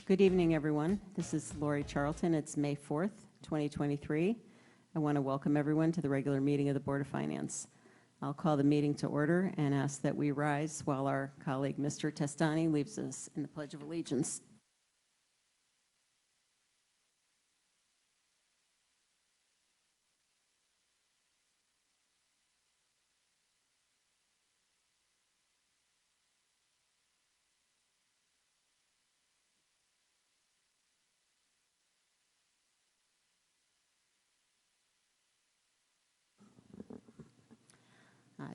Good evening, everyone. This is Lori Charlton. It's May 4th, 2023. I want to welcome everyone to the regular meeting of the Board of Finance. I'll call the meeting to order and ask that we rise while our colleague, Mr. Testani, leads us in the Pledge of Allegiance.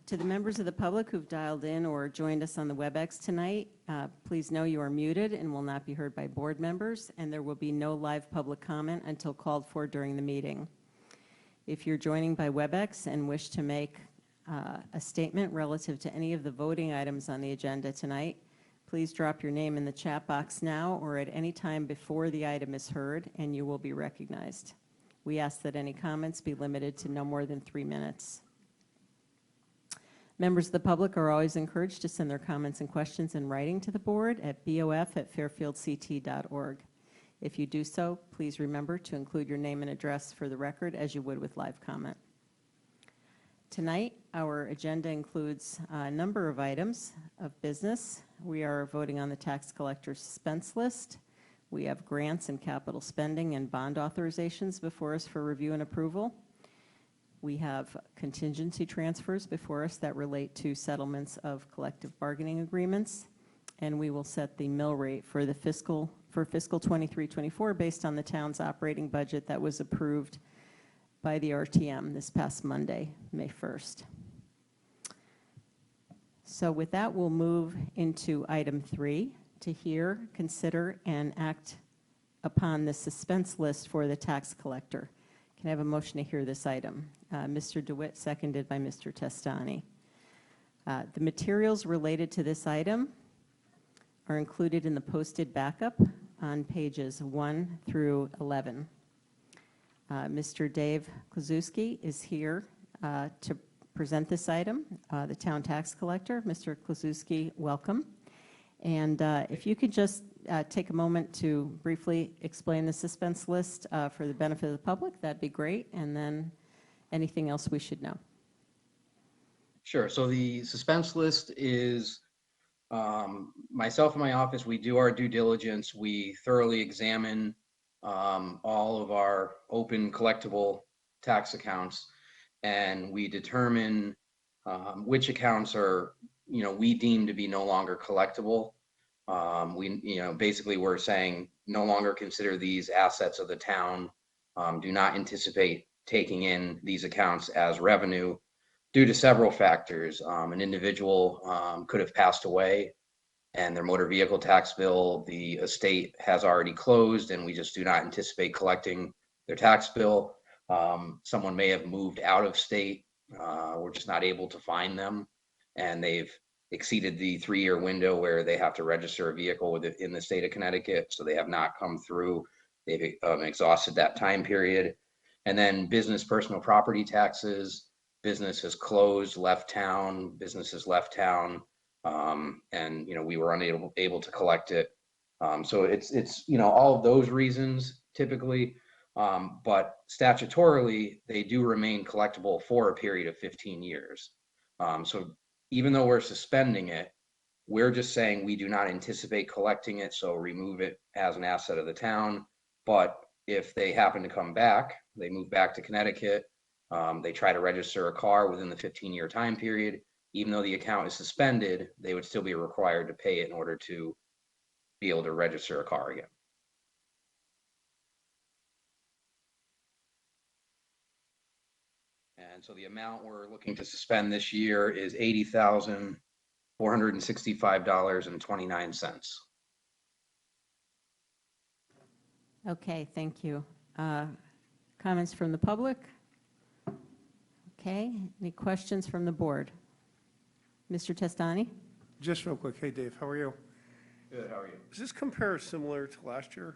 To the members of the public who've dialed in or joined us on the WebEx tonight, please know you are muted and will not be heard by board members, and there will be no live public comment until called for during the meeting. If you're joining by WebEx and wish to make a statement relative to any of the voting items on the agenda tonight, please drop your name in the chat box now or at any time before the item is heard, and you will be recognized. We ask that any comments be limited to no more than 3 minutes. Members of the public are always encouraged to send their comments and questions in writing to the board at bof@fairfieldct.org. If you do so, please remember to include your name and address for the record as you would with live comment. Tonight, our agenda includes a number of items of business. We are voting on the tax collector suspense list. We have grants and capital spending and bond authorizations before us for review and approval. We have contingency transfers before us that relate to settlements of collective bargaining agreements, and we will set the mill rate for the fiscal 23-24 based on the town's operating budget that was approved by the RTM this past Monday, May 1st. So with that, we'll move into item 3 to hear, consider, and act upon the suspense list for the tax collector. Can I have a motion to hear this item? Mr. DeWitt, seconded by Mr. Testani. The materials related to this item are included in the posted backup on pages 1 through 11. Mr. Dave Klazuski is here to present this item, the town tax collector. Mr. Klazuski, welcome. And if you could just take a moment to briefly explain the suspense list for the benefit of the public, that'd be great. And then anything else we should know. Sure. So the suspense list is myself and my office. We do our due diligence. We thoroughly examine all of our open collectible tax accounts, and we determine which accounts are, we deem to be no longer collectible. Basically we're saying no longer consider these assets of the town. Do not anticipate taking in these accounts as revenue due to several factors. An individual could have passed away and their motor vehicle tax bill, the estate has already closed, and we just do not anticipate collecting their tax bill. Someone may have moved out of state. We're just not able to find them, and they've exceeded the 3-year window where they have to register a vehicle in the state of Connecticut, so they have not come through. They've exhausted that time period. And then business personal property taxes, business has closed, left town, businesses left town, and we were unable to collect it. So it's all of those reasons typically, but statutorily they do remain collectible for a period of 15 years. So even though we're suspending it, we're just saying we do not anticipate collecting it, so remove it as an asset of the town. But if they happen to come back, they move back to Connecticut, they try to register a car within the 15-year time period, even though the account is suspended, they would still be required to pay it in order to be able to register a car again. And so the amount we're looking to suspend this year is $80,465.29. Okay, thank you. Comments from the public? Okay, any questions from the board? Mr. Testani? Just real quick, hey Dave, how are you? Good, how are you? Does this compare similar to last year?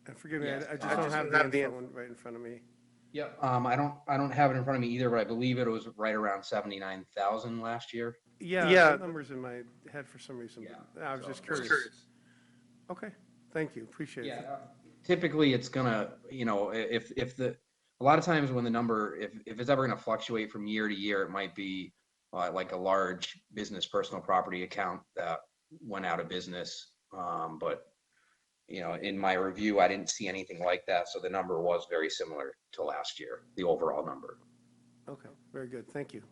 And forgive me, Yes, I just don't have the info right in front of me. Yep. I don't have it in front of me either, but I believe it was right around 79,000 last year. Yeah. The numbers in my head for some reason. Yeah. I was just curious. Okay, Thank you, appreciate it. Yeah, typically it's gonna, a lot of times when the number, if it's ever gonna fluctuate from year to year, it might be like a large business personal property account that went out of business. But, in my review, I didn't see anything like that. So the number was very similar to last year, the overall number. Okay, very good, thank you.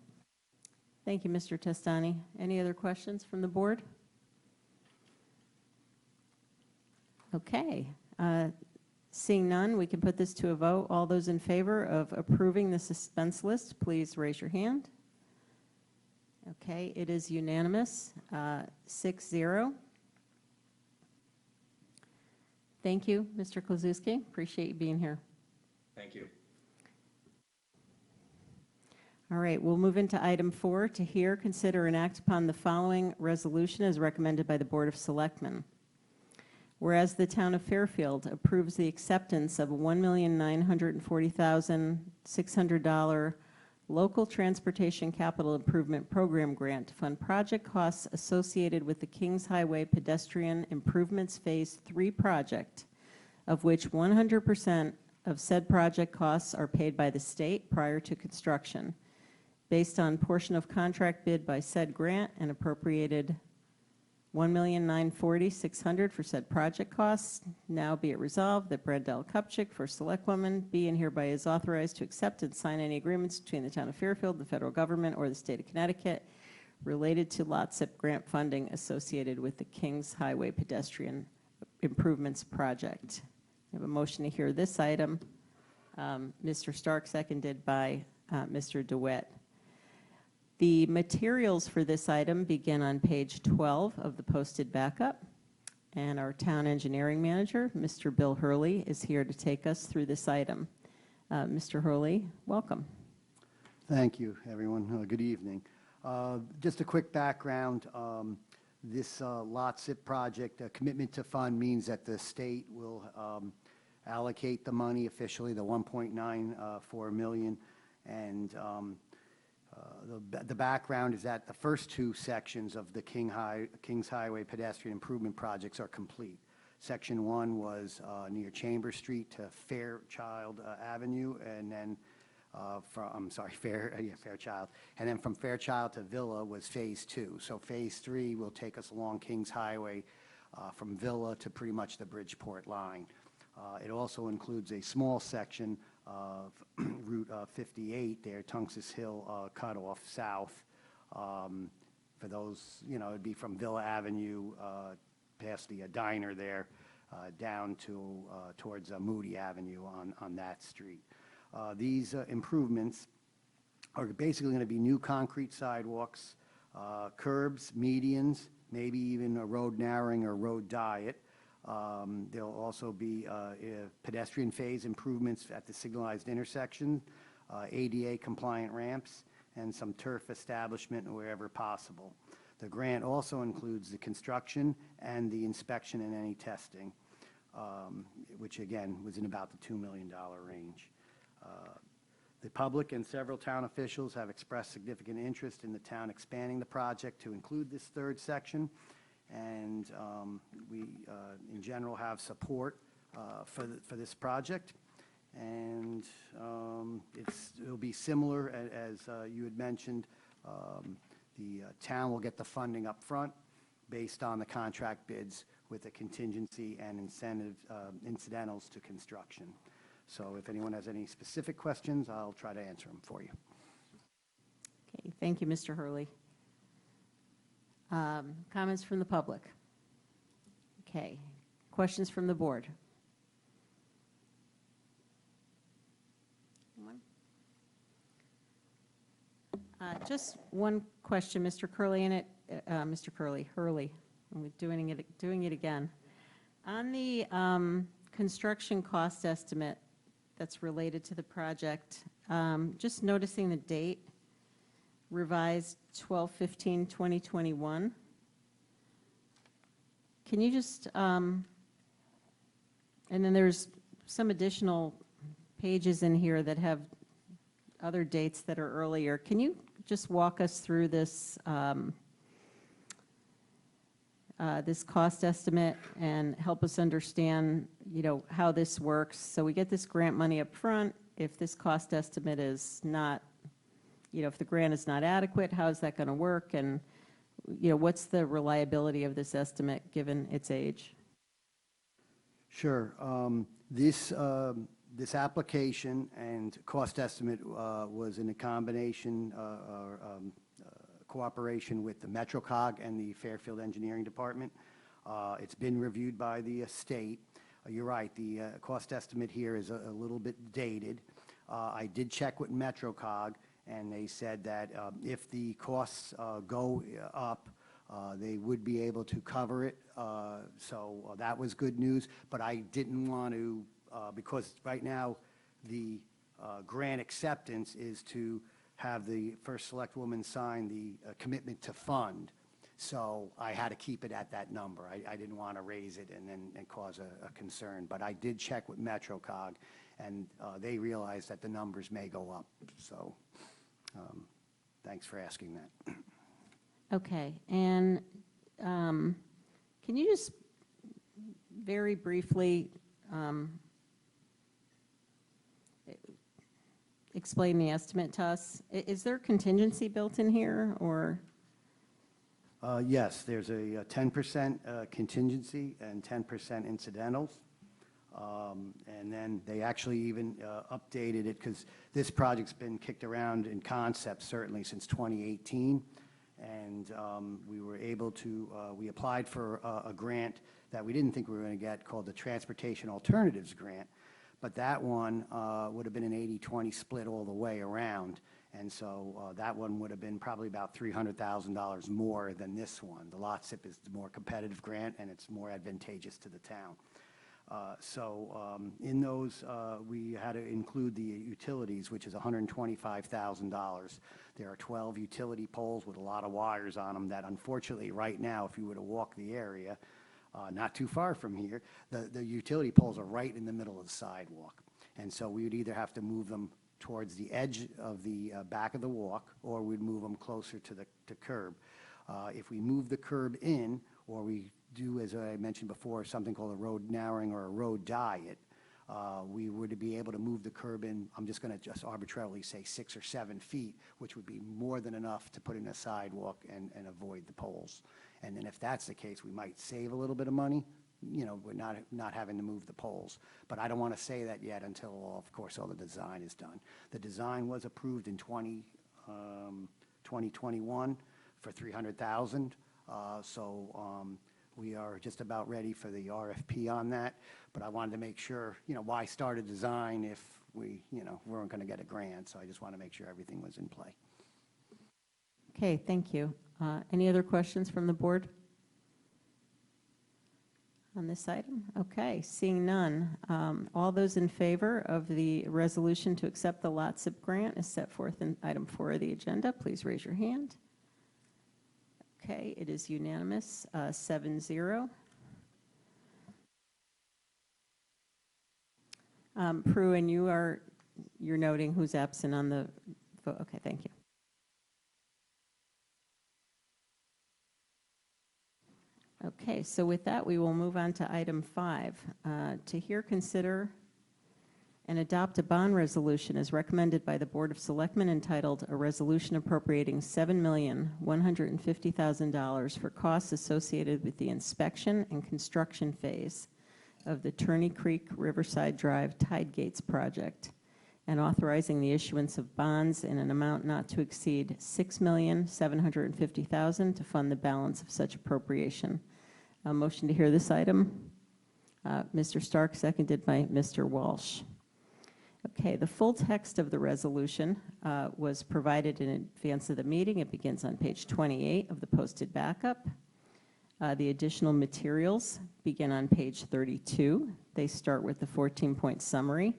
Thank you, Mr. Testani. Any other questions from the board? Okay. Seeing none, we can put this to a vote. All those in favor of approving the suspense list, please raise your hand. Okay, it is unanimous, 6-0. Thank you, Mr. Klazuski. Appreciate you being here. Thank you. All right, we'll move into item 4 to hear, consider, and act upon the following resolution as recommended by the Board of Selectmen. Whereas the town of Fairfield approves the acceptance of a $1,940,600 local transportation capital improvement program grant to fund project costs associated with the Kings Highway Pedestrian Improvements Phase 3 project, of which 100% of said project costs are paid by the state prior to construction, based on portion of contract bid by said grant and appropriated $1,940,600 for said project costs. Now be it resolved that Brad Del Kupchik, first selectwoman, be and hereby is authorized to accept and sign any agreements between the town of Fairfield, the federal government, or the state of Connecticut related to lot SIP grant funding associated with the Kings Highway Pedestrian Improvements Project. I have a motion to hear this item. Mr. Stark, seconded by Mr. DeWitt. The materials for this item begin on page 12 of the posted backup, and our town engineering manager, Mr. Bill Hurley, is here to take us through this item. Mr. Hurley, welcome. Thank you, everyone. Good evening. Just a quick background. This lot SIP project, a commitment to fund, means that the state will allocate the money officially, the $1.94 million, and the background is that the first two sections of the Kings Highway Pedestrian Improvement Projects are complete. Section 1 was near Chambers Street to Fairchild Avenue, and then Fairchild, and then from Fairchild to Villa was Phase 2. So Phase 3 will take us along Kings Highway from Villa to pretty much the Bridgeport line. It also includes a small section of Route 58 there, Tungus Hill cutoff south. For those, it'd be from Villa Avenue past the diner there down to towards Moody Avenue on that street. These improvements are basically going to be new concrete sidewalks, curbs, medians, maybe even a road narrowing or road diet. There'll also be pedestrian phase improvements at the signalized intersection, ADA compliant ramps, and some turf establishment wherever possible. The grant also includes the construction and the inspection and any testing, which again was in about the $2 million range. The public and several town officials have expressed significant interest in the town expanding the project to include this third section. And we, in general, have support for this project. And it'll be similar, as you had mentioned. The town will get the funding up front based on the contract bids with a contingency and incidentals to construction. So if anyone has any specific questions, I'll try to answer them for you. Okay, thank you, Mr. Hurley. Comments from the public? Okay. Questions from the board? Just one question, Mr. Curley, Hurley. I'm doing it again. On the construction cost estimate that's related to the project, just noticing the date, revised 12/15/2021. Can you just, and then there's some additional pages in here that have other dates that are earlier. Can you just walk us through this this cost estimate and help us understand, how this works. So we get this grant money up front. If this cost estimate is not, if the grant is not adequate, how is that going to work? And, what's the reliability of this estimate given its age? Sure. This application and cost estimate was in a combination cooperation with the MetroCog and the Fairfield Engineering Department. It's been reviewed by the state. You're right, the cost estimate here is a little bit dated. I did check with MetroCog, and they said that if the costs go up, they would be able to cover it. So that was good news, but I didn't want to, because right now the grant acceptance is to have the first select woman sign the commitment to fund. So I had to keep it at that number. I didn't want to raise it and cause a concern. But I did check with MetroCog, and they realized that the numbers may go up. So thanks for asking that. Okay, and can you just very briefly explain the estimate to us? Is there contingency built in here, or? Yes, there's a 10% contingency and 10% incidentals. And then they actually even updated it, because this project's been kicked around in concept certainly since 2018. And we were able to, we applied for a grant that we didn't think we were going to get, called the Transportation Alternatives Grant. But that one would have been an 80-20 split all the way around. And so that one would have been probably about $300,000 more than this one. The lot SIP is the more competitive grant, and it's more advantageous to the town. In those, we had to include the utilities, which is $125,000. There are 12 utility poles with a lot of wires on them that, unfortunately, right now, if you were to walk the area, not too far from here, the utility poles are right in the middle of the sidewalk. And so we would either have to move them towards the edge of the back of the walk, or we'd move them closer to the curb. If we move the curb in, or we do, as I mentioned before, something called a road narrowing or a road diet, we would be able to move the curb in, I'm just going to just arbitrarily say 6 or 7 feet, which would be more than enough to put in a sidewalk and avoid the poles. And then if that's the case, we might save a little bit of money, we're not having to move the poles. But I don't want to say that yet until, of course, all the design is done. The design was approved in 2021 for $300,000. We are just about ready for the RFP on that, but I wanted to make sure, why start a design if we, weren't going to get a grant, so I just want to make sure everything was in play. Okay, thank you. Any other questions from the board on this item? Okay, seeing none. All those in favor of the resolution to accept the lot SIP grant as set forth in item 4 of the agenda, please raise your hand. Okay, it is unanimous, 7-0. Prue, and you're noting who's absent on the vote. Okay, thank you. Okay, so with that, we will move on to item 5. To hear, consider, and adopt a bond resolution as recommended by the Board of Selectmen entitled A Resolution Appropriating $7,150,000 for costs associated with the inspection and construction phase of the Turney Creek Riverside Drive Tide Gates project, and authorizing the issuance of bonds in an amount not to exceed $6,750,000 to fund the balance of such appropriation. A motion to hear this item. Mr. Stark, seconded by Mr. Walsh. Okay, the full text of the resolution was provided in advance of the meeting. It begins on page 28 of the posted backup. The additional materials begin on page 32. They start with the 14-point summary.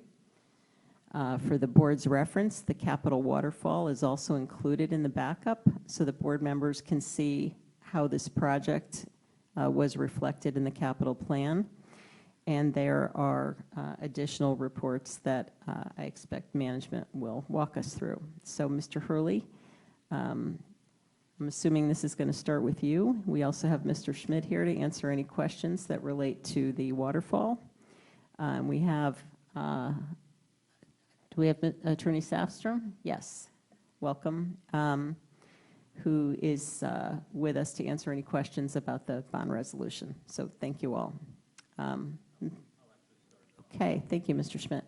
For the board's reference, the capital waterfall is also included in the backup, so the board members can see how this project was reflected in the capital plan. And there are additional reports that I expect management will walk us through. So, Mr. Hurley, I'm assuming this is going to start with you. We also have Mr. Schmidt here to answer any questions that relate to the waterfall. We have, do we have Attorney Safstrom? Yes, welcome, who is with us to answer any questions about the bond resolution. So thank you all. Okay, thank you, Mr. Schmidt.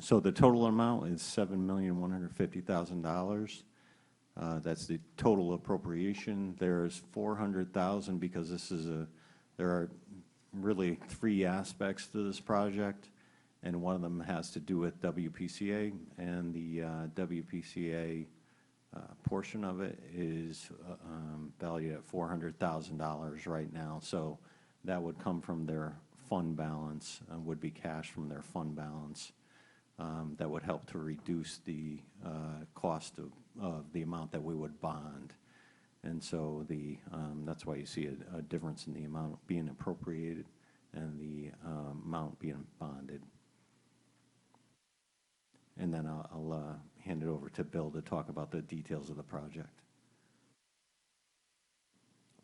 So the total amount is $7,150,000. That's the total appropriation. There's $400,000 because there are really three aspects to this project, and one of them has to do with WPCA, and the WPCA portion of it is valued at $400,000 right now. So that would come from their fund balance, would be cash from their fund balance. That would help to reduce the cost of the amount that we would bond. And so that's why you see a difference in the amount being appropriated and the amount being bonded. And then I'll hand it over to Bill to talk about the details of the project.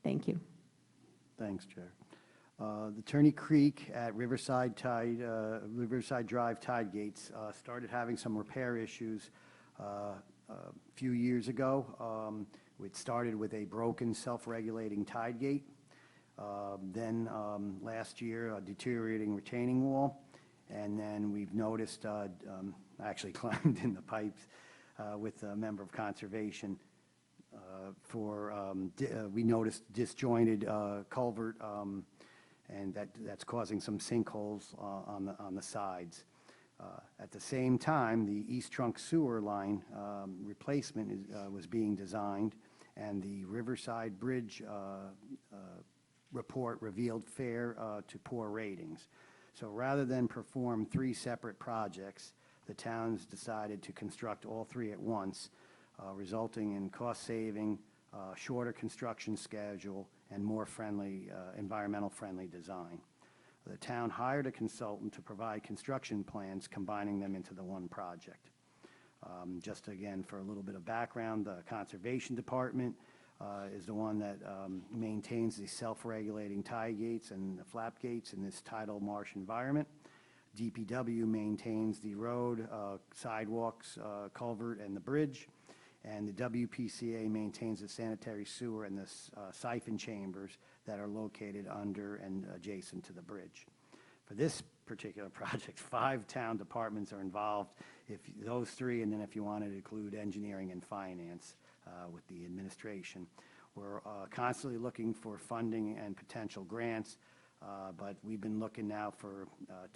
Thank you. Thanks, Chair. The Turney Creek at Riverside Drive tide gates started having some repair issues a few years ago. It started with a broken self-regulating tide gate. Then last year, a deteriorating retaining wall. And then we've noticed, I actually climbed in the pipes with a member of conservation we noticed disjointed culvert, and that's causing some sinkholes on the sides. At the same time, the East Trunk sewer line replacement was being designed, and the Riverside Bridge report revealed fair to poor ratings. So rather than perform three separate projects, the towns decided to construct all three at once, resulting in cost saving, shorter construction schedule, and more environmental friendly design. The town hired a consultant to provide construction plans, combining them into the one project. Just again, for a little bit of background, the Conservation Department is the one that maintains the self-regulating tie gates and the flap gates in this tidal marsh environment. DPW maintains the road, sidewalks, culvert, and the bridge. And the WPCA maintains the sanitary sewer and the siphon chambers that are located under and adjacent to the bridge. For this particular project, 5 town departments are involved, if those 3, and then if you wanted to include engineering and finance with the administration. We're constantly looking for funding and potential grants, but we've been looking now for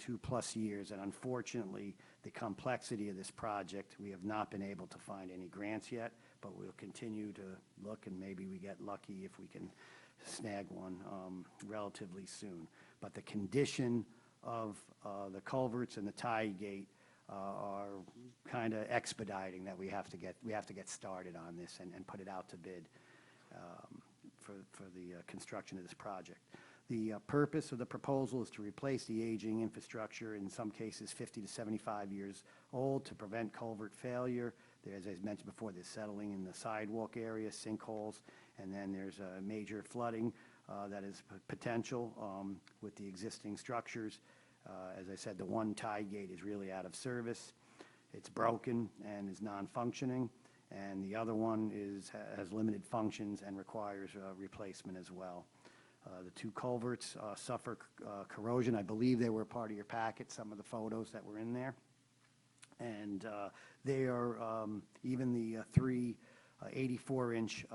2+ years, and unfortunately, the complexity of this project, we have not been able to find any grants yet, but we'll continue to look, and maybe we get lucky if we can snag one relatively soon. But the condition of the culverts and the tie gate are kind of expediting that we have to get started on this and put it out to bid for the construction of this project. The purpose of the proposal is to replace the aging infrastructure, in some cases 50 to 75 years old, to prevent culvert failure. As I mentioned before, there's settling in the sidewalk area, sinkholes, and then there's major flooding that is potential with the existing structures. As I said, the one tie gate is really out of service. It's broken and is non-functioning, and the other one has limited functions and requires replacement as well. The 2 culverts suffer corrosion. I believe they were part of your packet, some of the photos that were in there. And they are, even the 3 84-inch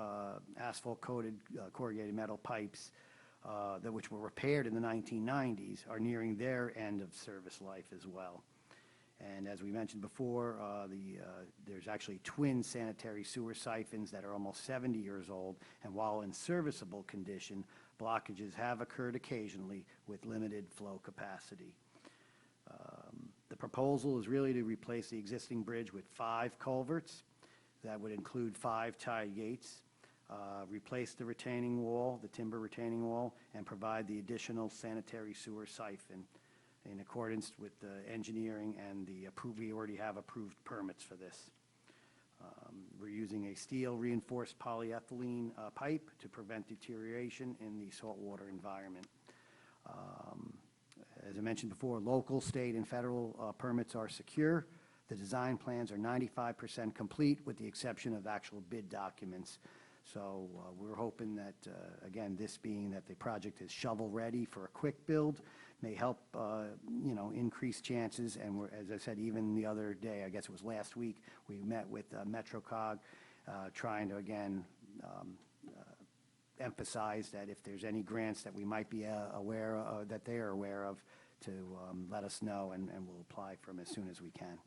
asphalt-coated corrugated metal pipes which were repaired in the 1990s are nearing their end of service life as well. And as we mentioned before, there's actually twin sanitary sewer siphons that are almost 70 years old, and while in serviceable condition, blockages have occurred occasionally with limited flow capacity. The proposal is really to replace the existing bridge with 5 culverts. That would include 5 tie gates, replace the retaining wall, the timber retaining wall, and provide the additional sanitary sewer siphon. in accordance with the engineering and we already have approved permits for this. We're using a steel reinforced polyethylene pipe to prevent deterioration in the saltwater environment. As I mentioned before, local, state, and federal permits are secure. The design plans are 95% complete with the exception of actual bid documents. So we're hoping that, again, this being that the project is shovel-ready for a quick build, may help, increase chances. And as I said, even the other day, I guess it was last week, we met with MetroCog, trying to, again, emphasize that if there's any grants that we might be aware of, that they are aware of, to let us know, and we'll apply for them as soon as we can.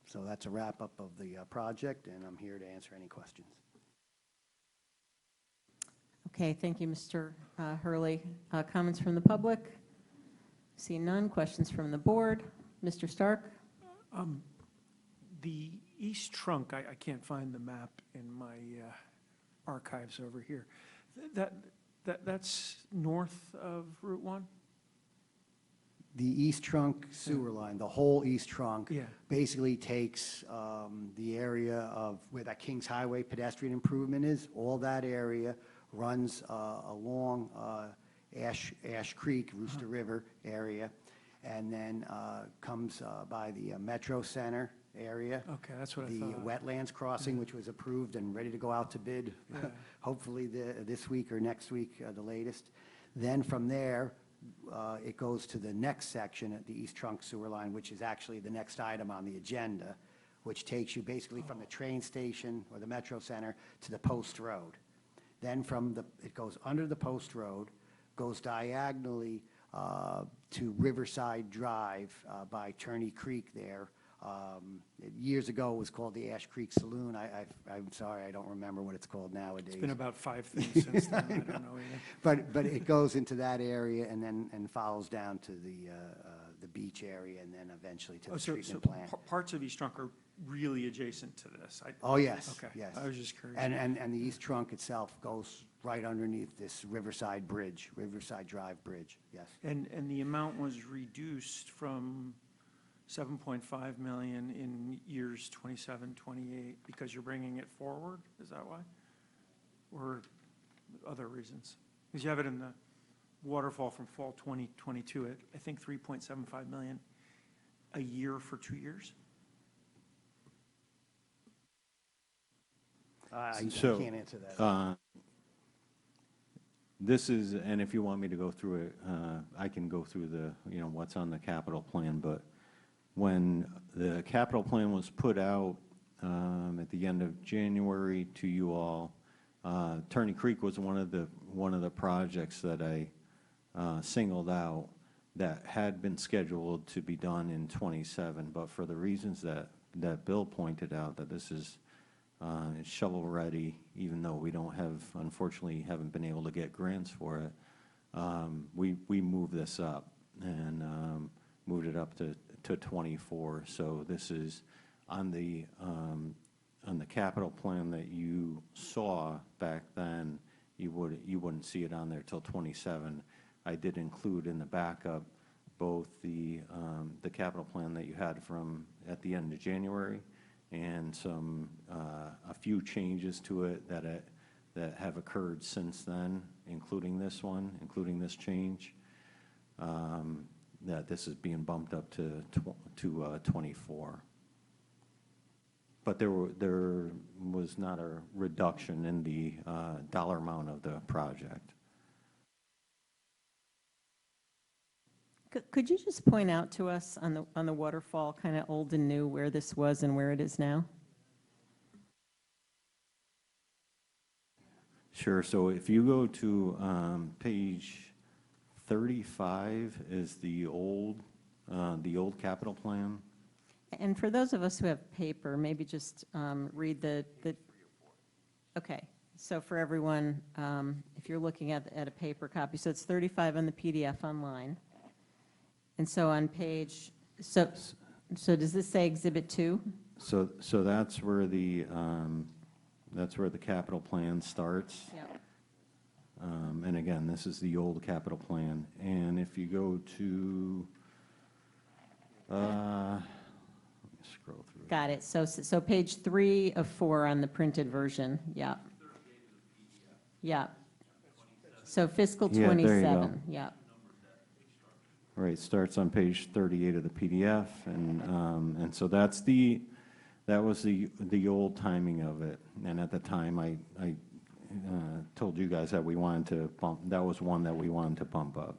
So that's a wrap-up of the project, and I'm here to answer any questions. Okay, thank you, Mr. Hurley. Comments from the public? See none. Questions from the board? Mr. Stark? The east trunk, I can't find the map in my archives over here. That's north of Route 1? The East Trunk sewer line, the whole East Trunk, Yeah. basically takes the area of where that Kings Highway pedestrian improvement is. All that area runs along Ash Creek, Rooster River area, and then comes by the Metro Center area. Okay, that's what I The thought. wetlands crossing, which was approved and ready to go out to bid, Yeah. hopefully this week or next week, the latest. Then from there, it goes to the next section at the East Trunk sewer line, which is actually the next item on the agenda, which takes you basically from the train station or the Metro Center to the Post Road. Then it goes under the Post Road, goes diagonally to Riverside Drive by Turney Creek there. Years ago, it was called the Ash Creek Saloon. I'm sorry, I don't remember what it's called nowadays. It's been about 5 things since then. I don't know either. But it goes into that area and follows down to the beach area and then eventually to the So treatment plant. parts of East Trunk are really adjacent to this? Oh, yes, Okay. yes. I was just curious. And the East Trunk itself goes right underneath this Riverside Bridge, Riverside Drive Bridge, yes. And the amount was reduced from 7.5 million in years 27, 28, because you're bringing it forward? Is that why? Or other reasons? Because you have it in the waterfall from fall 2022 at, I think, 3.75 million a year for 2 years? I So, can't answer that. This is, and if you want me to go through it, I can go through what's on the capital plan, but when the capital plan was put out at the end of January to you all, Turney Creek was one of the projects that I singled out that had been scheduled to be done in 27, but for the reasons that Bill pointed out, that this is shovel ready, even though we don't have, unfortunately, haven't been able to get grants for it. We moved this up and moved it up to 24. So this is on the capital plan that you saw back then. You wouldn't see it on there till 27. I did include in the backup both the capital plan that you had from at the end of January and a few changes to it that have occurred since then, including this change, that this is being bumped up to 24. But there was not a reduction in the dollar amount of the project. Could you just point out to us on the waterfall, kind of old and new, where this was and where it is now? Sure. So if you go to page 35 is the old capital plan. And for those of us who have paper, maybe just read the. Okay. So for everyone, if you're looking at a paper copy, so it's 35 on the PDF online. And so on page, so does this say Exhibit 2? So that's where the capital plan starts. Yeah. And again, this is the old capital plan. And if you go to, let me scroll through. Got it. So page 3 of 4 on the printed version. Yeah. Yeah. So fiscal Yeah, there you go. 27. Yeah. Right, starts on page 38 of the PDF, and so that was the old timing of it. And at the time, I told you guys that we wanted to bump, that was one that we wanted to bump up.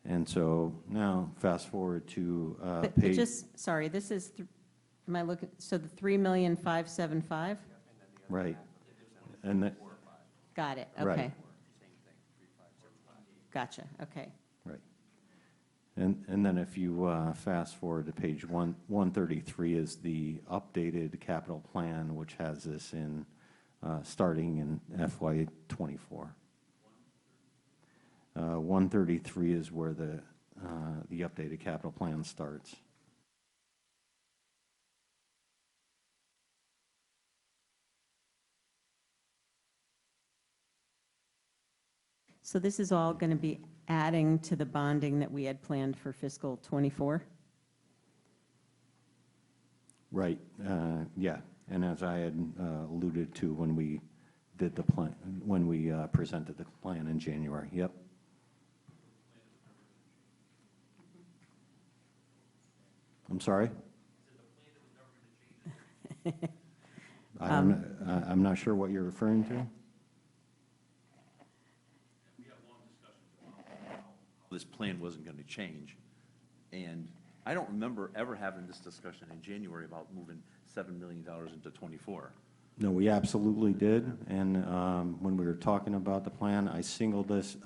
And so now, fast forward to But page. sorry, this is, am I looking, so the 3,575,000? Right. And that, Got it, Right. okay. Gotcha, okay. right. And then if you fast forward to page 133 is the updated capital plan, which has this in, starting in FY '24. 133 is where the updated capital plan starts. So this is all going to be adding to the bonding that we had planned for fiscal '24? Right, yeah, and as I had alluded to when we did the plan, when we presented the plan in January, yep. I'm sorry? I'm not sure what you're referring to. This plan wasn't going to change. And I don't remember ever having this discussion in January about moving $7 million into '24. No, we absolutely did, and when we were talking about the plan, I singled this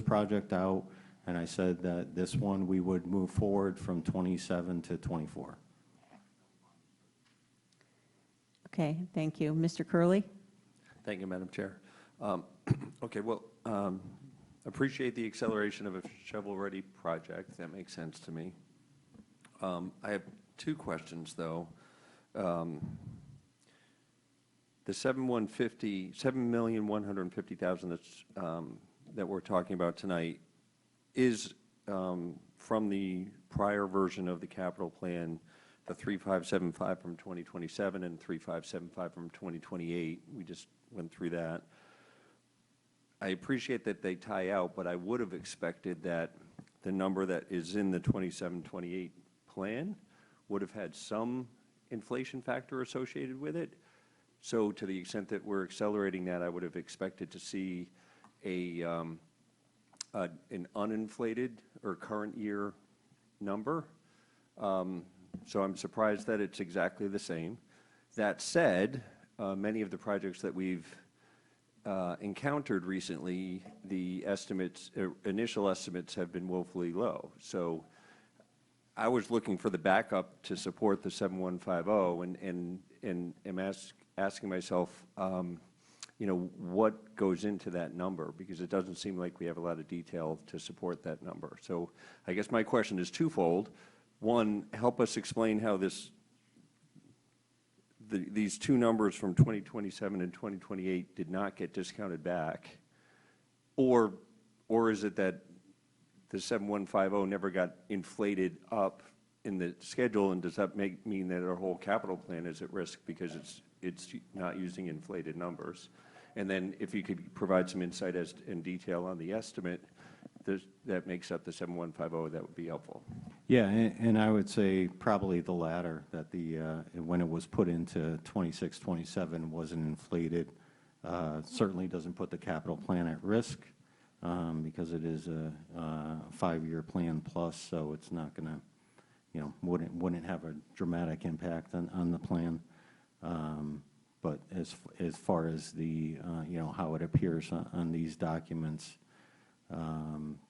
project out, and I said that this one, we would move forward from 27 to 24. Okay, thank you. Mr. Curley? Thank you, Madam Chair. Okay, well, appreciate the acceleration of a shovel-ready project. That makes sense to me. I have two questions, though. The $7,150,000 that's that we're talking about tonight is from the prior version of the capital plan, the 3575 from 2027 and 3575 from 2028. We just went through that. I appreciate that they tie out, but I would have expected that the number that is in the 27-28 plan would have had some inflation factor associated with it. So to the extent that we're accelerating that, I would have expected to see an uninflated or current year number. So I'm surprised that it's exactly the same. That said, many of the projects that we've encountered recently, the estimates, initial estimates have been woefully low. So I was looking for the backup to support the 7150 and am asking myself, you know, what goes into that number? Because it doesn't seem like we have a lot of detail to support that number. So I guess my question is twofold. One, help us explain how these two numbers from 2027 and 2028 did not get discounted back, or is it that the 7150 never got inflated up in the schedule, and does that mean that our whole capital plan is at risk because it's not using inflated numbers? And then if you could provide some insight and detail on the estimate that makes up the 7150, that would be helpful. Yeah, and I would say probably the latter, that when it was put into 26, 27 wasn't inflated. Certainly doesn't put the capital plan at risk because it is a 5-year plan plus, so it's not going to, you know, wouldn't have a dramatic impact on the plan. But as far as the, you know, how it appears on these documents,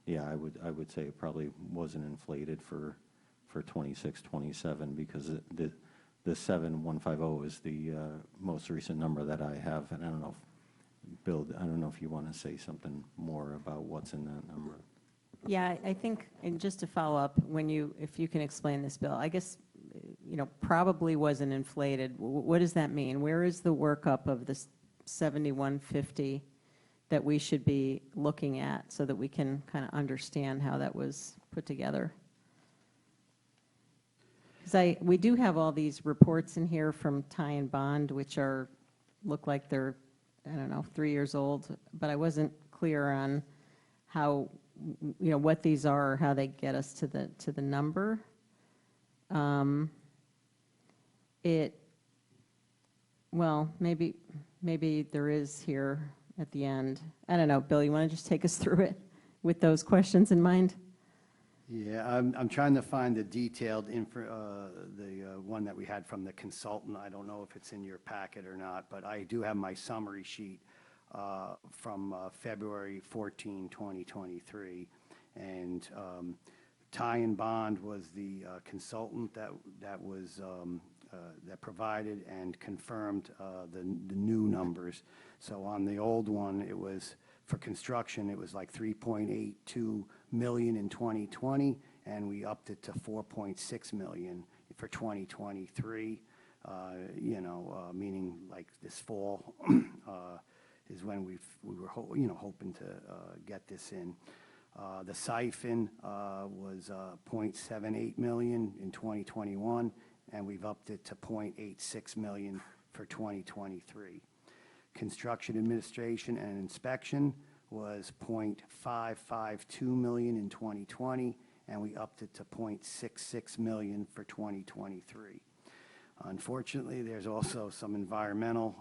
yeah, I would say it probably wasn't inflated for 26, 27 because the 7150 is the most recent number that I have, and I don't know if, Bill, I don't know if you want to say something more about what's in that number. Yeah, I think, and just to follow up, if you can explain this, Bill, I guess, you know, probably wasn't inflated. What does that mean? Where is the workup of this 7150 that we should be looking at so that we can kind of understand how that was put together? Because we do have all these reports in here from Ty and Bond, which look like they're, I don't know, 3 years old, but I wasn't clear on how, what these are or how they get us to the number. Well, maybe there is here at the end. I don't know, Bill, you want to just take us through it with those questions in mind? Yeah, I'm trying to find the detailed one that we had from the consultant. I don't know if it's in your packet or not, but I do have my summary sheet from February 14, 2023. And Ty and Bond was the consultant that provided and confirmed the new numbers. So on the old one, it was, for construction, it was like 3.82 million in 2020, and we upped it to 4.6 million for 2023. Meaning like this fall is when we were hoping to get this in. The siphon was 0.78 million in 2021, and we've upped it to 0.86 million for 2023. Construction administration and inspection was 0.552 million in 2020, and we upped it to 0.66 million for 2023. Unfortunately, there's also some environmental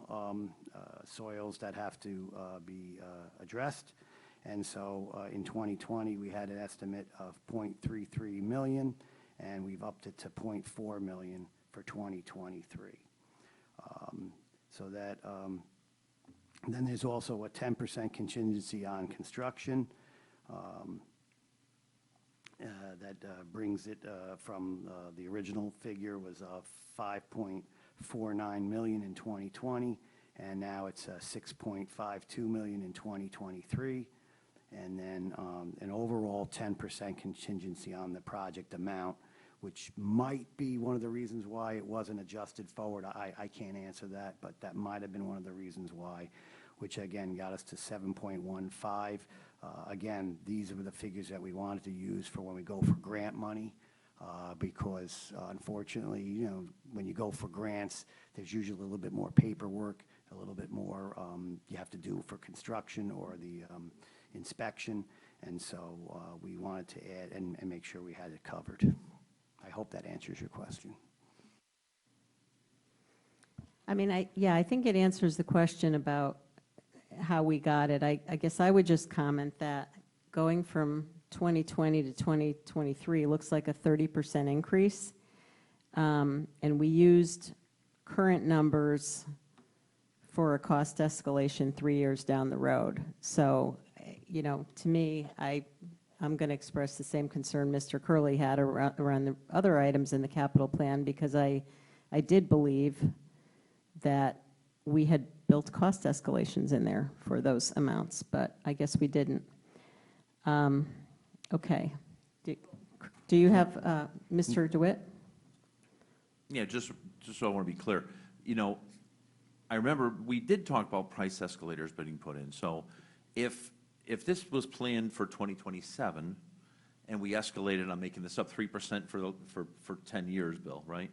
soils that have to be addressed. And so in 2020, we had an estimate of 0.33 million, and we've upped it to 0.4 million for 2023. Then there's also a 10% contingency on construction. That brings it from the original figure was 5.49 million in 2020, and now it's 6.52 million in 2023. And then an overall 10% contingency on the project amount, which might be one of the reasons why it wasn't adjusted forward. I can't answer that, but that might have been one of the reasons why, which again got us to 7.15. Again, these were the figures that we wanted to use for when we go for grant money, because unfortunately, when you go for grants, there's usually a little bit more paperwork, a little bit more you have to do for construction or the inspection, and so we wanted to add and make sure we had it covered. I hope that answers your question. I mean, I think it answers the question about how we got it. I guess I would just comment that going from 2020 to 2023 looks like a 30% increase. And we used current numbers for a cost escalation 3 years down the road. So, to me, I'm going to express the same concern Mr. Curley had around the other items in the capital plan, because I did believe that we had built cost escalations in there for those amounts, but I guess we didn't. Okay. Do you have Mr. DeWitt? Yeah, just so I want to be clear, I remember we did talk about price escalators being put in. So if this was planned for 2027 and we escalated, I'm making this up 3% for 10 years, Bill, right?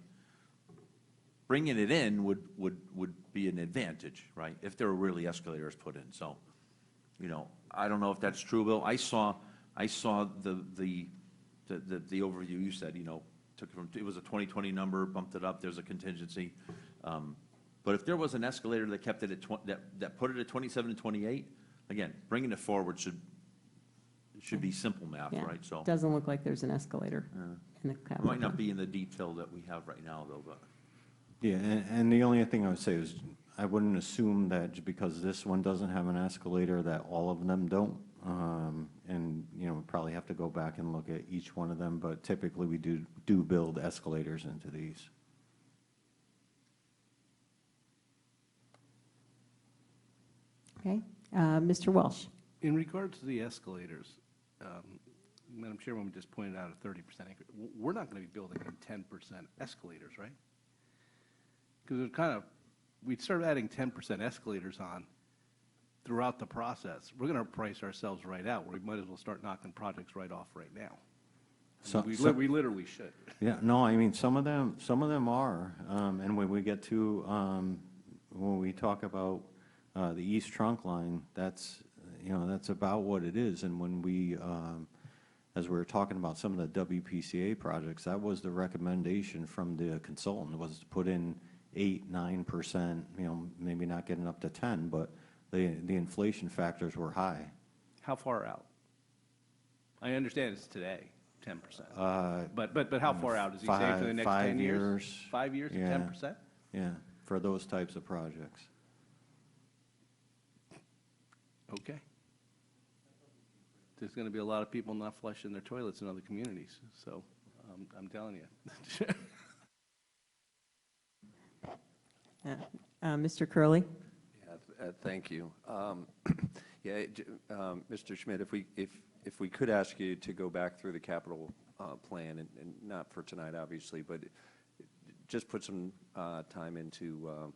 Bringing it in would be an advantage, right? If there were really escalators put in. So, I don't know if that's true, Bill. I saw the overview you said, took it from, it was a 2020 number, bumped it up, there's a contingency. But if there was an escalator that kept it at that put it at 27 and 28, again, bringing it forward should be simple math, Yeah. right? So Doesn't look like there's an escalator in the it capital might not plan. be in the detail that we have right now, though. But Yeah, and the only thing I would say is, I wouldn't assume that just because this one doesn't have an escalator, that all of them don't. And, we probably have to go back and look at each one of them, but typically we do build escalators into these. Okay. Mr. Welsh? In regards to the escalators, Madam Chairwoman just pointed out a 30% increase. We're not going to be building in 10% escalators, right? Because we started adding 10% escalators on throughout the process, we're going to price ourselves right out. We might as well start knocking projects right off right now. So- We so- we literally should. Yeah, no, I mean, some of them are, and when we get to, when we talk about the east trunk line, that's, you know, that's about what it is, and when we, as we were talking about some of the WPCA projects, that was the recommendation from the consultant, was to put in 8-9%, you know, maybe not getting up to 10, but the inflation factors were high. How far out? I understand it's today, 10%. But how far out? Is he saying for the next 10 5 years? years. 5 years at Yeah. 10%? Yeah, for those types of projects. Okay. There's going to be a lot of people not flushing their toilets in other communities, so I'm telling you. Mr. Curley? Yeah, thank you. Yeah, Mr. Schmidt, if we could ask you to go back through the capital plan, and not for tonight, obviously, but just put some time into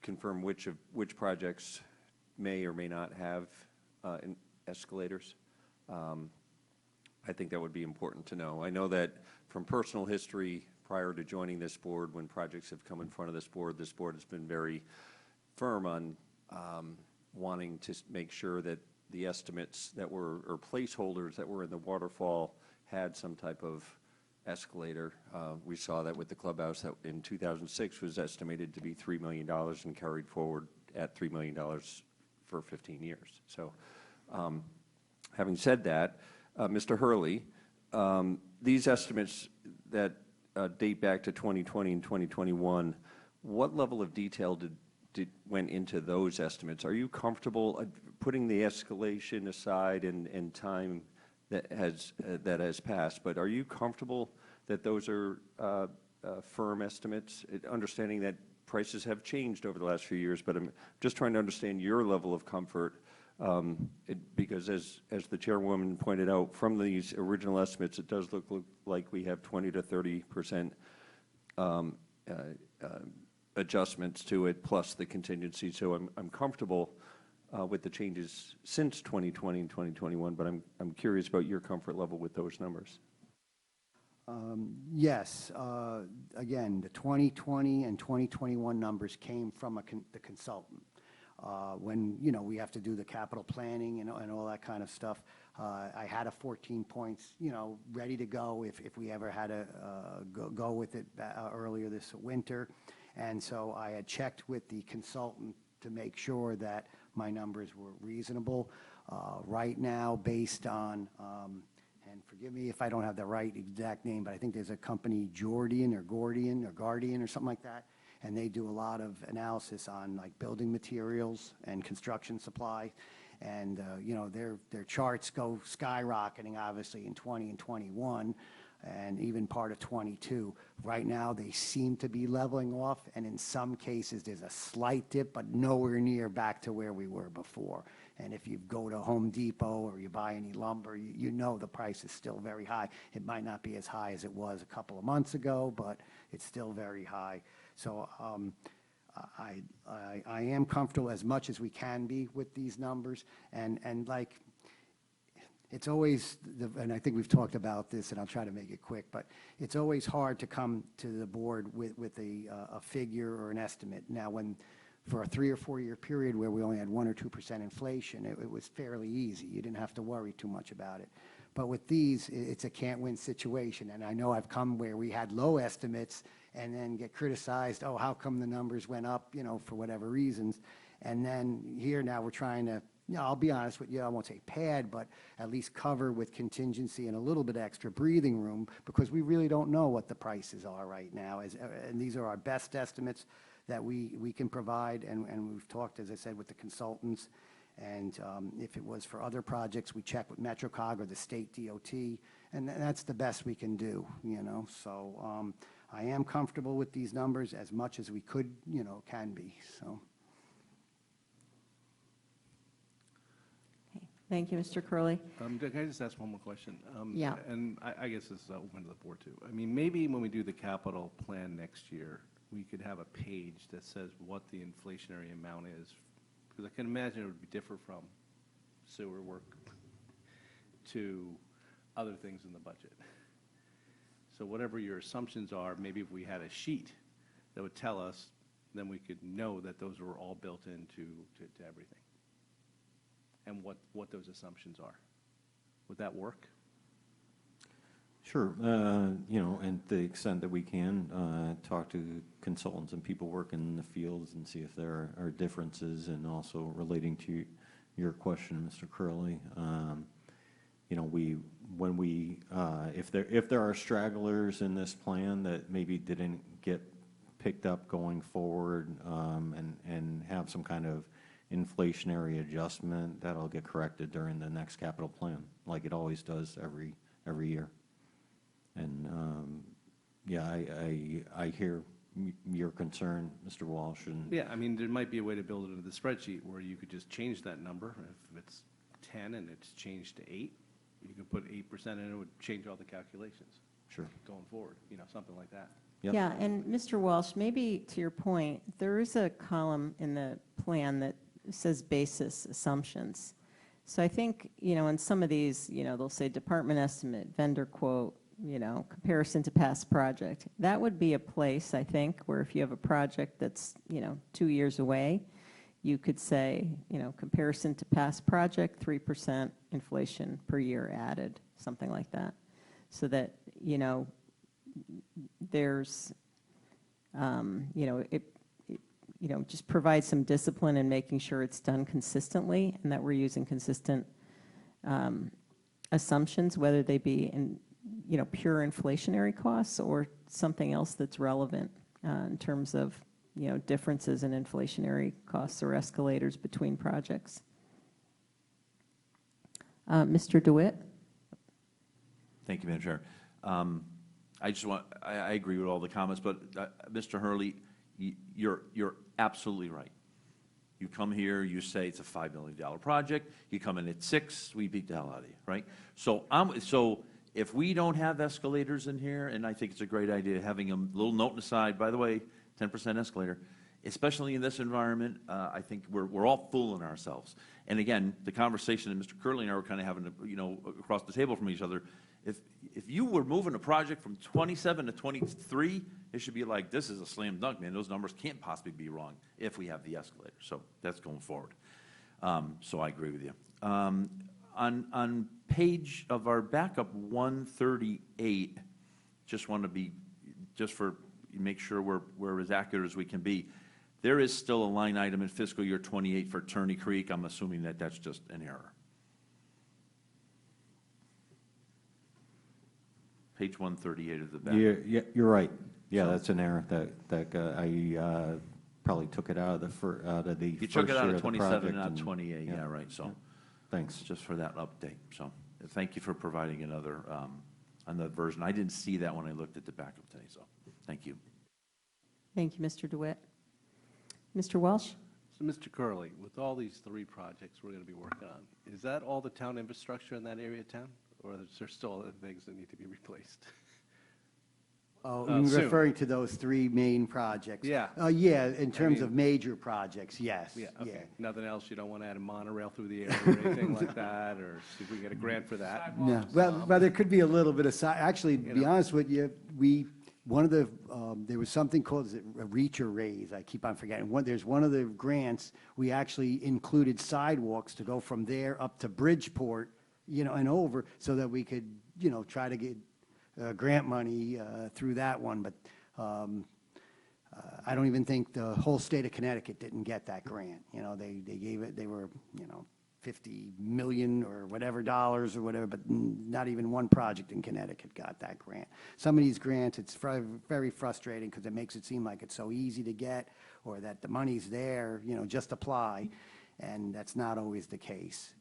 confirm which projects may or may not have escalators. I think that would be important to know. I know that from personal history, prior to joining this board, when projects have come in front of this board has been very firm on wanting to make sure that the estimates that were, or placeholders that were in the waterfall had some type of escalator. We saw that with the clubhouse that in 2006 was estimated to be $3 million and carried forward at $3 million for 15 years. So having said that, Mr. Hurley, these estimates that date back to 2020 and 2021, what level of detail went into those estimates? Are you comfortable putting the escalation aside and time that has passed, but are you comfortable that those are firm estimates, understanding that prices have changed over the last few years, but I'm just trying to understand your level of comfort, because as the chairwoman pointed out, from these original estimates, it does look like we have 20 to 30% adjustments to it, plus the contingency. So I'm comfortable with the changes since 2020 and 2021, but I'm curious about your comfort level with those numbers. Yes. Again, the 2020 and 2021 numbers came from the consultant. When, you know, we have to do the capital planning and all that kind of stuff, I had a 14 points, you know, ready to go if we ever had to go with it earlier this winter. And so I had checked with the consultant to make sure that my numbers were reasonable. Right now, based on, and forgive me if I don't have the right exact name, but I think there's a company, Guardian or something like that, and they do a lot of analysis on like building materials and construction supply. And, you know, their charts go skyrocketing, obviously, in 20 and 21, and even part of 22. Right now, they seem to be leveling off, and in some cases, there's a slight dip, but nowhere near back to where we were before. And if you go to Home Depot or you buy any lumber, you know the price is still very high. It might not be as high as it was a couple of months ago, but it's still very high. So I am comfortable as much as we can be with these numbers, and like, it's always, and I think we've talked about this, and I'll try to make it quick, but it's always hard to come to the board with a figure or an estimate. Now, when for a 3 or 4 year period where we only had 1 or 2% inflation, it was fairly easy. You didn't have to worry too much about it. But with these, it's a can't-win situation, and I know I've come where we had low estimates and then get criticized, oh, how come the numbers went up, you know, for whatever reasons. And then here now we're trying to, you know, I'll be honest with you, I won't say pad, but at least cover with contingency and a little bit extra breathing room, because we really don't know what the prices are right now. And these are our best estimates that we can provide, and we've talked, as I said, with the consultants. And if it was for other projects, we check with MetroCog or the state DOT, and that's the best we can do, you know. So I am comfortable with these numbers as much as we could, you know, can be, so. Okay. Thank you, Mr. Curley. Can I just ask one more question? Yeah. And I guess this is open to the board, too. I mean, maybe when we do the capital plan next year, we could have a page that says what the inflationary amount is. Because I can imagine it would be different from sewer work to other things in the budget. So whatever your assumptions are, maybe if we had a sheet that would tell us, then we could know that those were all built into to everything. And what those assumptions are. Would that work? Sure, you know, and to the extent that we can, talk to consultants and people working in the fields and see if there are differences, and also relating to your question, Mr. Curley. You know, when we, if there are stragglers in this plan that maybe didn't get picked up going forward, and have some kind of inflationary adjustment, that'll get corrected during the next capital plan, like it always does every year. And, yeah, I hear your concern, Mr. Walsh, and Yeah, I mean, there might be a way to build it into the spreadsheet where you could just change that number. If it's 10 and it's changed to 8, you could put 8% in, it would change all the calculations sure. going forward, you know, something like that. Yep. Yeah, and Mr. Walsh, maybe to your point, there is a column in the plan that says basis assumptions. So I think, you know, in some of these, you know, they'll say department estimate, vendor quote, you know, comparison to past project. That would be a place, I think, where if you have a project that's, you know, 2 years away, you could say, you know, comparison to past project, 3% inflation per year added, something like that. So that, you know, there's, you know, you know, just provide some discipline in making sure it's done consistently, and that we're using consistent assumptions, whether they be in, you know, pure inflationary costs or something else that's relevant in terms of, you know, differences in inflationary costs or escalators between projects. Mr. DeWitt? Thank you, Madam Chair. I agree with all the comments, but Mr. Hurley, you're absolutely right. You come here, you say it's a $5 million project, you come in at 6, we beat the hell out of you, right? So if we don't have escalators in here, and I think it's a great idea having a little note on the side, by the way, 10% escalator, especially in this environment, I think we're all fooling ourselves. And again, the conversation that Mr. Curley and I were kind of having, you know, across the table from each other, if you were moving a project from 27 to 23, it should be like, this is a slam dunk, man. Those numbers can't possibly be wrong if we have the escalator. So that's going forward. So I agree with you. On page of our backup 138, just want to be, just for, make sure we're as accurate as we can be. There is still a line item in fiscal year 28 for Turney Creek. I'm assuming that that's just an error. Page 138 of the back. You're right. Yeah, that's an error that I probably took it out of the You took it out of 27 and not 28, yeah, right, so. Yeah. Thanks. Just for that update, so thank you for providing another version. I didn't see that when I looked at the backup today, so thank you. Thank you, Mr. DeWitt. Mr. Welsh? So, Mr. Curley, with all these 3 projects we're going to be working on, is that all the town infrastructure in that area of town? Or is there still other things that need to be replaced? Oh, you're soon. referring to those 3 main projects? Yeah. Yeah, in terms mean- of major projects, yes. Yeah, okay. Nothing else? You don't want to add a monorail through the area or anything like that? Or see if we can get a grant for that? No, well, there could be a little bit of, actually, to be honest with you, one of the, there was something called, is it a reach or raise? I keep on forgetting. There's one of the grants, we actually included sidewalks to go from there up to Bridgeport, you know, and over, so that we could, you know, try to get grant money through that one. But I don't even think the whole state of Connecticut didn't get that grant. You know, they gave it, they were, you know, 50 million or whatever dollars or whatever, but not even one project in Connecticut got that grant. Some of these grants, it's very frustrating because it makes it seem like it's so easy to get, or that the money's there, you know, just apply, and that's not always the case.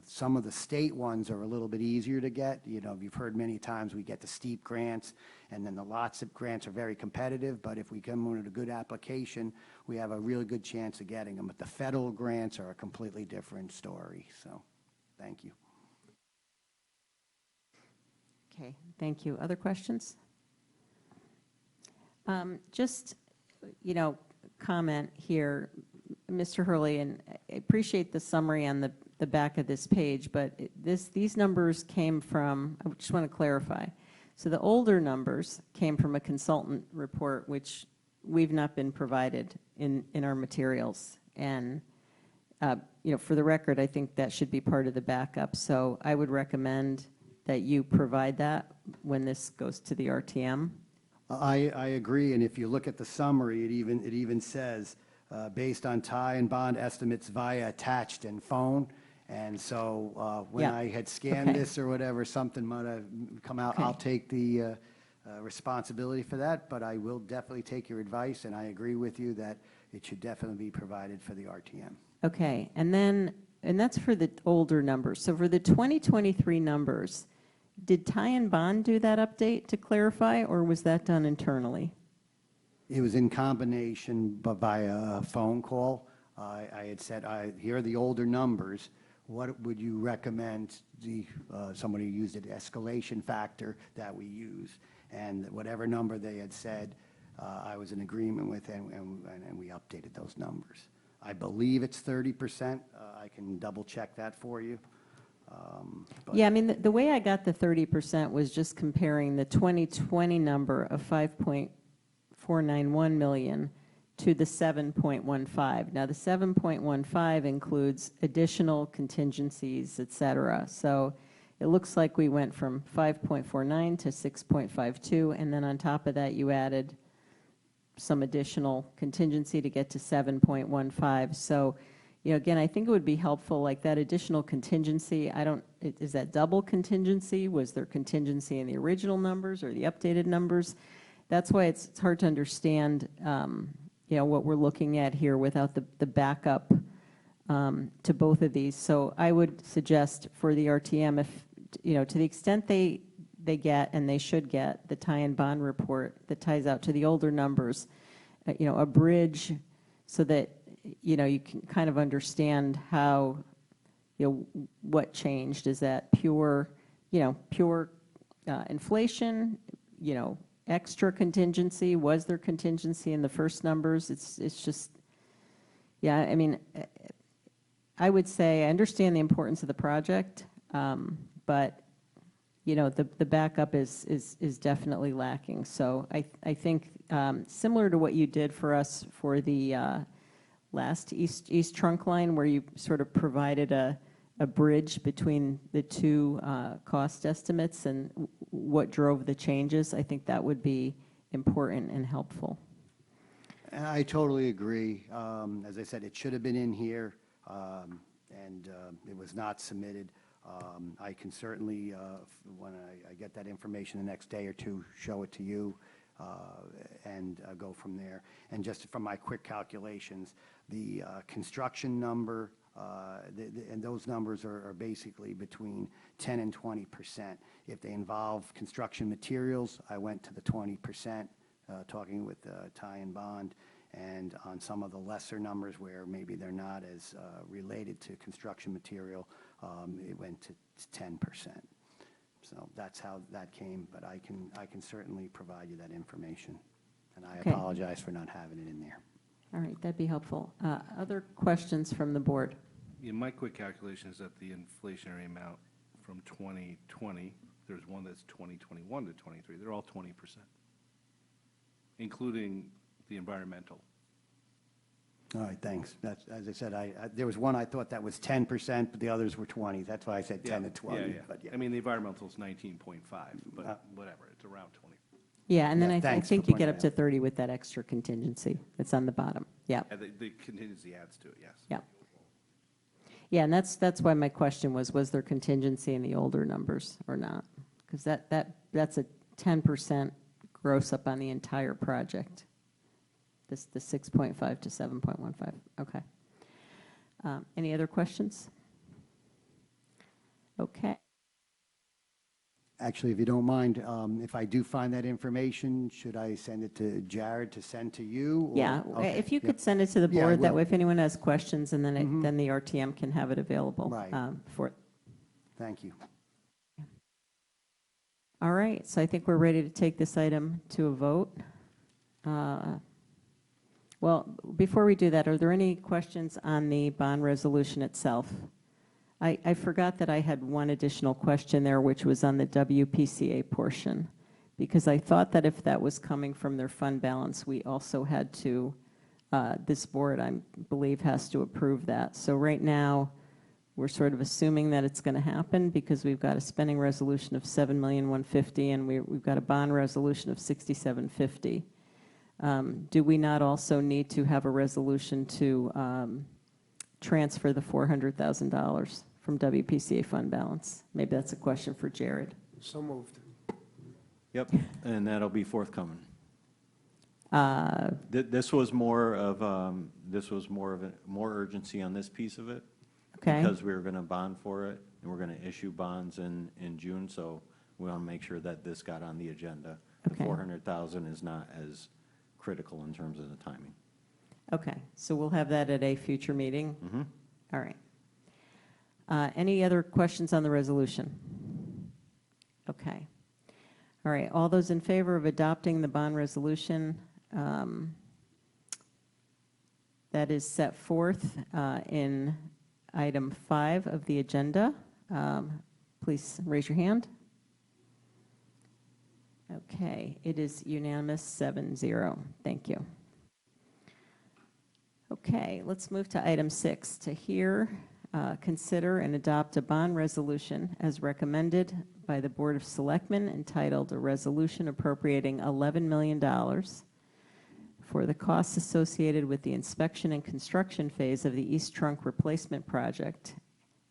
Some of the state ones are a little bit easier to get. You know, you've heard many times we get the steep grants, and then the lots of grants are very competitive, but if we come with a good application, we have a really good chance of getting them. But the federal grants are a completely different story, so thank you. Okay, thank you. Other questions? Just, you know, comment here. Mr. Hurley, and I appreciate the summary on the back of this page, but these numbers came from, I just want to clarify. So the older numbers came from a consultant report, which we've not been provided in our materials. And, for the record, I think that should be part of the backup. So I would recommend that you provide that when this goes to the RTM. I agree, and if you look at the summary, it even says, based on tie and bond estimates via attached and phone. And so when Yeah. I had scanned Okay. this or whatever, something might have come out. Okay. I'll take the responsibility for that, but I will definitely take your advice, and I agree with you that it should definitely be provided for the RTM. Okay, and that's for the older numbers. So for the 2023 numbers, did Ty and Bond do that update to clarify, or was that done internally? It was in combination, but via a phone call. I had said, here are the older numbers. What would you recommend somebody used an escalation factor that we use? And whatever number they had said, I was in agreement with, and we updated those numbers. I believe it's 30%. I can double check that for you. But- Yeah, I mean, the way I got the 30% was just comparing the 2020 number of 5.491 million to the 7.15. Now, the 7.15 includes additional contingencies, et cetera. So it looks like we went from 5.49 to 6.52, and then on top of that, you added some additional contingency to get to 7.15. So, again, I think it would be helpful, like that additional contingency, is that double contingency? Was there contingency in the original numbers or the updated numbers? That's why it's hard to understand, what we're looking at here without the backup to both of these. So I would suggest for the RTM, if, to the extent they get, and they should get, the tie and bond report that ties out to the older numbers, a bridge so that, you can kind of understand how, what changed. Is that pure inflation, extra contingency? Was there contingency in the first numbers? It's just, yeah, I mean, I would say I understand the importance of the project, but the backup is definitely lacking. So I think similar to what you did for us for the last East Trunk Line, where you sort of provided a bridge between the two cost estimates and what drove the changes, I think that would be important and helpful. And I totally agree. As I said, it should have been in here, and it was not submitted. I can certainly, when I get that information the next day or two, show it to you and go from there. And just from my quick calculations, the construction number, and those numbers are basically between 10 and 20%. If they involve construction materials, I went to the 20%, talking with Ty and Bond. And on some of the lesser numbers where maybe they're not as related to construction material, it went to 10%. So that's how that came, but I can certainly provide you that information. And I Okay. apologize for not having it in there. All right, that'd be helpful. Other questions from the board? Yeah, my quick calculation is that the inflationary amount from 2020, there's one that's 2021 to 23, they're all 20%, including the environmental. All right, thanks. That's, as I said, there was one I thought that was 10%, but the others were 20. That's why I said 10 to 20. Yeah, yeah. But yeah. I mean, the environmental's 19.5, but whatever, it's around 20. Yeah, and then Yeah, I thanks think for you get pointing up it to 30 with that extra contingency that's on the bottom. Yeah, Yeah, the contingency adds to it, yes. yeah. Yeah, and that's why my question was there contingency in the older numbers or not? Because that's a 10% gross up on the entire project. The 6.5 to 7.15. Okay. Any other questions? Okay. Actually, if you don't mind, if I do find that information, should I send it to Jared to send to you? or- Yeah, Okay, if you yeah. could send it to the Yeah, I board, that will. way if anyone has questions, and then then the RTM can have it available. Right. For. Thank you. All right, so I think we're ready to take this item to a vote. Well, before we do that, are there any questions on the bond resolution itself? I forgot that I had one additional question there, which was on the WPCA portion, because I thought that if that was coming from their fund balance, we also had to, this board, I believe, has to approve that. So right now, we're sort of assuming that it's going to happen because we've got a spending resolution of $7,150,000 and we've got a bond resolution of $6,750. Do we not also need to have a resolution to transfer the $400,000 from WPCA fund balance? Maybe that's a question for Jared. So moved. Yep, and that'll be forthcoming. This was more of more urgency on this piece of it. Okay. Because we were going to bond for it, and we're going to issue bonds in June, so we want to make sure that this got on the agenda. Okay. The 400,000 is not as critical in terms of the timing. Okay, so we'll have that at a future meeting? Mm-hmm. All right. Any other questions on the resolution? Okay. All right, all those in favor of adopting the bond resolution that is set forth in item 5 of the agenda, please raise your hand. Okay, it is unanimous, 7-0. Thank you. Okay, let's move to item 6, to hear, consider, and adopt a bond resolution as recommended by the Board of Selectmen entitled A Resolution Appropriating $11 million for the costs associated with the inspection and construction phase of the East Trunk Replacement Project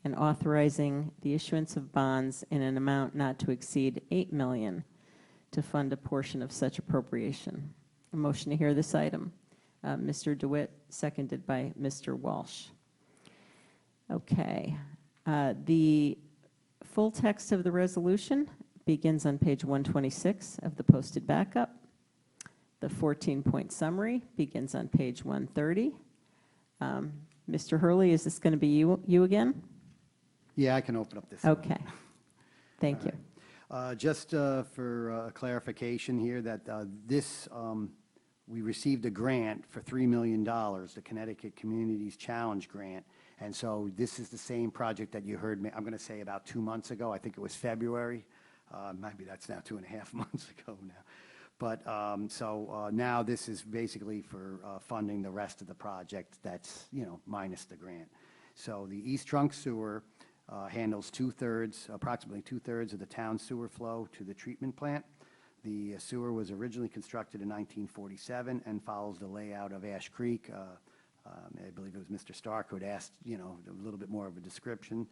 and authorizing the issuance of bonds in an amount not to exceed $8 million to fund a portion of such appropriation. A motion to hear this item. Mr. DeWitt, seconded by Mr. Walsh. Okay. The full text of the resolution begins on page 126 of the posted backup. The 14-point summary begins on page 130. Mr. Hurley, is this going to be you again? Yeah, I can open up this one. Okay. Thank you. Just for clarification here, that we received a grant for $3 million, the Connecticut Communities Challenge Grant. And so this is the same project that you heard me, I'm going to say about 2 months ago. I think it was February. Maybe that's now 2.5 months ago now. But now this is basically for funding the rest of the project that's, minus the grant. So the East Trunk Sewer handles approximately two-thirds of the town sewer flow to the treatment plant. The sewer was originally constructed in 1947 and follows the layout of Ash Creek. I believe it was Mr. Stark who had asked, a little bit more of a description,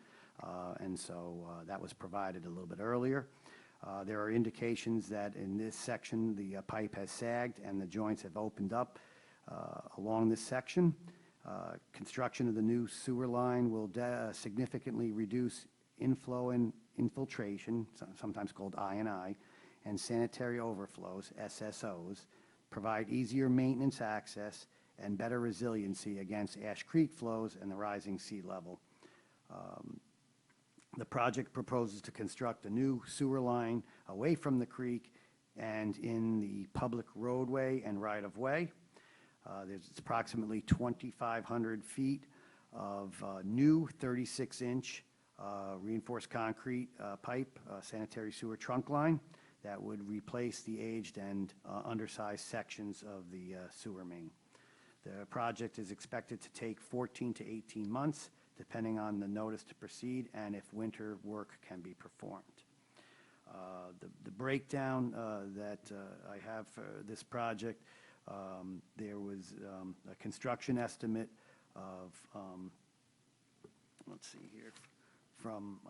and so that was provided a little bit earlier. There are indications that in this section the pipe has sagged and the joints have opened up along this section. Construction of the new sewer line will significantly reduce inflow and infiltration, sometimes called I&I, and sanitary overflows, SSOs, provide easier maintenance access and better resiliency against Ash Creek flows and the rising sea level. The project proposes to construct a new sewer line away from the creek and in the public roadway and right-of-way. There's approximately 2,500 feet of new 36-inch reinforced concrete pipe, sanitary sewer trunk line that would replace the aged and undersized sections of the sewer main. The project is expected to take 14 to 18 months, depending on the notice to proceed and if winter work can be performed. The breakdown that I have for this project, there was a construction estimate of, let's see here, from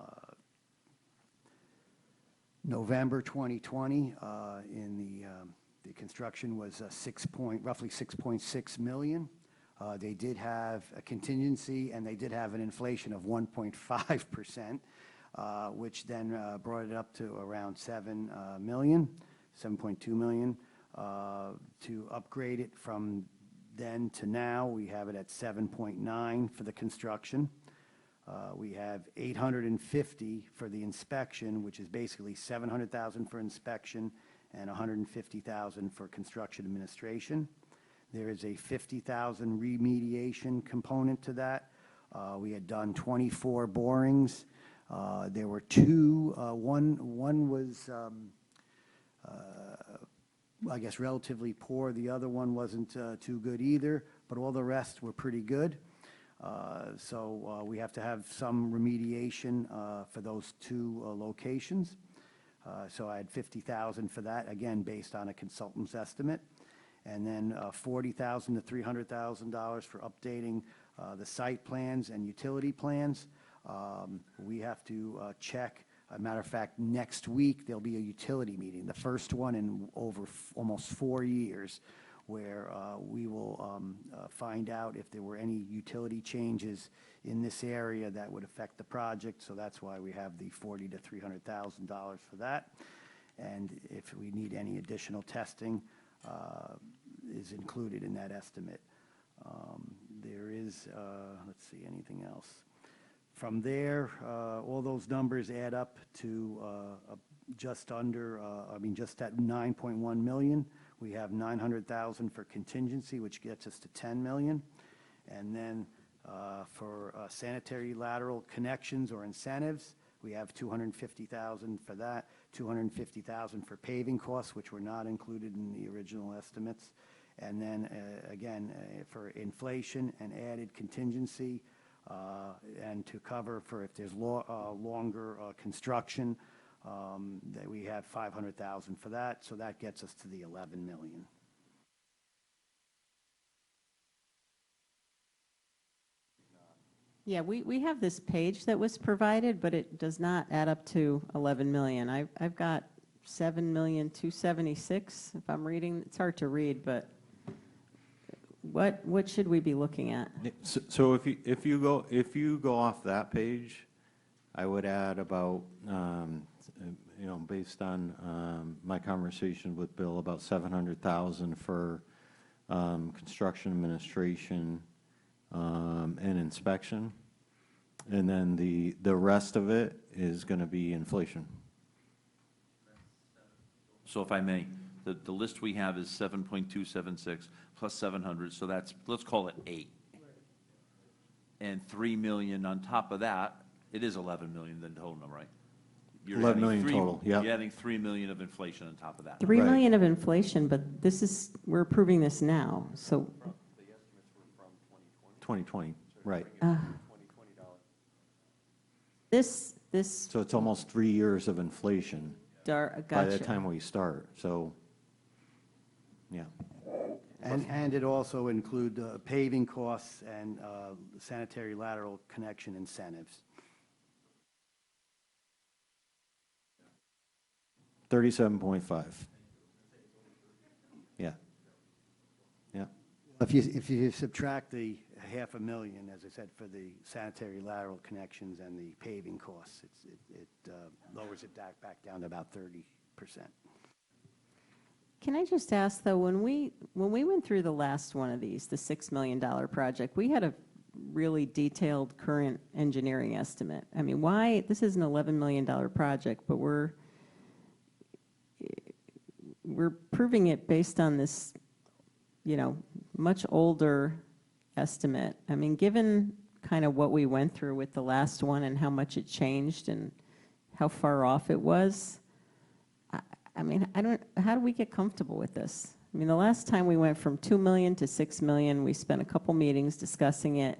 November 2020, the construction was roughly $6.6 million. They did have a contingency, and they did have an inflation of 1.5%, which then brought it up to around $7.2 million. To upgrade it from then to now, we have it at 7.9 for the construction. We have 850 for the inspection, which is basically 700,000 for inspection and 150,000 for construction administration. There is a 50,000 remediation component to that. We had done 24 borings. There were two, one was, I guess, relatively poor. The other one wasn't too good either, but all the rest were pretty good. So we have to have some remediation for those two locations. So I had 50,000 for that, again, based on a consultant's estimate. And then $40,000 to $300,000 for updating the site plans and utility plans. We have to check. As a matter of fact, next week, there'll be a utility meeting, the first one in over almost 4 years, where we will find out if there were any utility changes in this area that would affect the project. So that's why we have the $40,000 to $300,000 for that. And if we need any additional testing, is included in that estimate. There is, let's see, anything else? From there, all those numbers add up to just under, just at 9.1 million. We have 900,000 for contingency, which gets us to 10 million. And then for sanitary lateral connections or incentives, we have 250,000 for that, 250,000 for paving costs, which were not included in the original estimates. And then again, for inflation and added contingency, and to cover for if there's longer construction, that we have 500,000 for that. So that gets us to the 11 million. Yeah, we have this page that was provided, but it does not add up to 11 million. I've got 7,276,000 if I'm reading. It's hard to read, but what should we be looking at? So if you go off that page, I would add about, based on my conversation with Bill, about 700,000 for construction administration and inspection, and then the rest of it is going to be inflation. So if I may, the list we have is 7.276 plus 700, so that's, let's call it 8. And 3 million on top of that, it is 11 million then total, right? You're 11 adding million 3 total, yeah. You're adding 3 million of inflation on top of that. 3 Right. million of inflation, but we're approving this now, so. 2020, right. This, So it's almost 3 years of inflation by the gotcha. time we start, so, yeah. And it also include paving costs and sanitary lateral connection incentives. 37.5. Yeah. Yeah. If you subtract the 500,000, as I said, for the sanitary lateral connections and the paving costs, it lowers it back down to about 30%. Can I just ask, though, when we went through the last one of these, the $6 million project, we had a really detailed current engineering estimate. I mean, why, this is an $11 million project, but we're proving it based on this, much older estimate. I mean, given kind of what we went through with the last one and how much it changed and how far off it was, how do we get comfortable with this? I mean, the last time we went from 2 million to 6 million, we spent a couple meetings discussing it.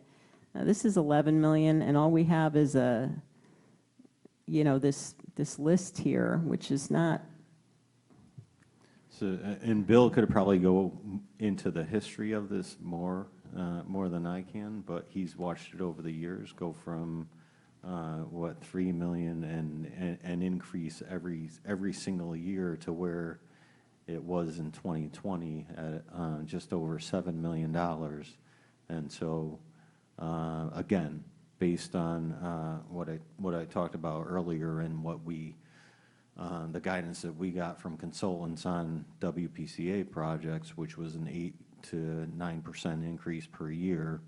Now, this is 11 million, and all we have is this list here, which is not. So, and Bill could probably go into the history of this more than I can, but he's watched it over the years go from 3 million and increase every single year to where it was in 2020 at just over $7 million. And so again, based on what I talked about earlier and what the guidance that we got from consultants on WPCA projects, which was an 8 to 9% increase per year,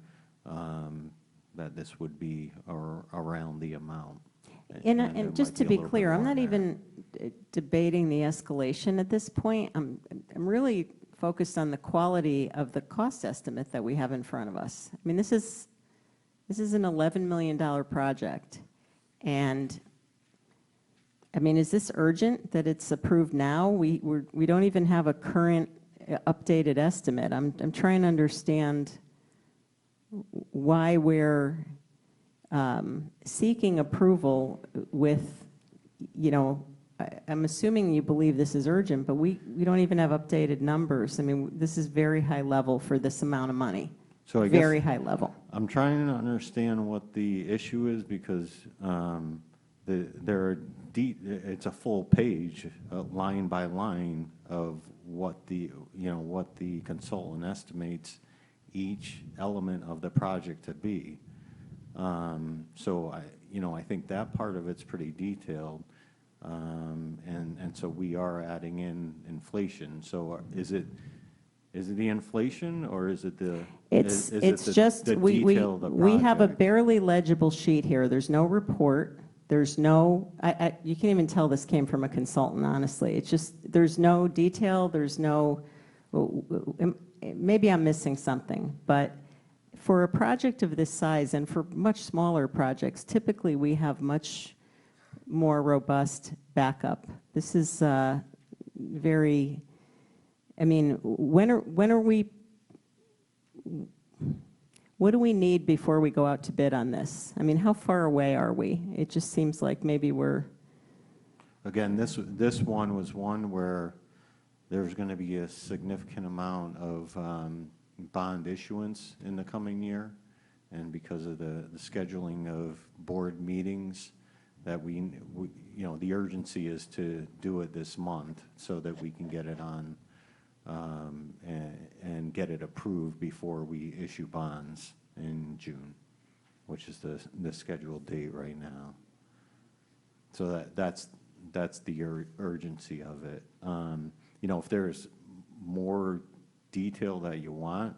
that this would be around the amount. And just to be clear, I'm not even debating the escalation at this point. I'm really focused on the quality of the cost estimate that we have in front of us. I mean, this is an $11 million project. And, I mean, is this urgent that it's approved now? We don't even have a current updated estimate. I'm trying to understand why we're seeking approval with, you know, I'm assuming you believe this is urgent, but we don't even have updated numbers. I mean, this is very high level for this amount of money. So I guess Very high level. I'm trying to understand what the issue is, because it's a full page, line by line, of what the, you know, what the consultant estimates each element of the project to be. So I think that part of it's pretty detailed. And so we are adding in inflation. So is it the inflation, or is it the? It's the just, detail of the we have a project? barely legible sheet here. There's no report. There's no, you can't even tell this came from a consultant, honestly. It's just, there's no detail, there's no, maybe I'm missing something, but for a project of this size and for much smaller projects, typically we have much more robust backup. This is very, I mean, when are we, what do we need before we go out to bid on this? I mean, how far away are we? It just seems like maybe we're. Again, this one was one where there's going to be a significant amount of bond issuance in the coming year, and because of the scheduling of board meetings, that we, you know, the urgency is to do it this month so that we can get it on and get it approved before we issue bonds in June, which is the scheduled date right now. So that's the urgency of it. You know, if there's more detail that you want,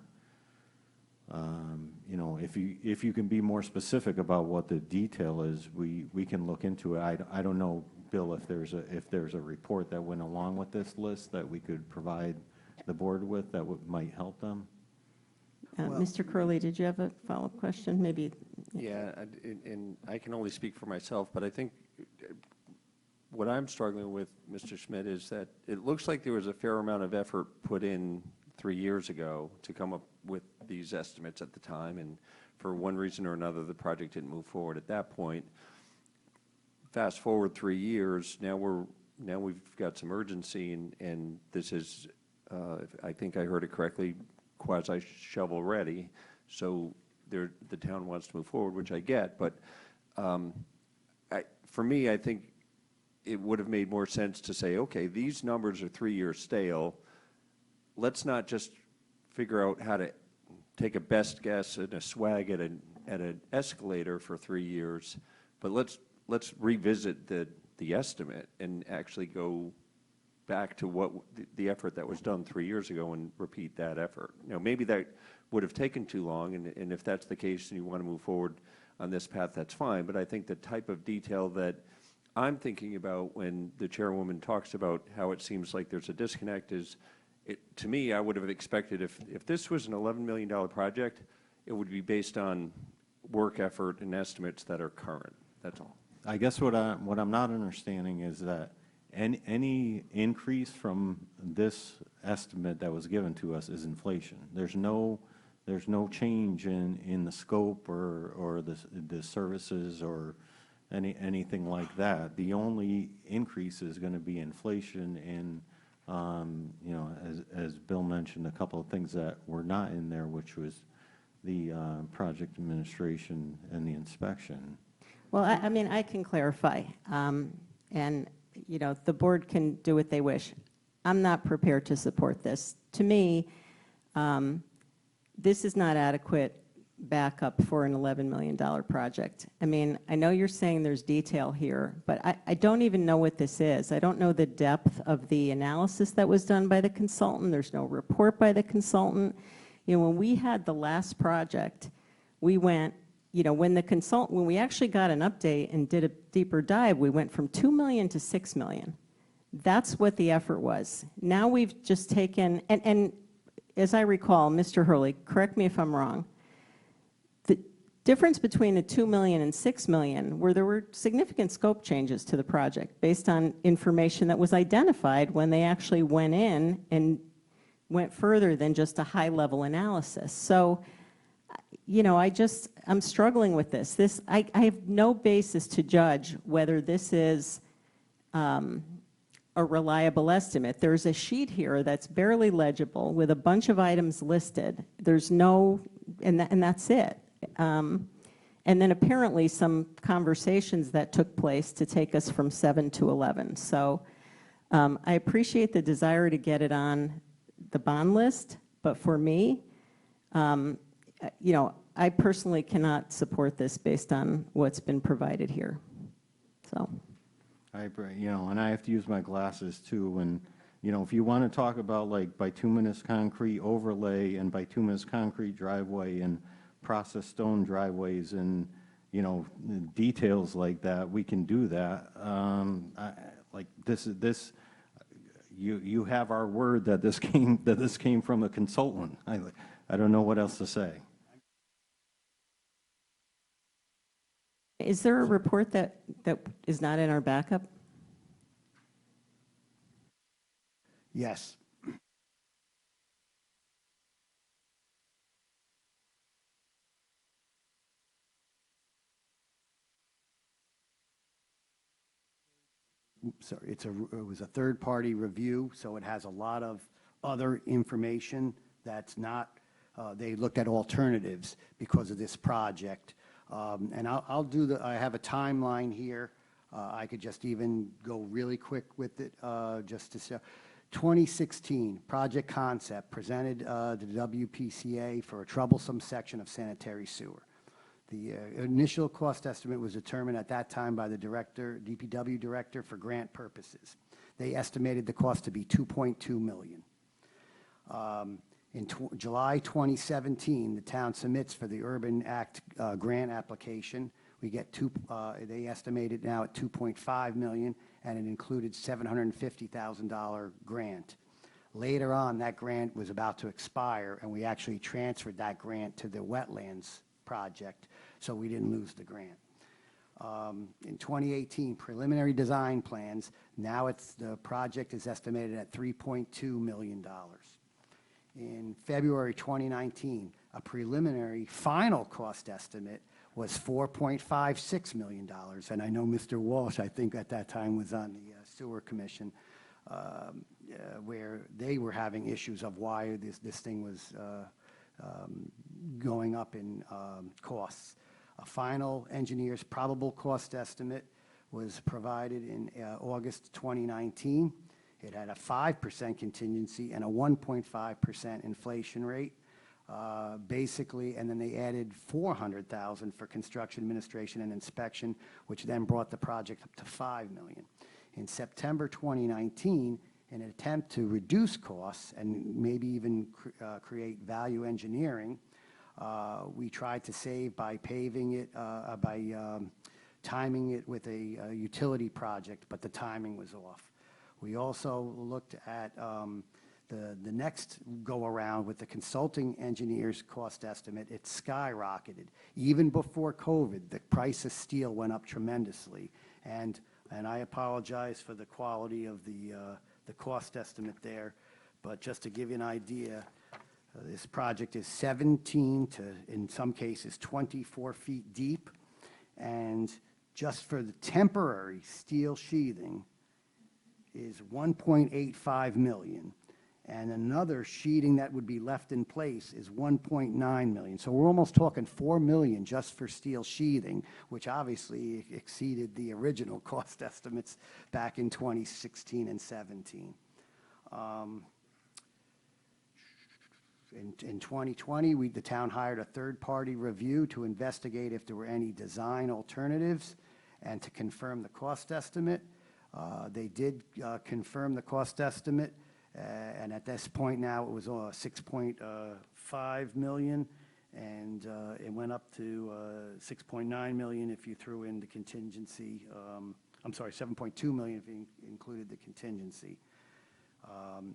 you know, if you can be more specific about what the detail is, we can look into it. I don't know, Bill, if there's a report that went along with this list that we could provide the board with that might help them. Mr. Curley, did you have a follow-up question? Maybe. Yeah, and I can only speak for myself, but I think what I'm struggling with, Mr. Schmidt, is that it looks like there was a fair amount of effort put in 3 years ago to come up with these estimates at the time, and for one reason or another, the project didn't move forward at that point. Fast forward 3 years, now we've got some urgency, and this is, I think I heard it correctly, quasi shovel ready. So the town wants to move forward, which I get, but for me, I think it would have made more sense to say, okay, these numbers are 3 years stale. Let's not just figure out how to take a best guess and a swag at an escalator for 3 years, but let's revisit the estimate and actually go back to what the effort that was done 3 years ago and repeat that effort. You know, maybe that would have taken too long, and if that's the case and you want to move forward on this path, that's fine. But I think the type of detail that I'm thinking about when the chairwoman talks about how it seems like there's a disconnect is, to me, I would have expected if this was an $11 million project, it would be based on work effort and estimates that are current. That's all. I guess what I'm not understanding is that any increase from this estimate that was given to us is inflation. There's no change in the scope or the services or anything like that. The only increase is going to be inflation in, you know, as Bill mentioned, a couple of things that were not in there, which was the project administration and the inspection. Well, I mean, I can clarify, and, you know, the board can do what they wish. I'm not prepared to support this. To me, this is not adequate backup for an $11 million project. I mean, I know you're saying there's detail here, but I don't even know what this is. I don't know the depth of the analysis that was done by the consultant. There's no report by the consultant. You know, when we had the last project, we went, you know, when we actually got an update and did a deeper dive, we went from $2 million to $6 million. That's what the effort was. Now we've just taken, and as I recall, Mr. Hurley, correct me if I'm wrong, the difference between a 2 million and 6 million where there were significant scope changes to the project based on information that was identified when they actually went in and went further than just a high-level analysis. So, you know, I'm struggling with this. I have no basis to judge whether this is a reliable estimate. There's a sheet here that's barely legible with a bunch of items listed. There's no, and that's it. And then apparently some conversations that took place to take us from 7 to 11. So I appreciate the desire to get it on the bond list, but for me, you know, I personally cannot support this based on what's been provided here. So. You know, and I have to use my glasses too, and, you know, if you want to talk about like bituminous concrete overlay and bituminous concrete driveway and processed stone driveways and, you know, details like that, we can do that. Like you have our word that this came from a consultant. I don't know what else to say. Is there a report that is not in our backup? Yes. Sorry, it was a third-party review, so it has a lot of other information that's not, they looked at alternatives because of this project. And I have a timeline here. I could just even go really quick with it, just to show. 2016, project concept presented to the WPCA for a troublesome section of sanitary sewer. The initial cost estimate was determined at that time by the director, DPW director, for grant purposes. They estimated the cost to be $2.2 million. In July 2017, the town submits for the Urban Act grant application. We get they estimate it now at $2.5 million, and it included $750,000 grant. Later on, that grant was about to expire, and we actually transferred that grant to the wetlands project, so we didn't lose the grant. In 2018, preliminary design plans, now the project is estimated at $3.2 million. In February 2019, a preliminary final cost estimate was $4.56 million. And I know Mr. Walsh, I think at that time, was on the Sewer Commission, where they were having issues of why this thing was going up in costs. A final engineer's probable cost estimate was provided in August 2019. It had a 5% contingency and a 1.5% inflation rate, basically, and then they added $400,000 for construction, administration, and inspection, which then brought the project up to $5 million. In September 2019, in an attempt to reduce costs and maybe even create value engineering, we tried to save by paving it, by timing it with a utility project, but the timing was off. We also looked at the next go-around with the consulting engineer's cost estimate. It skyrocketed. Even before COVID, the price of steel went up tremendously. And I apologize for the quality of the cost estimate there, but just to give you an idea, this project is 17 to, in some cases, 24 feet deep, and just for the temporary steel sheathing is $1.85 million, and another sheeting that would be left in place is $1.9 million. So we're almost talking $4 million just for steel sheathing, which obviously exceeded the original cost estimates back in 2016 and 17. In 2020, the town hired a third-party review to investigate if there were any design alternatives and to confirm the cost estimate. They did confirm the cost estimate, and at this point now it was $6.5 million, and it went up to $6.9 million if you threw in the contingency I'm sorry, 7.2 million if you included the contingency.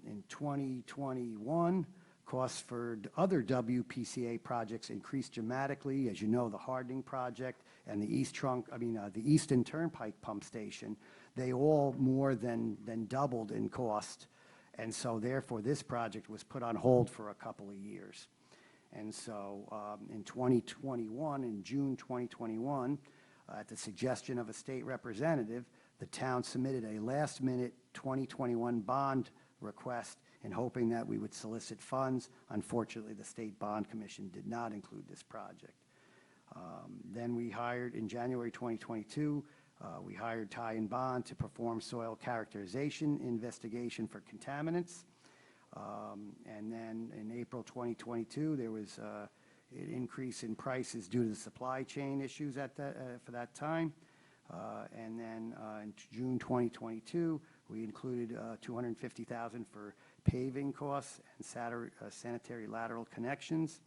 In 2021, costs for other WPCA projects increased dramatically. As you know, the hardening project and the the Eastern Turnpike Pump Station, they all more than doubled in cost. And so therefore, this project was put on hold for a couple of years. And so in 2021, in June 2021, at the suggestion of a state representative, the town submitted a last-minute 2021 bond request in hoping that we would solicit funds. Unfortunately, the State Bond Commission did not include this project. Then we hired, in January 2022, we hired Ty and Bond to perform soil characterization investigation for contaminants. And then in April 2022, there was an increase in prices due to the supply chain issues for that time. And then in June 2022, we included $250,000 for paving costs and sanitary lateral connections.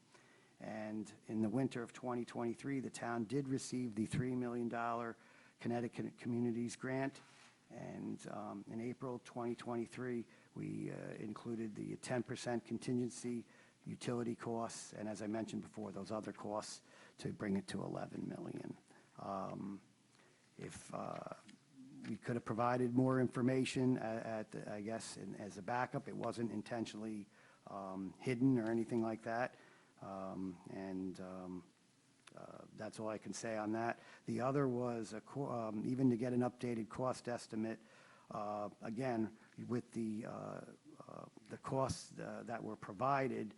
And in the winter of 2023, the town did receive the $3 million Connecticut Communities Grant. And in April 2023, we included the 10% contingency utility costs, and as I mentioned before, those other costs to bring it to 11 million. If we could have provided more information I guess, as a backup, it wasn't intentionally hidden or anything like that. That's all I can say on that. The other was even to get an updated cost estimate, again, with the costs that were provided,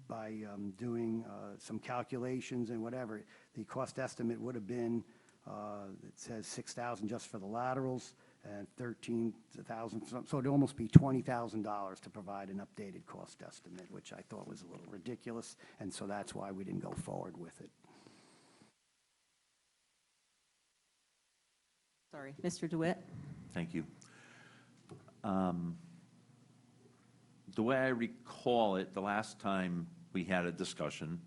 by doing some calculations and whatever, the cost estimate would have been, it says 6,000 just for the laterals and 13,000, so it'd almost be $20,000 to provide an updated cost estimate, which I thought was a little ridiculous, and so that's why we didn't go forward with it. Sorry, Mr. DeWitt? Thank you. The way I recall it, the last time we had a discussion,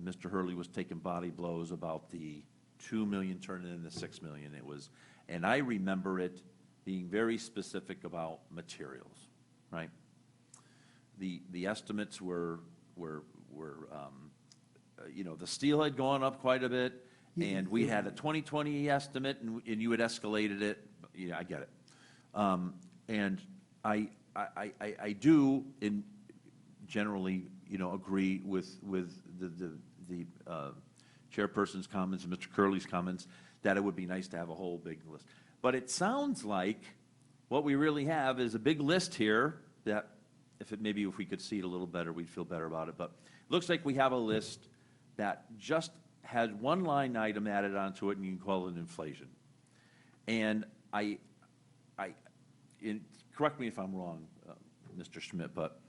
Mr. Hurley was taking body blows about the 2 million turning into 6 million. It was, and I remember it being very specific about materials, right? The estimates were the steel had gone up quite a bit, and we had a 2020 estimate, and you had escalated it. Yeah, I get it. And I do generally, agree with the chairperson's comments and Mr. Curley's comments that it would be nice to have a whole big list. But it sounds like what we really have is a big list here that maybe if we could see it a little better, we'd feel better about it. But it looks like we have a list that just had one line item added onto it, and you can call it inflation. And correct me if I'm wrong, Mr. Schmidt, but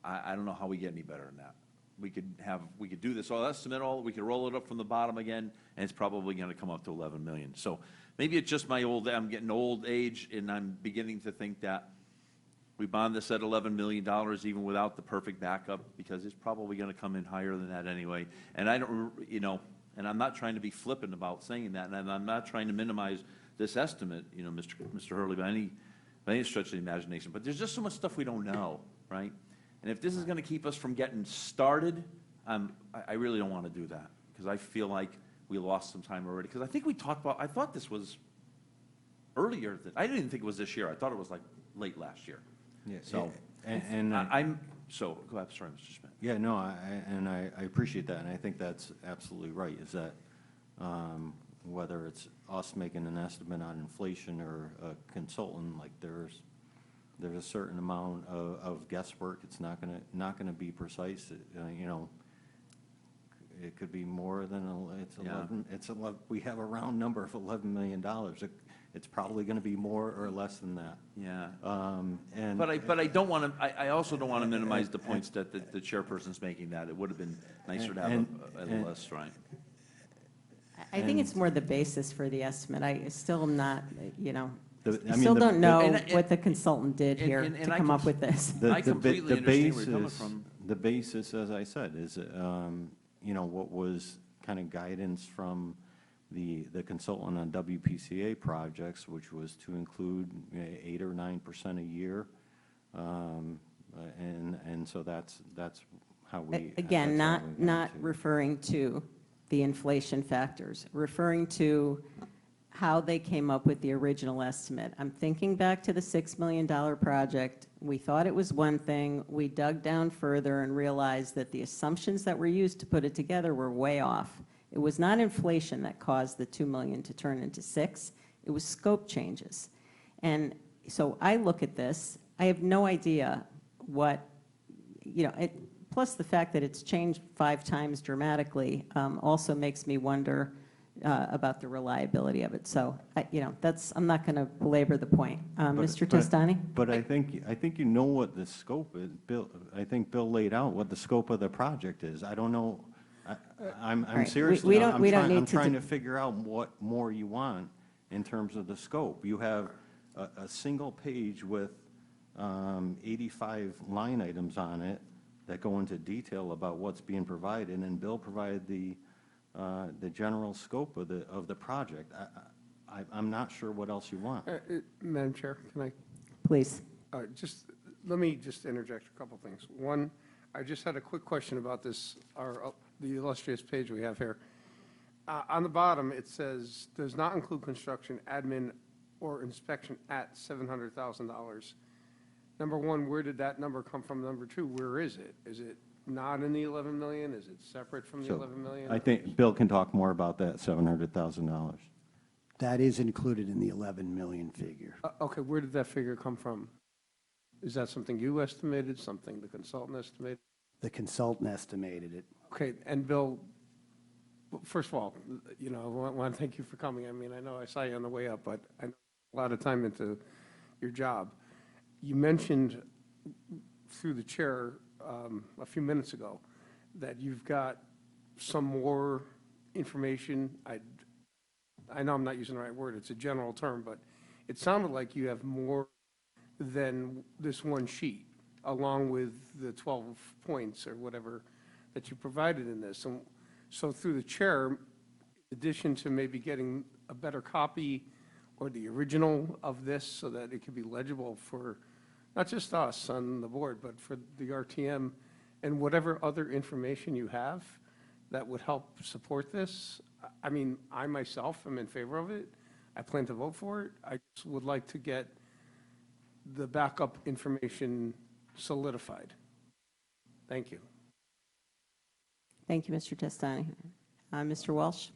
I don't know how we get any better than that. We could do this all estimate, we could roll it up from the bottom again, and it's probably going to come up to 11 million. So maybe it's just I'm getting old age, and I'm beginning to think that we bond this at $11 million even without the perfect backup, because it's probably going to come in higher than that anyway. And I don't, and I'm not trying to be flippant about saying that, and I'm not trying to minimize this estimate, Mr. Hurley, by any stretch of the imagination. But there's just so much stuff we don't know, right? And if this is going to keep us from getting started, I really don't want to do that, because I feel like we lost some time already. Because I think we talked about, I thought this was earlier. I didn't think it was this year. I thought it was like late last year. Yeah, So, so go ahead, sorry, Mr. Schmidt. Yeah, no, I appreciate that, and I think that's absolutely right, is that whether it's us making an estimate on inflation or a consultant, like there's a certain amount of guesswork. It's not gonna be precise. It could be more than it's 11. It's 11. We have a round number of $11 million. It's probably going to be more or less than that. Yeah. But I don't want to. I also don't want to minimize the points that the chairperson's making. That it would have been nicer to have a list, right? I think it's more the basis for the estimate. I still am not, I still don't know and- what the consultant did here and to I come up with this. I completely understand where you're coming from. The basis, as I said, is what was kind of guidance from the consultant on WPCA projects, which was to include 8 or 9% a year. And so that's how we. Again, that's how we got not to- referring to the inflation factors, referring to how they came up with the original estimate. I'm thinking back to the $6 million project. We thought it was one thing. We dug down further and realized that the assumptions that were used to put it together were way off. It was not inflation that caused the $2 million to turn into 6. It was scope changes. And so I look at this, I have no idea what, plus the fact that it's changed 5 times dramatically also makes me wonder about the reliability of it. So, I'm not going to belabor the point. Mr. Testani? But I think you know what the scope is. Bill, I think Bill laid out what the scope of the project is. I don't know. I'm right. seriously, we don't need I'm to trying to figure out what more you want in terms of the scope. You have a single page with 85 line items on it that go into detail about what's being provided, and then Bill provided the general scope of the project. I'm not sure what else you want. Madam Chair, can I, Please. let me just interject a couple things. One, I just had a quick question about this, the illustrious page we have here. On the bottom, it says, does not include construction, admin, or inspection at $700,000. Number one, where did that number come from? Number two, where is it? Is it not in the 11 million? Is it separate from the So 11 million? I think Bill can talk more about that $700,000. That is included in the 11 million figure. Okay, where did that figure come from? Is that something you estimated, something the consultant estimated? The consultant estimated it. Okay, and Bill, first of all, I want to thank you for coming. I mean, I know I saw you on the way up, but I know a lot of time into your job. You mentioned through the chair a few minutes ago that you've got some more information. I know I'm not using the right word. It's a general term, but it sounded like you have more than this one sheet, along with the 12 points or whatever that you provided in this. And so through the chair, in addition to maybe getting a better copy or the original of this so that it could be legible for not just us on the board, but for the RTM and whatever other information you have that would help support this. I mean, I myself am in favor of it. I plan to vote for it. I just would like to get the backup information solidified. Thank you. Thank you, Mr. Testani. Mr. Walsh?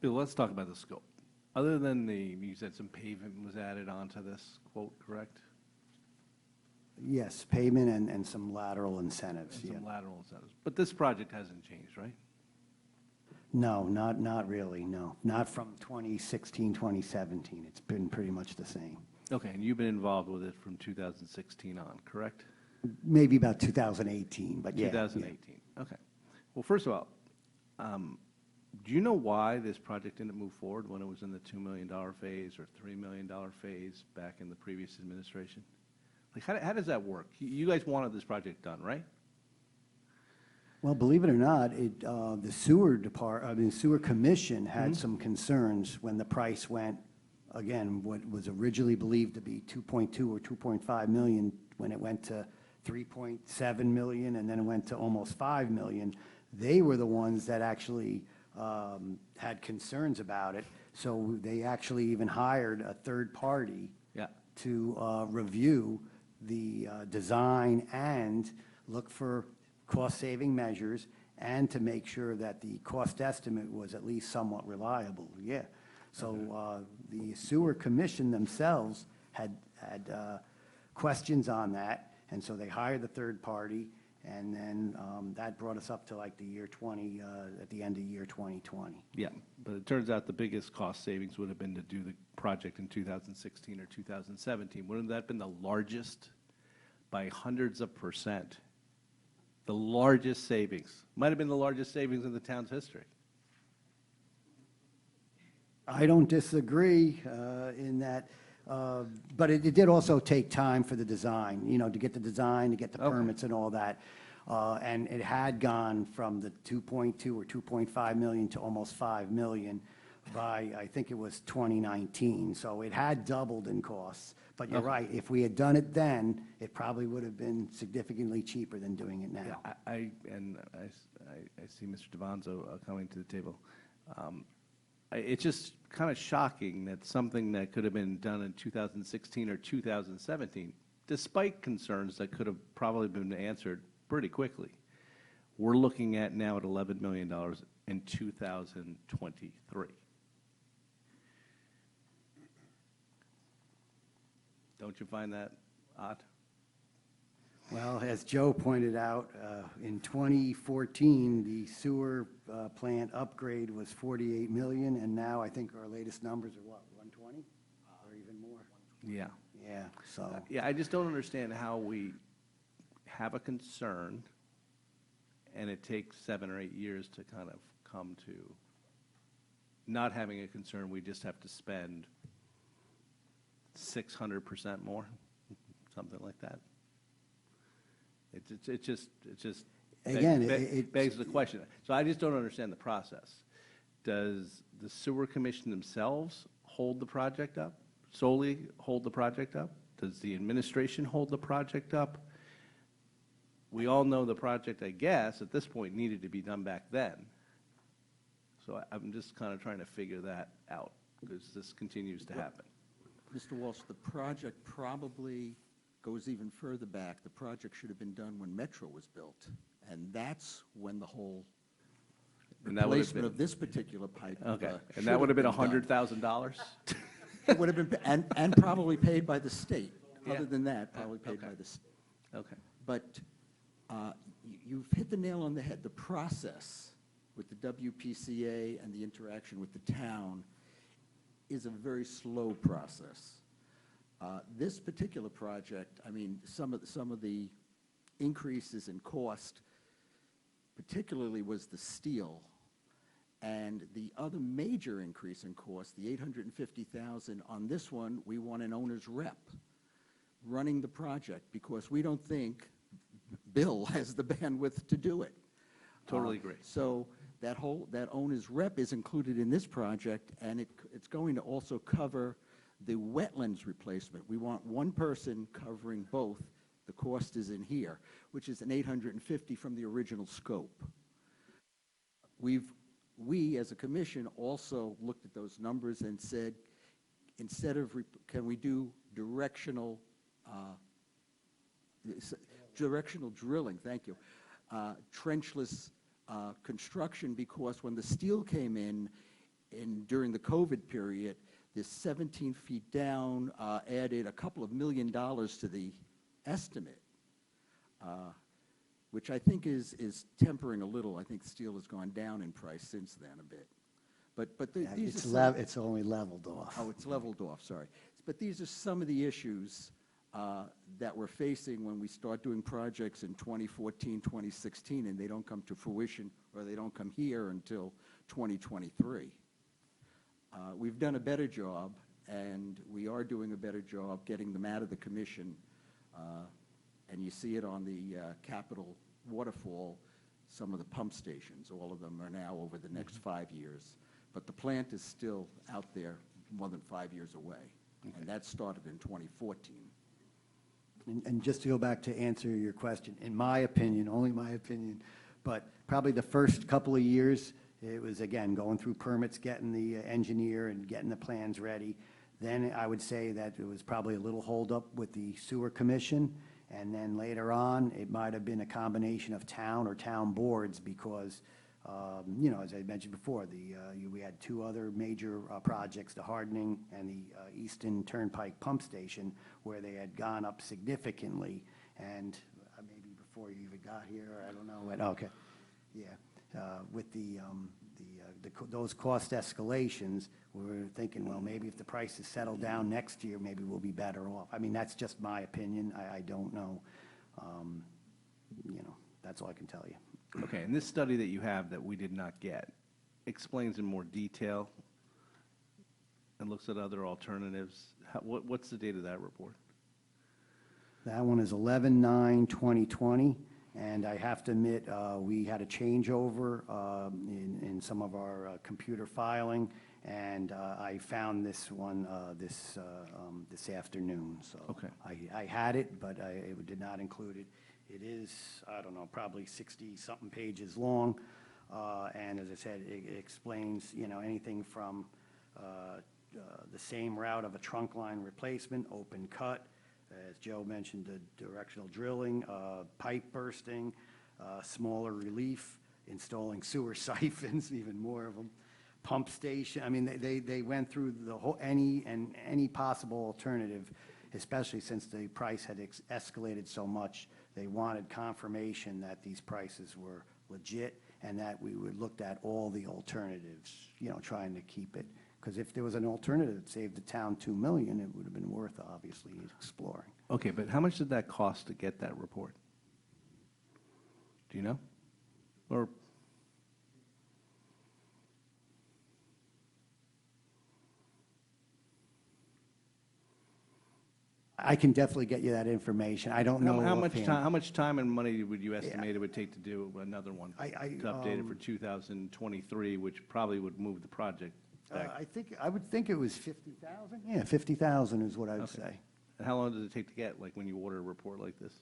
Bill, let's talk about the scope. Other than you said some pavement was added onto this quote, correct? Yes, payment and some lateral incentives, And yeah. some lateral incentives. But this project hasn't changed, right? No, not really, no. Not from 2016, 2017. It's been pretty much the same. Okay, and you've been involved with it from 2016 on, correct? Maybe about 2018, but yeah. 2018, okay. Well, first of all, do you know why this project didn't move forward when it was in the $2 million phase or $3 million phase back in the previous administration? Like, how does that work? You guys wanted this project done, right? Well, believe it or not, the sewer commission had some concerns when the price went, again, what was originally believed to be 2.2 or 2.5 million, when it went to 3.7 million, and then it went to almost 5 million. They were the ones that actually had concerns about it. So they actually even hired a third party to review the design and look for cost-saving measures and to make sure that the cost estimate was at least somewhat reliable, yeah. So the sewer commission themselves had questions on that, and so they hired the third party, and then that brought us up to like the year 20, at the end of year 2020. Yeah, but it turns out the biggest cost savings would have been to do the project in 2016 or 2017. Wouldn't that have been the largest by hundreds of %? The largest savings. Might have been the largest savings in the town's history. I don't disagree in that, but it did also take time for the design, to get the design, to get the Okay. permits and all that. And it had gone from the 2.2 or 2.5 million to almost 5 million by, I think it was 2019. So it had doubled in costs. But you're right, if we had done it then, it probably would have been significantly cheaper than doing it now. I see Mr. Devanzo coming to the table. It's just kind of shocking that something that could have been done in 2016 or 2017, despite concerns that could have probably been answered pretty quickly, we're looking at now at $11 million in 2023. Don't you find that odd? Well, as Joe pointed out, in 2014, the sewer plant upgrade was 48 million, and now I think our latest numbers are what, 120? Or even more? Yeah. Yeah, so, Yeah, I just don't understand how we have a concern and it takes 7 or 8 years to kind of come to not having a concern, we just have to spend 600% more, something like that. It just Again, begs the question. So I just don't understand the process. Does the sewer commission themselves hold the project up, solely hold the project up? Does the administration hold the project up? We all know the project, I guess, at this point needed to be done back then. So I'm just kind of trying to figure that out because this continues to happen. Mr. Walsh, the project probably goes even further back. The project should have been done when Metro was built, and that's when the whole And that would have replacement been, of this particular pipe. okay, should and that would have been done. $100,000? It would have been, and probably paid by the state. Yeah. Other than that, probably paid Okay. by the state. Okay. But you've hit the nail on the head. The process with the WPCA and the interaction with the town is a very slow process. This particular project, I mean, some of the increases in cost, particularly was the steel. And the other major increase in cost, the $850,000 on this one, we want an owner's rep running the project because we don't think Bill has the bandwidth to do it. Totally agree. So that owner's rep is included in this project, and it's going to also cover the wetlands replacement. We want one person covering both. The cost is in here, which is an $850 from the original scope. We, as a commission, also looked at those numbers and said, instead of, can we do directional drilling, thank you, trenchless construction, because when the steel came in during the COVID period, this 17 feet down added a couple of $1 million to the estimate, which I think is tempering a little. I think steel has gone down in price since then a bit. But these are some, it's only leveled off. oh, it's leveled off, sorry. But these are some of the issues that we're facing when we start doing projects in 2014, 2016, and they don't come to fruition, or they don't come here until 2023. We've done a better job, and we are doing a better job getting them out of the commission, and you see it on the capital waterfall. Some of the pump stations, all of them are now over the next 5 years. But the plant is still out there more than 5 years away, and that started in 2014. And just to go back to answer your question, in my opinion, only my opinion, but probably the first couple of years, it was, again, going through permits, getting the engineer and getting the plans ready. Then I would say that it was probably a little holdup with the sewer commission. And then later on, it might have been a combination of town or town boards because, you know, as I mentioned before, we had two other major projects, the hardening and the Easton Turnpike pump station, where they had gone up significantly. And maybe before you even got here, I don't know. Okay, yeah. With those cost escalations, we were thinking, well, maybe if the prices settle down next year, maybe we'll be better off. I mean, that's just my opinion. I don't know. You know, that's all I can tell you. Okay, and this study that you have that we did not get explains in more detail and looks at other alternatives. What's the date of that report? That one is 11/9/2020, And I have to admit, we had a changeover in some of our computer filing, and I found this one this afternoon. So Okay. I had it, but I did not include it. It is, I don't know, probably 60-something pages long. And as I said, it explains, anything from the same route of a trunk line replacement, open cut, as Joe mentioned, the directional drilling, pipe bursting, smaller relief, installing sewer siphons, even more of them, pump station. I mean, they went through the whole, any possible alternative, especially since the price had escalated so much. They wanted confirmation that these prices were legit and that we would looked at all the alternatives, trying to keep it. Because if there was an alternative that saved the town $2 million, it would have been worth, obviously, exploring. Okay, but how much did that cost to get that report? Do you know? Or, I can definitely get you that information. I don't know. how much offhand. time, how much time and money would you estimate it would take to do another one? I- To update it for 2023, which probably would move the project back? I would think it was 50,000. Yeah, 50,000 is what I would say. And how long does it take to get, like, when you order a report like this?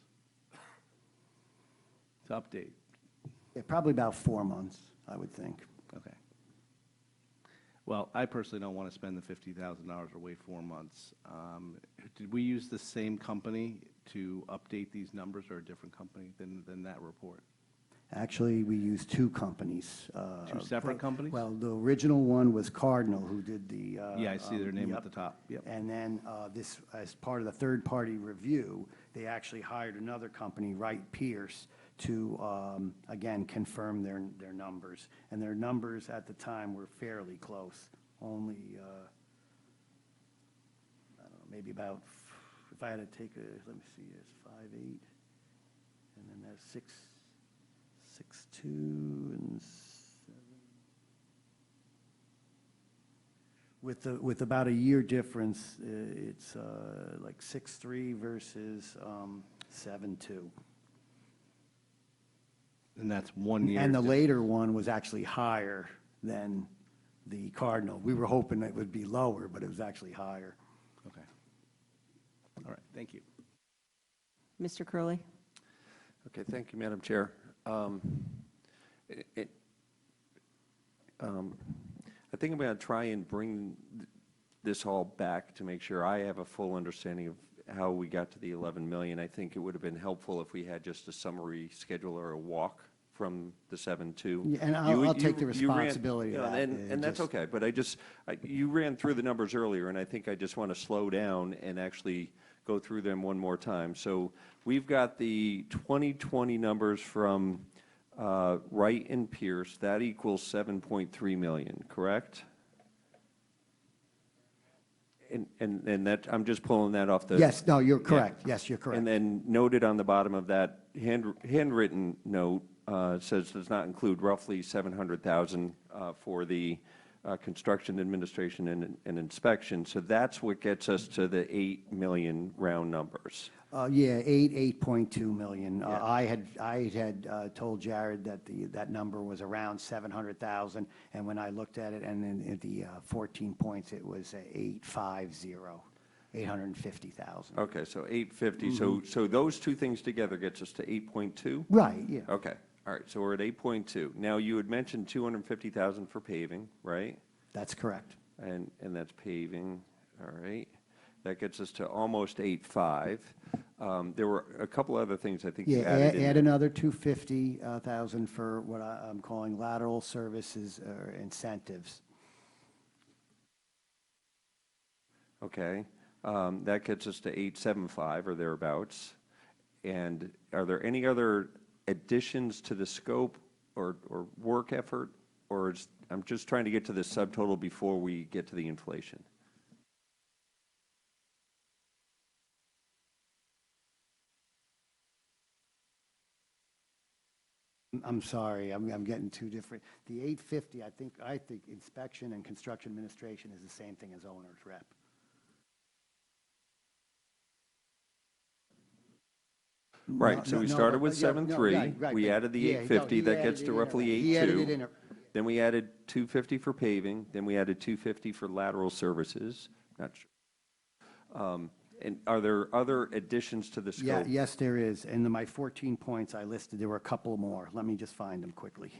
To update? Yeah, probably about 4 months, I would think. Okay. Well, I personally don't want to spend the $50,000 or wait 4 months. Did we use the same company to update these numbers, or a different company than that report? Actually, we used 2 companies. Two separate companies? Well, the original one was Cardinal, who did the. Yeah, I see their name at yep. the top. Yep. And then this, as part of the third-party review, they actually hired another company, Wright Pierce, to, again, confirm their numbers. And their numbers at the time were fairly close, only, I don't know, maybe about, if I had to take let me see, it's 5'8", and then there's 6'2", and 7. With about a year difference, it's like 6'3" versus 7'2". And that's 1 year. And the later one was actually higher than the Cardinal. We were hoping it would be lower, but it was actually higher. Okay. All right, thank you. Mr. Curley? Okay, thank you, Madam Chair. I think I'm going to try and bring this all back to make sure I have a full understanding of how we got to the 11 million. I think it would have been helpful if we had just a summary schedule or a walk from the 7.2. Yeah, and I'll take the responsibility of that. And that's okay, but you ran through the numbers earlier, and I think I just want to slow down and actually go through them one more time. So we've got the 2020 numbers from Wright and Pierce. That equals 7.3 million, correct? And that, I'm just pulling that off the. Yes, no, you're correct. Yes, you're correct. And then noted on the bottom of that handwritten note says does not include roughly 700,000 for the construction, administration, and inspection. So that's what gets us to the 8 million round numbers. Yeah, 8.2 million. Yeah. I had told Jared that that number was around 700,000, and when I looked at it, and then at the 14 points, it was 850,000. Okay, so 850. So those two things together gets us to 8.2? Right, yeah. Okay, all right, so we're at 8.2. Now, you had mentioned 250,000 for paving, right? That's correct. And that's paving, all right. That gets us to almost 8.5. There were a couple other things I think you Yeah, added in add there. another 250,000 for what I'm calling lateral services or incentives. Okay, that gets us to 8.75 or thereabouts. And are there any other additions to the scope or work effort? Or I'm just trying to get to the subtotal before we get to the inflation. I'm sorry, I'm getting two different. The 850, I think inspection and construction administration is the same thing as owner's rep. Right, so we started with 7.3, we added the 850, that gets to roughly He added it 8.2. in. Then we added 250 for paving, then we added 250 for lateral services. Not sure. And are there other additions to the Yeah, scope? yes, there is. And my 14 points I listed, there were a couple more. Let me just find them quickly.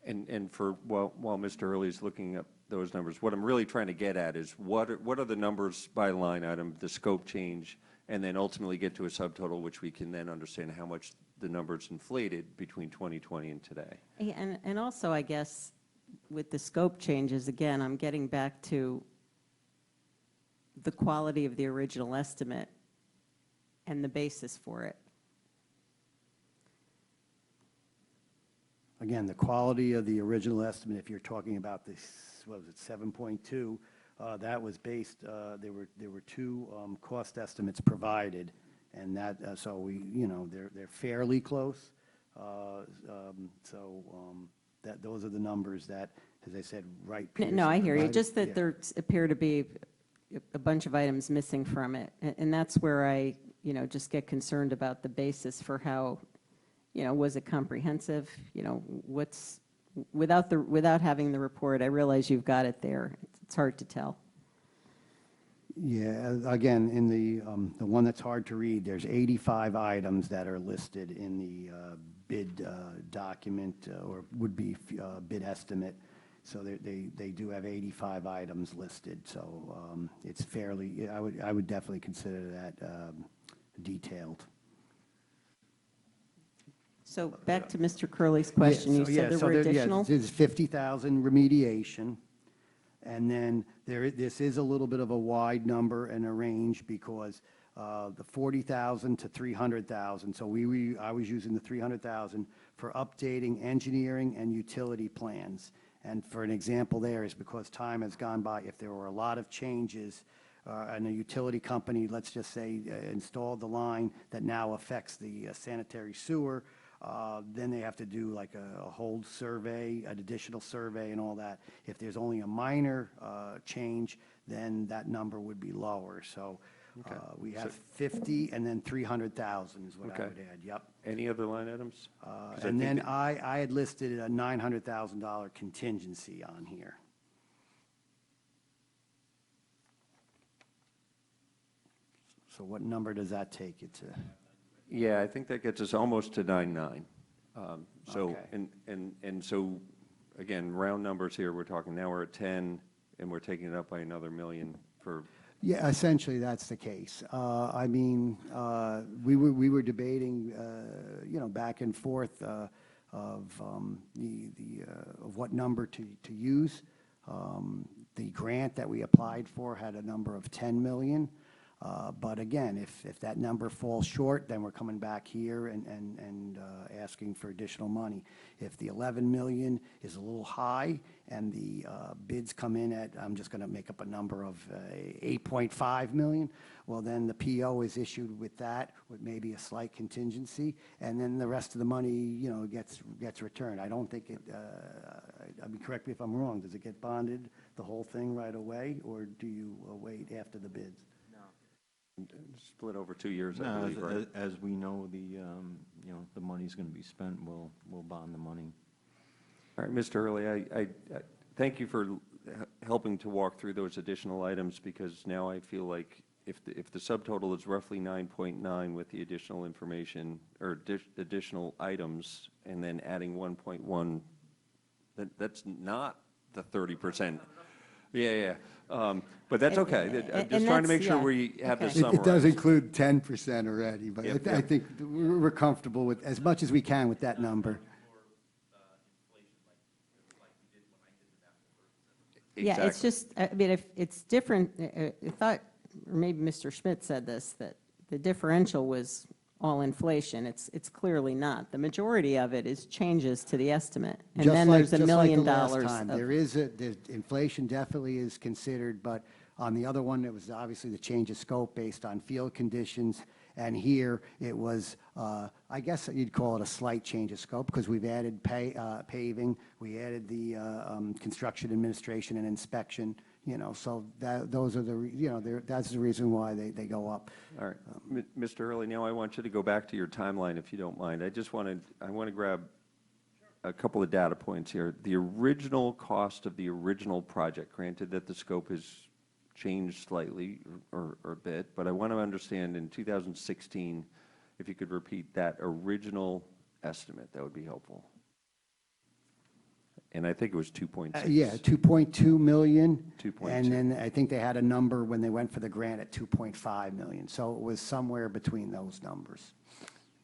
And while Mr. Hurley's looking up those numbers, what I'm really trying to get at is what are the numbers by line item, the scope change, and then ultimately get to a subtotal, which we can then understand how much the numbers inflated between 2020 and today. Yeah, and also, I guess, with the scope changes, again, I'm getting back to the quality of the original estimate and the basis for it. Again, the quality of the original estimate, if you're talking about this, what was it, 7.2, that was based, there were two cost estimates provided, and that, so we, they're fairly close. Those are the numbers that, as I said, Wright Peterson No, I hear you, provided. just that Yeah. there appear to be a bunch of items missing from it, and that's where I, just get concerned about the basis for how, was it comprehensive? Without having the report, I realize you've got it there. It's hard to tell. Yeah, again, in the one that's hard to read, there's 85 items that are listed in the bid document, or would-be bid estimate. So they do have 85 items listed, so it's fairly, I would definitely consider that detailed. So back to Mr. Curley's question, you said there were additional? There's 50,000 remediation, and then this is a little bit of a wide number and a range because the 40,000 to 300,000, so I was using the 300,000 for updating engineering and utility plans. And for an example there is because time has gone by, if there were a lot of changes and a utility company, let's just say, installed the line that now affects the sanitary sewer, then they have to do like a whole survey, an additional survey and all that. If there's only a minor change, then that number would be lower. So we have 50 and then 300,000 is what I would add, yep. Any other line items? And then I had listed a $900,000 contingency on here. So what number does that take you to? Yeah, I think that gets us almost to 9.9. So, Okay. and so, again, round numbers here, we're talking now we're at 10, and we're taking it up by another $1 million for. Yeah, essentially that's the case. I mean, we were debating, back and forth of what number to use. The grant that we applied for had a number of 10 million. But again, if that number falls short, then we're coming back here and asking for additional money. If the 11 million is a little high and the bids come in at, I'm just going to make up a number of 8.5 million, well, then the PO is issued with that, with maybe a slight contingency, and then the rest of the money, gets returned. I don't think it, I mean, correct me if I'm wrong, does it get bonded, the whole thing right away, or do you wait after the bids? Split over 2 years, I No, believe, right? as we know, the money's going to be spent, we'll bond the money. All right, Mr. Hurley, I thank you for helping to walk through those additional items, because now I feel like if the subtotal is roughly 9.9 with the additional information, or additional items, and then adding 1.1, that's not the 30%. Yeah. But that's okay. I'm just trying to make sure we have this summarized. It does include 10% already, but Yep, I yep. think we're comfortable with, as much as we can with that number. Yeah, it's Exactly. just, I mean, if it's different, I thought, or maybe Mr. Schmidt said this, that the differential was all inflation. It's clearly not. The majority of it is changes to the estimate. And Just then like- there's $1 just like million the last of. time. The inflation definitely is considered, but on the other one, it was obviously the change of scope based on field conditions. And here, it was, I guess you'd call it a slight change of scope, because we've added paving, we added the construction administration and inspection, So those are that's the reason why they go up. All right. Mr. Hurley, now I want you to go back to your timeline, if you don't mind. I want to grab a couple of data points here. The original cost of the original project, granted that the scope has changed slightly or a bit, but I want to understand in 2016, if you could repeat that original estimate, that would be helpful. And I think it was 2.6. Yeah, 2.2 million. 2.2. And then I think they had a number when they went for the grant at 2.5 million. So it was somewhere between those numbers.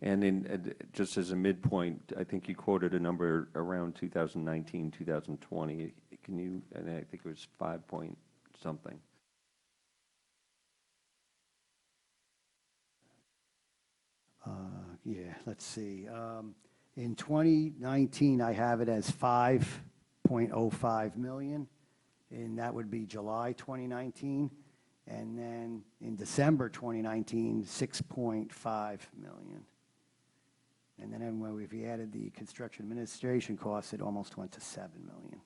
And just as a midpoint, I think you quoted a number around 2019, 2020. Can you, and I think it was 5 point something. Yeah, let's see. In 2019, I have it as 5.05 million, and that would be July 2019. And then in December 2019, 6.5 million. And then if we added the construction administration costs, it almost went to 7 million.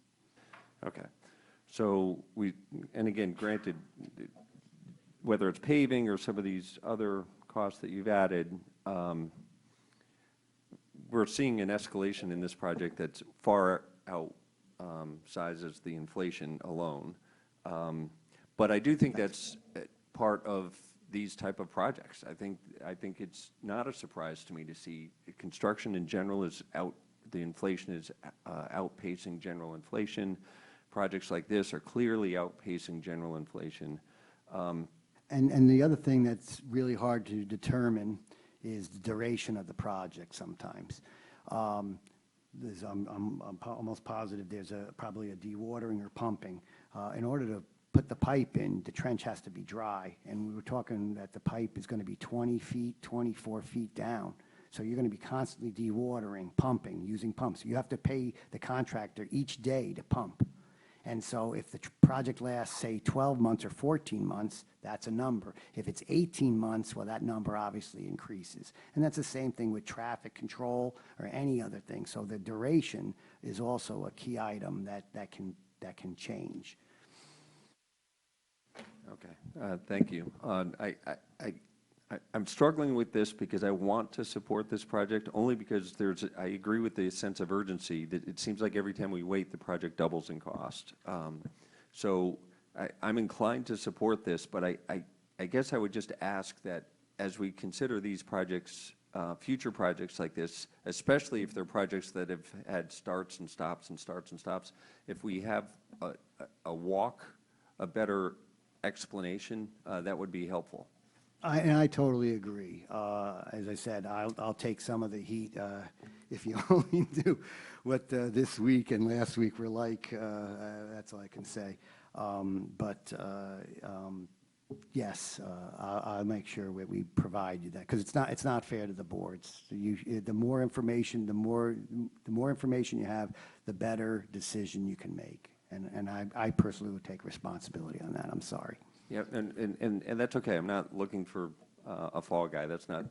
Okay. So and again, granted, whether it's paving or some of these other costs that you've added, we're seeing an escalation in this project that's far outsizes the inflation alone. But I do think that's part of these type of projects. I think it's not a surprise to me to see construction in general the inflation is outpacing general inflation. Projects like this are clearly outpacing general inflation. And the other thing that's really hard to determine is the duration of the project sometimes. I'm almost positive there's probably a dewatering or pumping. In order to put the pipe in, the trench has to be dry. And we were talking that the pipe is going to be 20 feet, 24 feet down. So you're going to be constantly dewatering, pumping, using pumps. You have to pay the contractor each day to pump. And so if the project lasts, say, 12 months or 14 months, that's a number. If it's 18 months, well, that number obviously increases. And that's the same thing with traffic control or any other thing. So the duration is also a key item that can change. Okay, thank you. I'm struggling with this because I want to support this project, only because I agree with the sense of urgency that it seems like every time we wait, the project doubles in cost. So I'm inclined to support this, but I guess I would just ask that as we consider these projects, future projects like this, especially if they're projects that have had starts and stops and starts and stops, if we have a better explanation, that would be helpful. I totally agree. As I said, I'll take some of the heat if you only knew what this week and last week were like. That's all I can say. Yes, I'll make sure we provide you that, because it's not fair to the boards. The more information, the more information you have, the better decision you can make. And I personally would take responsibility on that. I'm sorry. Yeah, and that's okay. I'm not looking for a fall guy. That's not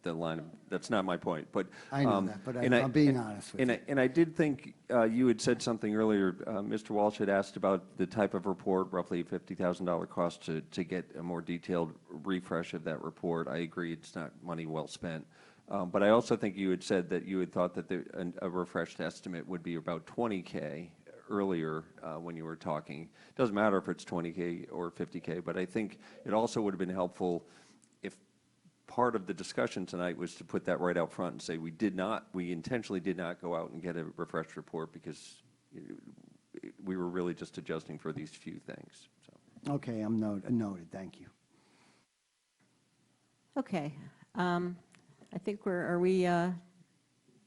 the line of, that's not my point. But I know that, but I'm being honest with you. And I did think you had said something earlier. Mr. Walsh had asked about the type of report, roughly $50,000 cost to get a more detailed refresh of that report. I agree, it's not money well spent. But I also think you had said that you had thought that a refreshed estimate would be about $20K earlier when you were talking. It doesn't matter if it's $20K or $50K, but I think it also would have been helpful if part of the discussion tonight was to put that right out front and say we intentionally did not go out and get a refreshed report because we were really just adjusting for these few things. So. Okay, I'm noted. Thank you. Okay. I think are we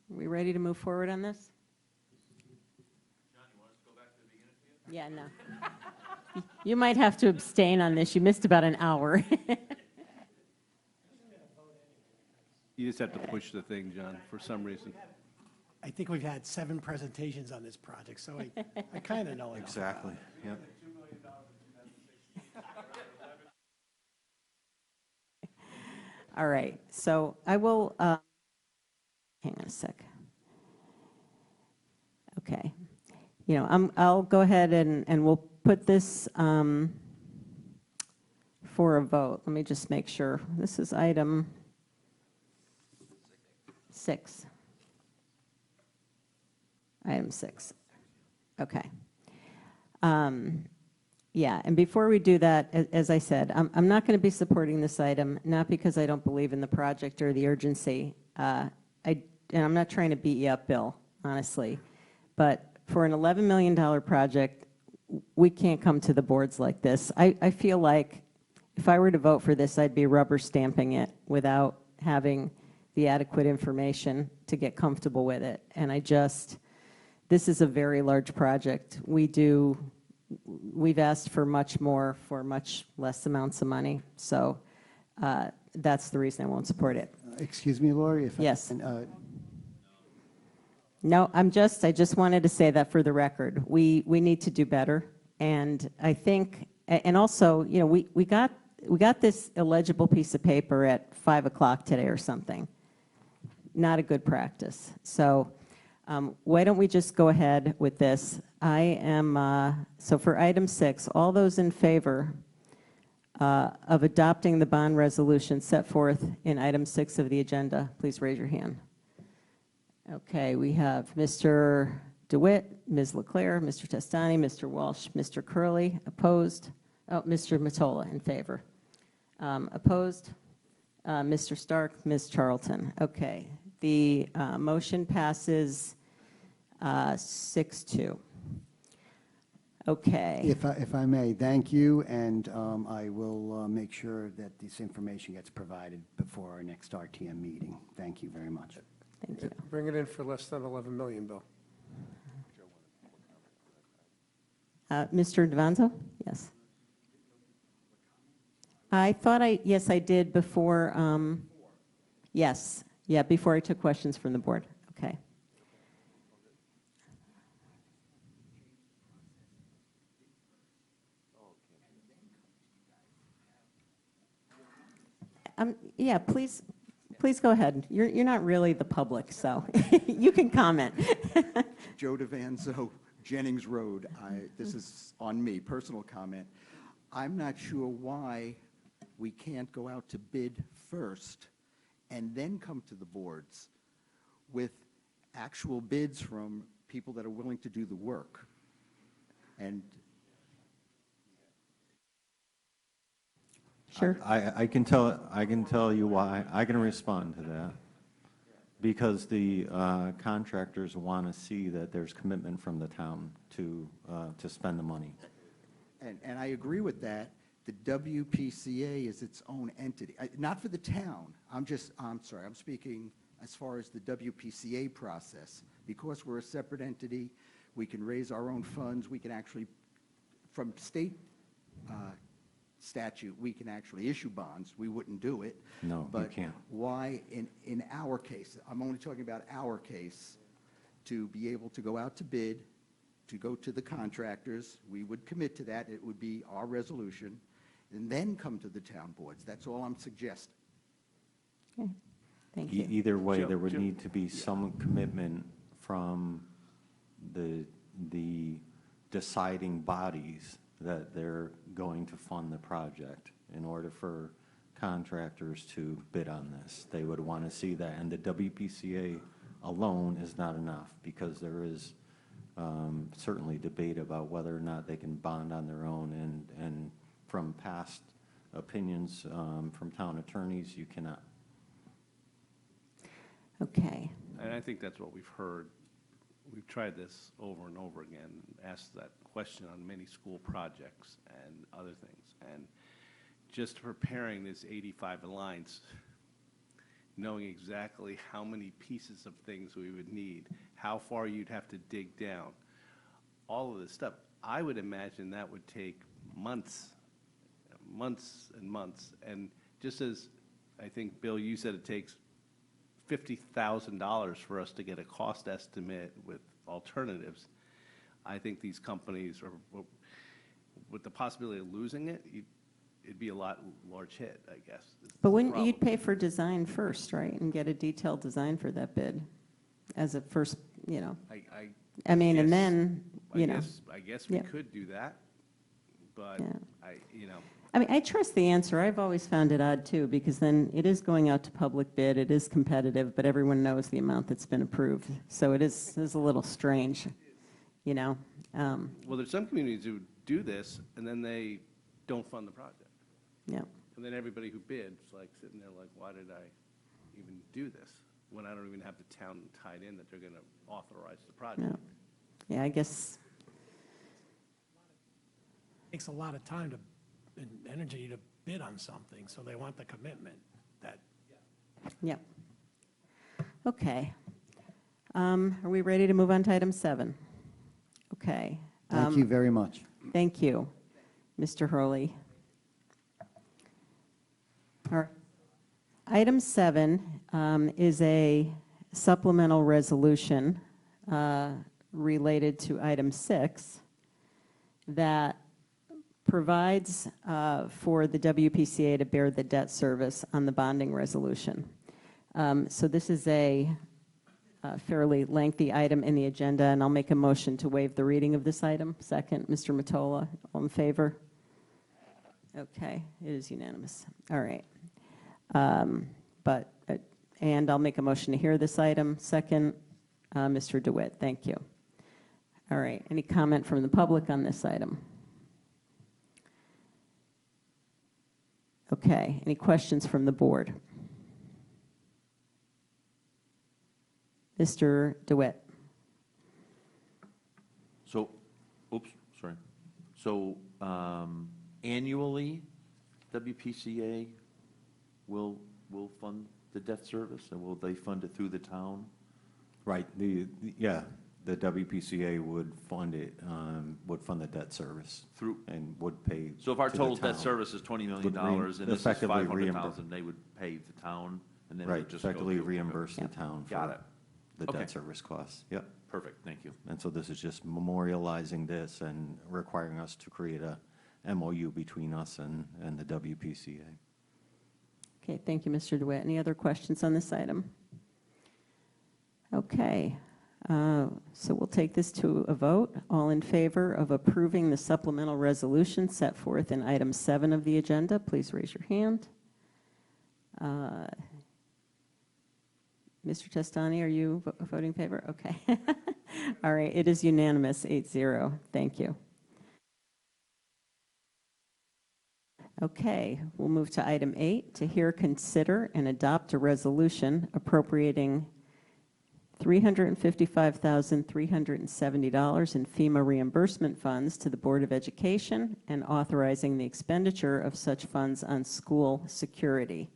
ready to move forward on this? Yeah, no. You might have to abstain on this. You missed about an hour. You just have to push the thing, John, for some reason. I think we've had 7 presentations on this project, so I kind of know it. Exactly, yep. All right, so I will, hang on a sec. Okay. I'll go ahead and we'll put this for a vote. Let me just make sure. This is item 6. Item 6. Okay. Yeah, and before we do that, as I said, I'm not going to be supporting this item, not because I don't believe in the project or the urgency. And I'm not trying to beat you up, Bill, honestly. But for an $11 million project, we can't come to the boards like this. I feel like if I were to vote for this, I'd be rubber stamping it without having the adequate information to get comfortable with it. And this is a very large project. We've asked for much more for much less amounts of money. So that's the reason I won't support it. Excuse me, Lori? Yes. No, I just wanted to say that for the record. We need to do better. And I think, and also, you know, we got this illegible piece of paper at 5 o'clock today or something. Not a good practice. So why don't we just go ahead with this? So for item 6, all those in favor of adopting the bond resolution set forth in item 6 of the agenda, please raise your hand. Okay, we have Mr. DeWitt, Ms. Leclerc, Mr. Testani, Mr. Walsh, Mr. Curley, opposed. Oh, Mr. Mottola in favor. Opposed, Mr. Stark, Ms. Charlton. Okay, the motion passes 6-2. Okay. If I may, thank you, and I will make sure that this information gets provided before our next RTM meeting. Thank you very much. Thank you. Bring it in for less than 11 million, Bill. Mr. Devanzo? Yes. I thought yes, I did before, yes. Yeah, before I took questions from the board. Okay. Yeah, please go ahead. You're not really the public, so you can comment. Joe Devanzo, Jennings Road. This is on me, personal comment. I'm not sure why we can't go out to bid first and then come to the boards with actual bids from people that are willing to do the work. And Sure. I can tell you why. I can respond to that. Because the contractors want to see that there's commitment from the town to spend the money. And I agree with that. The WPCA is its own entity, not for the town. I'm sorry, I'm speaking as far as the WPCA process. Because we're a separate entity, we can raise our own funds. We can actually, from state statute, we can actually issue bonds. We wouldn't do it. No, you can't. But why, in our case, I'm only talking about our case, to be able to go out to bid, to go to the contractors, we would commit to that. It would be our resolution, and then come to the town boards. That's all I'm suggesting. Okay. Thank you. Either way, Joe, there would Joe. need to be some commitment from the deciding bodies that they're going to fund the project in order for contractors to bid on this. They would want to see that, and the WPCA alone is not enough, because there is certainly debate about whether or not they can bond on their own, and from past opinions from town attorneys, you cannot. Okay. And I think that's what we've heard. We've tried this over and over again, asked that question on many school projects and other things. And just preparing this 85 lines, knowing exactly how many pieces of things we would need, how far you'd have to dig down, all of this stuff, I would imagine that would take months, months and months. And just as I think, Bill, you said it takes $50,000 for us to get a cost estimate with alternatives, I think these companies are, with the possibility of losing it, it'd be a large hit, I guess. But wouldn't you pay for design first, right, and get a detailed design for that bid as a first, you know? I mean, and guess- then, you know. I guess we Yeah. could do that. but Yeah. you know, I mean, I trust the answer. I've always found it odd, too, because then it is going out to public bid, it is competitive, but everyone knows the amount that's been approved. So it is a little strange, you know? well, there's some communities who do this, and then they don't fund the project. Yeah, And then everybody who bids, like, sitting there like, why did I even do this? When I don't even have the town tied in that they're going to authorize the project. yeah, I guess, Takes a lot of time and energy to bid on something, so they want the commitment that, yeah. Okay. Are we ready to move on to item 7? Okay. Thank you very much. Thank you, Mr. Hurley. All right. Item 7 is a supplemental resolution related to item 6 that provides for the WPCA to bear the debt service on the bonding resolution. So this is a fairly lengthy item in the agenda, and I'll make a motion to waive the reading of this item. Second, Mr. Mottola, all in favor? Okay, it is unanimous. All right. And I'll make a motion to hear this item. Second, Mr. DeWitt, thank you. All right, any comment from the public on this item? Okay, any questions from the board? Mr. DeWitt. So, oops, sorry. So annually, WPCA will fund the debt service, and will they fund it through the town? Right, yeah, the WPCA would fund it, would fund the debt service. Through- And would pay. So if our to the total debt town. service is $20 million, Would and this is effectively 500,000, they would pay the town, and then it Right, would just go effectively through. reimburse the Yep. town Got for it. the Okay. debt service costs. Yep. Perfect, thank you. And so this is just memorializing this and requiring us to create a MOU between us and the WPCA. Okay, thank you, Mr. DeWitt. Any other questions on this item? Okay, so we'll take this to a vote. All in favor of approving the supplemental resolution set forth in item 7 of the agenda, please raise your hand. Mr. Testani, are you voting in favor? Okay. All right, it is unanimous, 8-0. Thank you. Okay, we'll move to item 8, to hear, consider, and adopt a resolution appropriating $355,370 in FEMA reimbursement funds to the Board of Education and authorizing the expenditure of such funds on school security.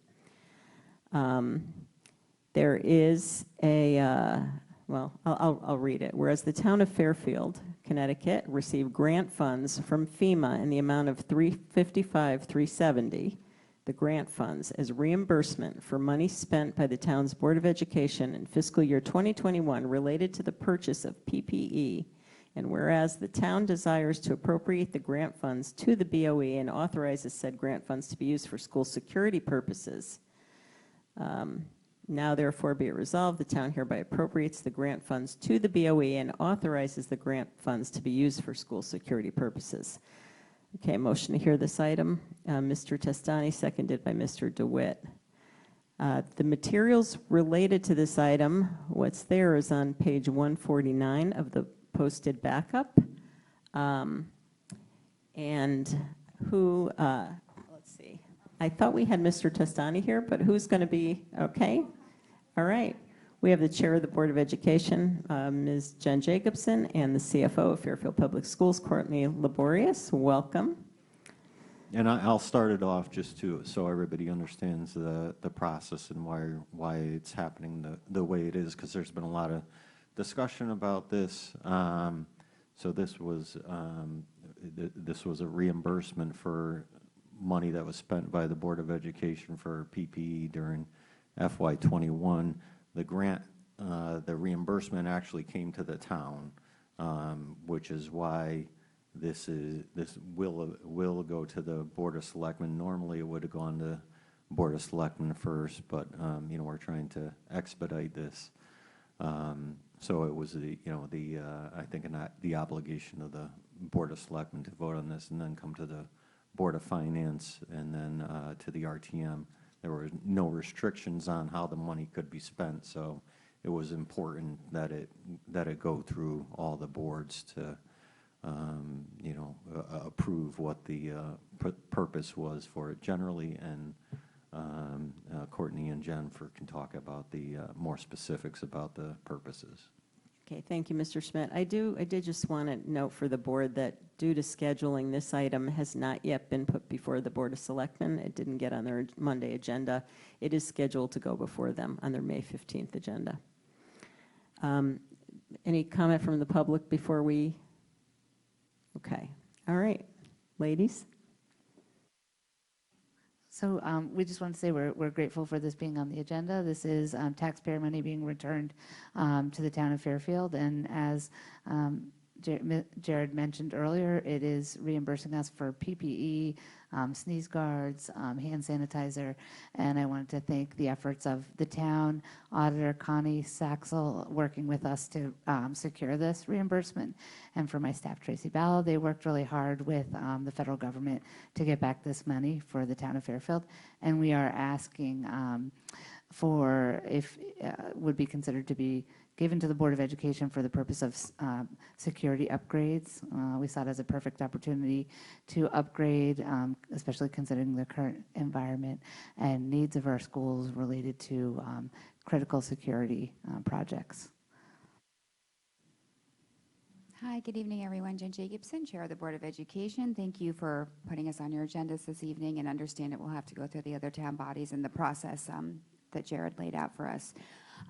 There is a, well, I'll read it. Whereas the town of Fairfield, Connecticut, received grant funds from FEMA in the amount of $355,370, the grant funds, as reimbursement for money spent by the town's Board of Education in fiscal year 2021 related to the purchase of PPE. And whereas the town desires to appropriate the grant funds to the BOE and authorizes said grant funds to be used for school security purposes, now therefore be it resolved, the town hereby appropriates the grant funds to the BOE and authorizes the grant funds to be used for school security purposes. Okay, motion to hear this item. Mr. Testani, seconded by Mr. DeWitt. The materials related to this item, what's there is on page 149 of the posted backup. And who, let's see, I thought we had Mr. Testani here, but who's going to be, okay? All right. We have the Chair of the Board of Education, Ms. Jen Jacobson, and the CFO of Fairfield Public Schools, Courtney Laborious. Welcome. And I'll start it off just so everybody understands the process and why it's happening the way it is, because there's been a lot of discussion about this. So this was a reimbursement for money that was spent by the Board of Education for PPE during FY21. The grant, the reimbursement actually came to the town, which is why this will go to the Board of Selectmen. Normally, it would have gone to Board of Selectmen first, but we're trying to expedite this. So it was I think the obligation of the Board of Selectmen to vote on this and then come to the Board of Finance and then to the RTM. There were no restrictions on how the money could be spent, so it was important that it go through all the boards to approve what the purpose was for it generally, and Courtney and Jennifer can talk about the more specifics about the purposes. Okay, thank you, Mr. Schmidt. I did just want to note for the board that due to scheduling, this item has not yet been put before the Board of Selectmen. It didn't get on their Monday agenda. It is scheduled to go before them on their May 15th agenda. Any comment from the public before we? Okay, all right, ladies. So we just want to say we're grateful for this being on the agenda. This is taxpayer money being returned to the town of Fairfield, and as Jared mentioned earlier, it is reimbursing us for PPE, sneeze guards, hand sanitizer, and I wanted to thank the efforts of the town auditor, Connie Saxel, working with us to secure this reimbursement, and for my staff, Tracy Ballo. They worked really hard with the federal government to get back this money for the town of Fairfield, and we are asking for if would be considered to be given to the Board of Education for the purpose of security upgrades. We saw it as a perfect opportunity to upgrade, especially considering the current environment and needs of our schools related to critical security projects. Hi, good evening, everyone. Jen Jacobson, Chair of the Board of Education. Thank you for putting us on your agendas this evening, and understand it will have to go through the other town bodies and the process that Jared laid out for us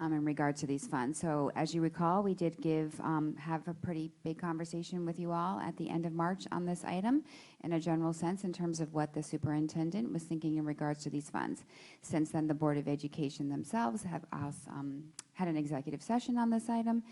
in regard to these funds. So as you recall, we did have a pretty big conversation with you all at the end of March on this item in a general sense in terms of what the superintendent was thinking in regards to these funds. Since then, the Board of Education themselves have had an executive session on this item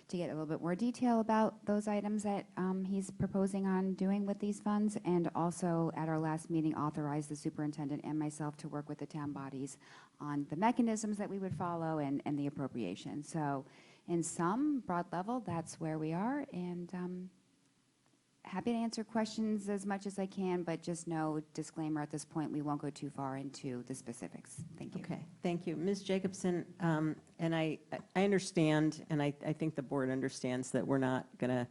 to get a little bit more detail about those items that he's proposing on doing with these funds, and also at our last meeting authorized the superintendent and myself to work with the town bodies on the mechanisms that we would follow and the appropriation. So in some broad level, that's where we are, and happy to answer questions as much as I can, but just no disclaimer at this point, we won't go too far into the specifics. Thank you. Okay, thank you. Ms. Jacobson, and I understand, and I think the board understands that we're not going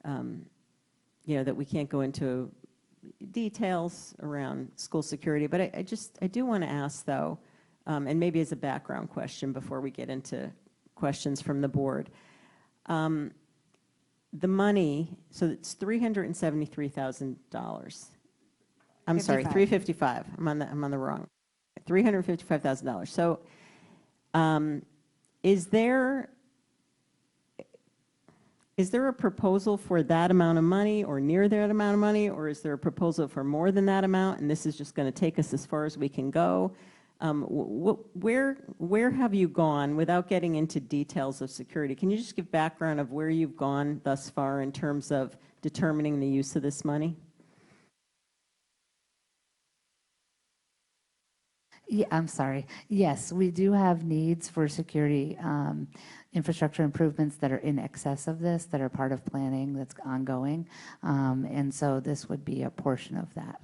to, that we can't go into details around school security, but I do want to ask, though, and maybe as a background question before we get into questions from the board. The money, so it's $373,000. I'm sorry, 355. I'm on the wrong. $355,000. So, is there a proposal for that amount of money, or near that amount of money, or is there a proposal for more than that amount, and this is just going to take us as far as we can go? Where have you gone, without getting into details of security? Can you just give background of where you've gone thus far in terms of determining the use of this money? Yeah, I'm sorry. Yes, we do have needs for security infrastructure improvements that are in excess of this, that are part of planning that's ongoing. And so this would be a portion of that.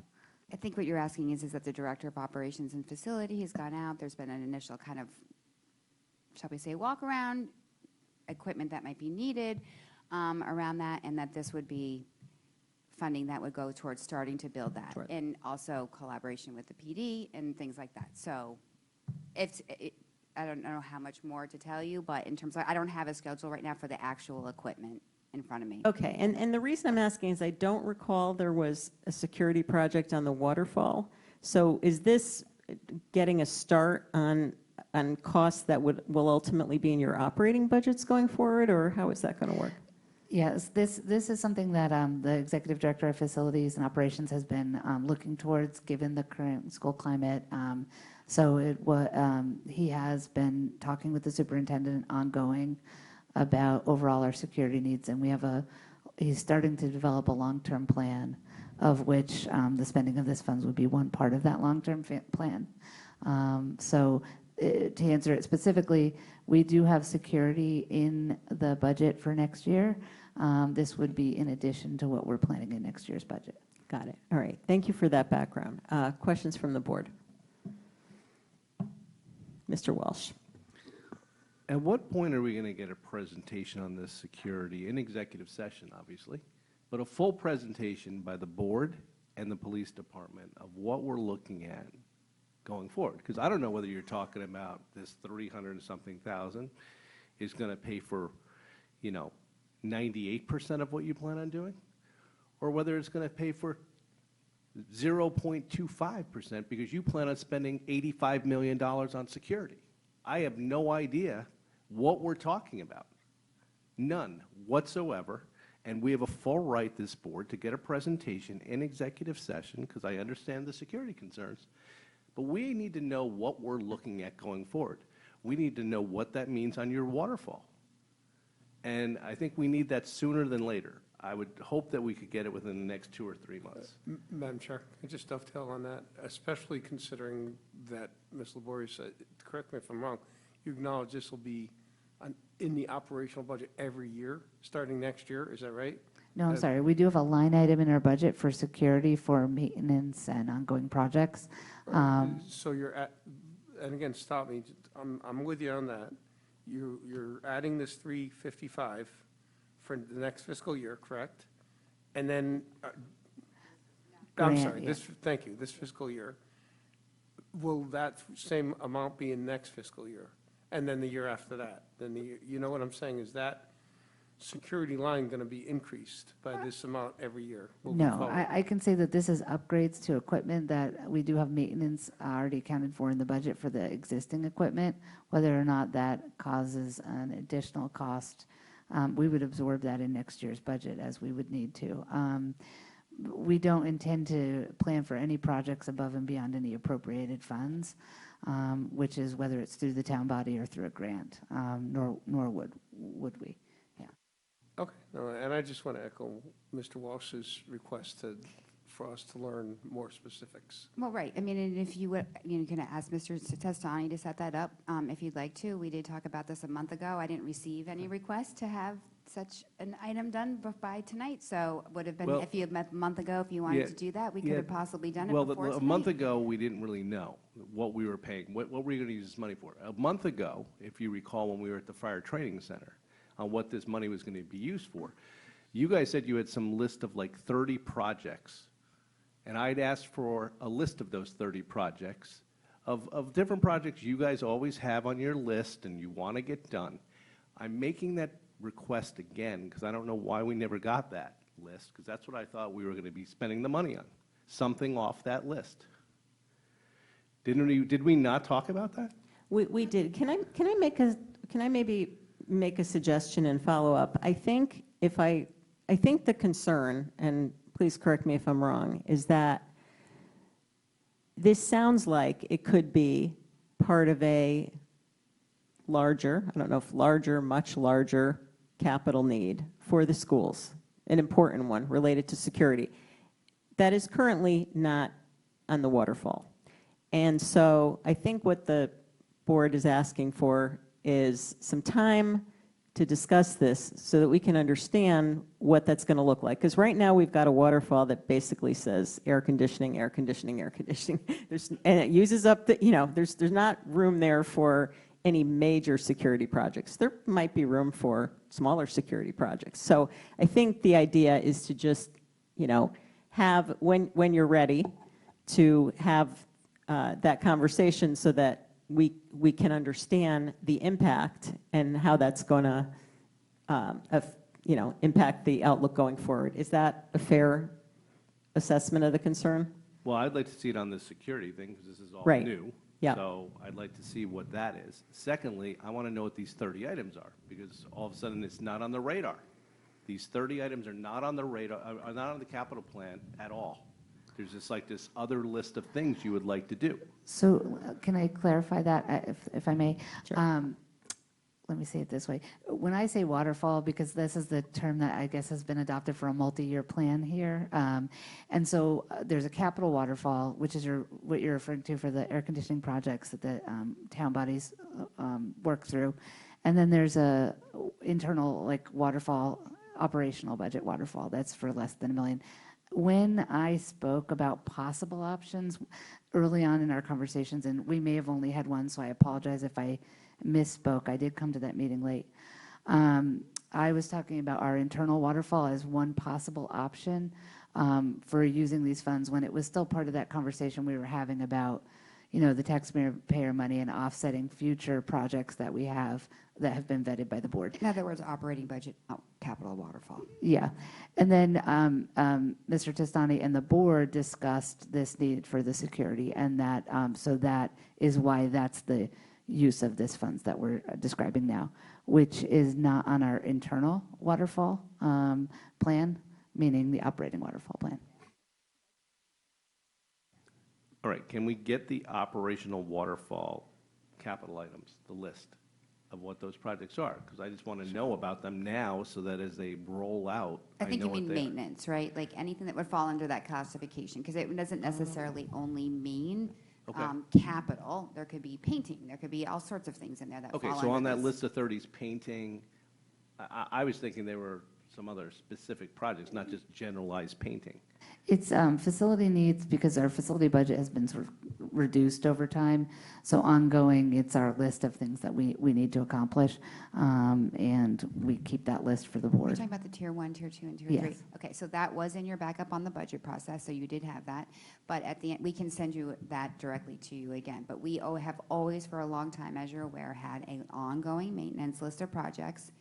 I think what you're asking is that the Director of Operations and Facility has gone out. There's been an initial kind of, shall we say, walk around, equipment that might be needed around that, and that this would be funding that would go towards starting to build that, and also collaboration with the PD and things like that. So I don't know how much more to tell you, but in terms of, I don't have a schedule right now for the actual equipment in front of me. Okay, and the reason I'm asking is I don't recall there was a security project on the waterfall. So is this getting a start on costs that will ultimately be in your operating budgets going forward, or how is that going to work? Yes, this is something that the Executive Director of Facilities and Operations has been looking towards, given the current school climate. So he has been talking with the superintendent ongoing about overall our security needs, and he's starting to develop a long-term plan, of which the spending of this funds would be one part of that long-term plan. So to answer it specifically, we do have security in the budget for next year. This would be in addition to what we're planning in next year's budget. Got it. All right. Thank you for that background. Questions from the board? Mr. Walsh. At what point are we going to get a presentation on this security in executive session, obviously, but a full presentation by the board and the police department of what we're looking at going forward? Because I don't know whether you're talking about this 300 and something thousand is going to pay for, 98% of what you plan on doing, or whether it's going to pay for 0.25% because you plan on spending $85 million on security. I have no idea what we're talking about. None whatsoever. And we have a full right, this board, to get a presentation in executive session, because I understand the security concerns. But we need to know what we're looking at going forward. We need to know what that means on your waterfall. And I think we need that sooner than later. I would hope that we could get it within the next 2 or 3 months. Madam Chair, can I just dovetail on that, especially considering that Ms. Laborious said, correct me if I'm wrong, you acknowledge this will be in the operational budget every year, starting next year, is that right? No, I'm sorry. We do have a line item in our budget for security for maintenance and ongoing projects. So you're at, and again, stop me, I'm with you on that. You're adding this 355 for the next fiscal year, correct? And then, I'm Grant, sorry, yeah. thank you, this fiscal year. Will that same amount be in next fiscal year? And then the year after that? Then you know what I'm saying, is that security line going to be increased by this amount every year? moving No, forward? I can say that this is upgrades to equipment that we do have maintenance already accounted for in the budget for the existing equipment. Whether or not that causes an additional cost, we would absorb that in next year's budget as we would need to. We don't intend to plan for any projects above and beyond any appropriated funds, which is whether it's through the town body or through a grant, nor would we. Yeah. Okay, no, and I just want to echo Mr. Walsh's request for us to learn more specifics. Well, right, I mean, and if you would, you can ask Mr. Testani to set that up, if you'd like to. We did talk about this a month ago. I didn't receive any requests to have such an item done by tonight, so would have been, Well, if you had met a month ago, if you wanted to do that, we could have possibly done it Well, before a tonight. month ago, we didn't really know what we were paying. What were we going to use this money for? A month ago, if you recall, when we were at the Fire Training Center, on what this money was going to be used for, you guys said you had some list of like 30 projects. And I'd asked for a list of those 30 projects, of different projects you guys always have on your list and you want to get done. I'm making that request again because I don't know why we never got that list, because that's what I thought we were going to be spending the money on, something off that list. Did we not talk about that? We did. Can I maybe make a suggestion and follow up? I think the concern, and please correct me if I'm wrong, is that this sounds like it could be part of a larger, I don't know if larger, much larger capital need for the schools, an important one related to security, that is currently not on the waterfall. And so I think what the board is asking for is some time to discuss this so that we can understand what that's going to look like. Because right now we've got a waterfall that basically says air conditioning, air conditioning, air conditioning. And it uses up the, there's not room there for any major security projects. There might be room for smaller security projects. So I think the idea is to just, have, when you're ready, to have that conversation so that we can understand the impact and how that's going to, impact the outlook going forward. Is that a fair assessment of the concern? Well, I'd like to see it on the security thing because this is all Right. new. Yeah. So I'd like to see what that is. Secondly, I want to know what these 30 items are because all of a sudden it's not on the radar. These 30 items are not on the radar, are not on the capital plan at all. There's just like this other list of things you would like to do. So can I clarify that, if I may? Sure. let me say it this way. When I say waterfall, because this is the term that I guess has been adopted for a multi-year plan here. And so there's a capital waterfall, which is what you're referring to for the air conditioning projects that the town bodies work through. And then there's a internal like waterfall, operational budget waterfall. That's for less than $1 million. When I spoke about possible options early on in our conversations, and we may have only had one, so I apologize if I misspoke. I did come to that meeting late. I was talking about our internal waterfall as one possible option for using these funds when it was still part of that conversation we were having about, the taxpayer money and offsetting future projects that we have that have been vetted by the board. In other words, operating budget, capital waterfall. Yeah. And then Mr. Testani and the board discussed this need for the security, and that, so that is why that's the use of this funds that we're describing now, which is not on our internal waterfall plan, meaning the operating waterfall plan. All right, can we get the operational waterfall capital items, the list of what those projects are? Because I just want to know about them now so that as they roll out, I think know you what mean they are. maintenance, right? Like anything that would fall under that classification, because it doesn't necessarily only mean Okay. capital. There could be painting, there could be all sorts of things in there that fall Okay, under so on that this. list of 30s, painting, I was thinking there were some other specific projects, not just generalized painting. It's facility needs, because our facility budget has been sort of reduced over time. So ongoing, it's our list of things that we need to accomplish, and we keep that list for the You're board. talking about the tier 1, tier 2, and tier 3? Yes. Okay, so that was in your backup on the budget process, so you did have that. But at the end, we can send you that directly to you again. But we have always, for a long time, as you're aware, had an ongoing maintenance list of projects,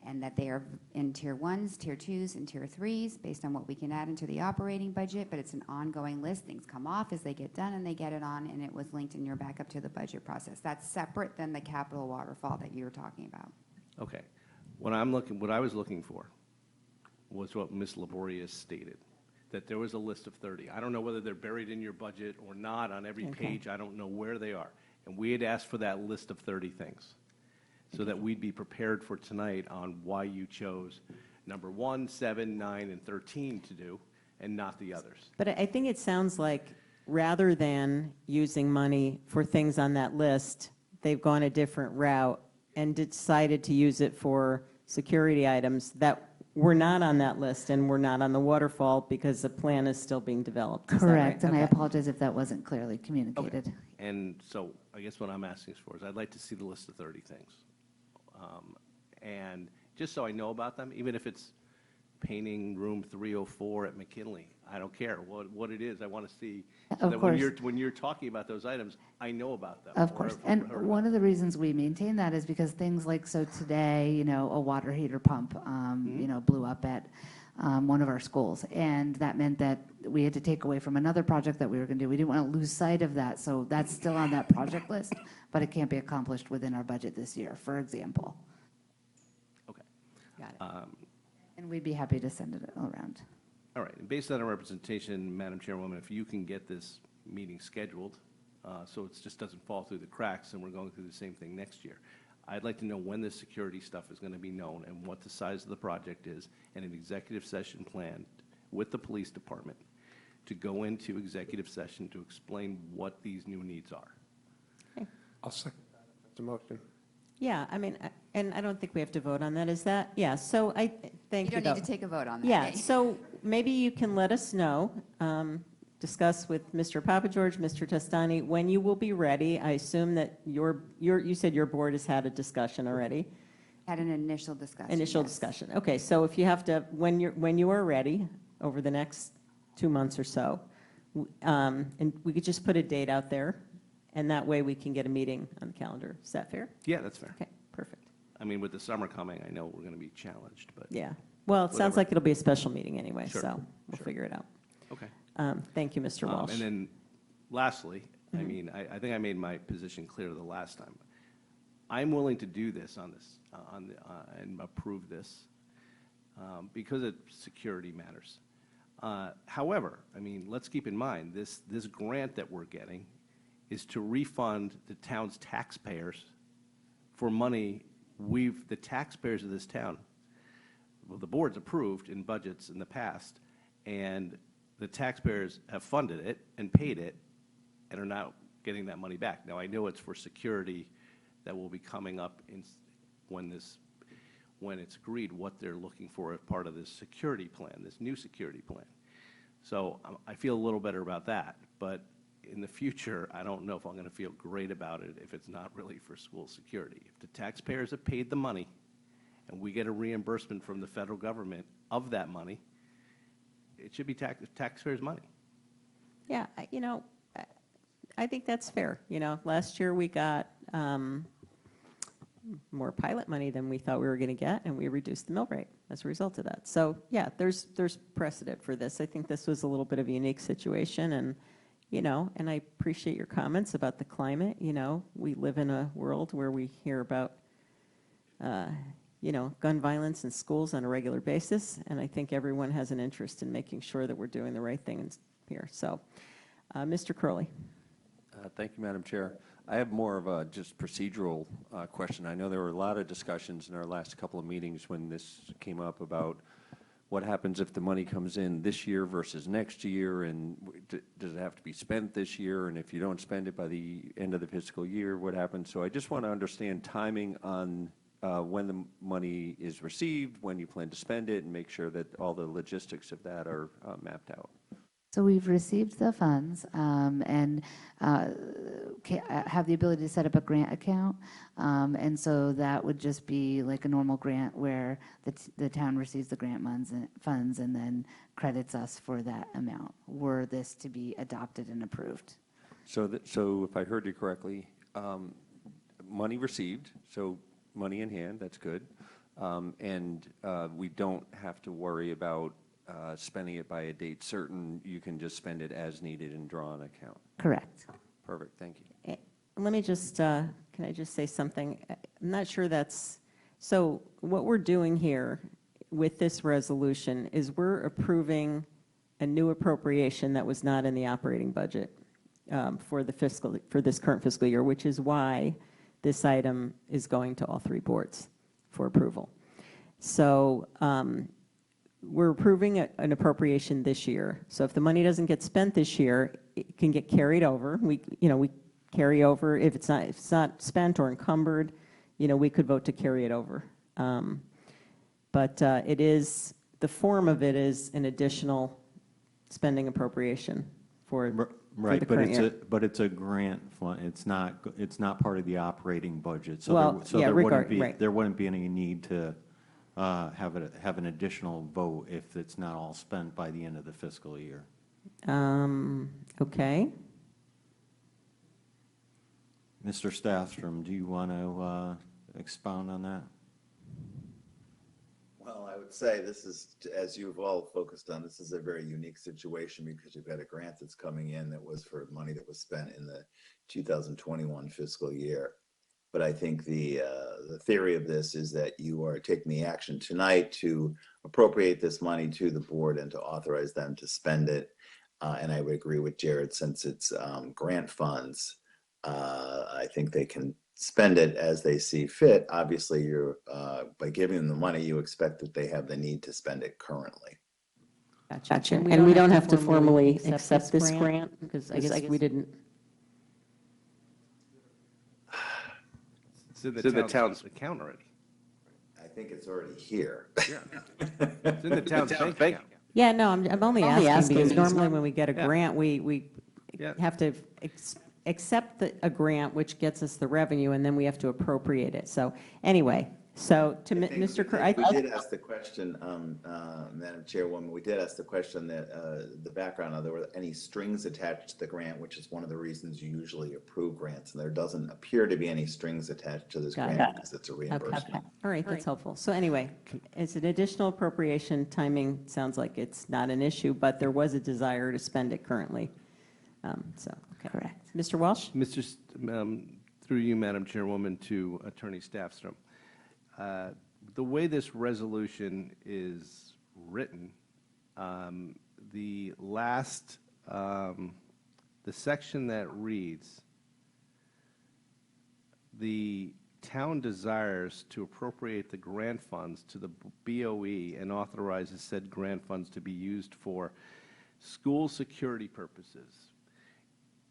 and that they are in tier 1s, tier 2s, and tier 3s, based on what we can add into the operating budget, but it's an ongoing list. Things come off as they get done, and they get it on, and it was linked in your backup to the budget process. That's separate than the capital waterfall that you were talking about. Okay. What I was looking for was what Ms. Laborious stated, that there was a list of 30. I don't know whether they're buried in your budget or not on every page. I don't know where they are. And we had asked for that list of 30 things, so that we'd be prepared for tonight on why you chose number 1, 7, 9, and 13 to do, and not the others. But I think it sounds like rather than using money for things on that list, they've gone a different route and decided to use it for security items that were not on that list and were not on the waterfall because the plan is still being developed. Is that right? Correct, and I Okay. apologize if that wasn't clearly communicated. And so I guess what I'm asking for is I'd like to see the list of 30 things. And just so I know about them, even if it's painting room 304 at McKinley, I don't care what it is. I want to see, so Of that course. when you're talking about those items, I know about them. Of or course, have and heard about one of the reasons we maintain that is because things like, so today, a water heater pump, blew up at one of our schools, and that meant that we had to take away from another project that we were going to do. We didn't want to lose sight of that, so that's still on that project list, but it can't be accomplished within our budget this year, for example. Okay. Got it. And we'd be happy to send it around. All right, and based on our representation, Madam Chairwoman, if you can get this meeting scheduled, so it just doesn't fall through the cracks and we're going through the same thing next year. I'd like to know when the security stuff is going to be known and what the size of the project is, and an executive session planned with the police department to go into executive session to explain what these new needs are. I'll second that. That's a motion. Yeah, I mean, and I don't think we have to vote on that, is that? Yeah, so I, thank you. You don't need though. to take a vote on that. Yeah, okay? so maybe you can let us know, discuss with Mr. Papageorge, Mr. Testani, when you will be ready. I assume that you said your board has had a discussion already. Had an initial discussion. Initial yes. discussion. Okay, so if you have to, when you are ready, over the next 2 months or so, and we could just put a date out there, and that way we can get a meeting on the calendar. Is that fair? Yeah, that's fair. Okay, perfect. I mean, with the summer coming, I know we're going to be challenged, but. Yeah. Well, it sounds Whatever. like it'll be a special meeting anyway, Sure, so we'll sure. figure it out. Okay. Thank you, Mr. Walsh. And then lastly, I Mm-hmm. mean, I think I made my position clear the last time. I'm willing to do this on this, and approve this because it security matters. However, I mean, let's keep in mind, this grant that we're getting is to refund the town's taxpayers for money the taxpayers of this town, well, the board's approved in budgets in the past, and the taxpayers have funded it and paid it and are now getting that money back. Now, I know it's for security that will be coming up when it's agreed what they're looking for as part of this security plan, this new security plan. So I feel a little better about that, but in the future, I don't know if I'm going to feel great about it if it's not really for school security. If the taxpayers have paid the money and we get a reimbursement from the federal government of that money, it should be taxpayers' money. Yeah, I think that's fair. Last year we got more pilot money than we thought we were going to get, and we reduced the mill rate as a result of that. So, yeah, there's precedent for this. I think this was a little bit of a unique situation, and, and I appreciate your comments about the climate. We live in a world where we hear about, gun violence in schools on a regular basis, and I think everyone has an interest in making sure that we're doing the right thing here. So, Mr. Curley. Thank you, Madam Chair. I have more of a just procedural question. I know there were a lot of discussions in our last couple of meetings when this came up about what happens if the money comes in this year versus next year, and does it have to be spent this year, and if you don't spend it by the end of the fiscal year, what happens? So I just want to understand timing on when the money is received, when you plan to spend it, and make sure that all the logistics of that are mapped out. So we've received the funds and have the ability to set up a grant account. And so that would just be like a normal grant where the town receives the grant funds and then credits us for that amount, were this to be adopted and approved. So if I heard you correctly, money received, so money in hand, that's good. And we don't have to worry about spending it by a date certain. You can just spend it as needed and draw an account. Correct. Perfect, thank you. Let me just, can I just say something? I'm not sure that's, so what we're doing here with this resolution is we're approving a new appropriation that was not in the operating budget for this current fiscal year, which is why this item is going to all three boards for approval. So we're approving an appropriation this year. So if the money doesn't get spent this year, it can get carried over. We carry over. If it's not spent or encumbered, we could vote to carry it over. But it is, the form of it is an additional spending appropriation for Right, the current year. but it's a grant fund. It's not part of the operating budget. So Well, yeah, there wouldn't be any need to have an additional vote if it's not all spent by the end of the fiscal year. Okay. Mr. Stathram, do you want to expound on that? Well, I would say this is, as you've all focused on, this is a very unique situation because you've got a grant that's coming in that was for money that was spent in the 2021 fiscal year. But I think the theory of this is that you are taking the action tonight to appropriate this money to the board and to authorize them to spend it. And I would agree with Jared, since it's grant funds, I think they can spend it as they see fit. Obviously, you're by giving them the money, you expect that they have the need to spend it currently. Gotcha. And we don't have to formally accept this grant because I guess we didn't. It's in the town's account already. I think it's already here. Yeah. It's in the town's bank account. Yeah, no, I'm only asking because normally when we get a grant, we Yeah. have to accept a grant, which gets us the revenue, and then we have to appropriate it. So anyway, so to Mr. Kerr, We did ask the question, Madam Chairwoman, we did ask the question that the background of, there were any strings attached to the grant, which is one of the reasons you usually approve grants. And there doesn't appear to be any strings attached to this grant because it's a reimbursement. Okay. All right, that's helpful. So anyway, it's an additional appropriation. Timing sounds like it's not an issue, but there was a desire to spend it currently. So, okay. Correct. Mr. Walsh? Through you, Madam Chairwoman, to Attorney Staffstrom. The way this resolution is written, the section that reads, the town desires to appropriate the grant funds to the BOE and authorizes said grant funds to be used for school security purposes,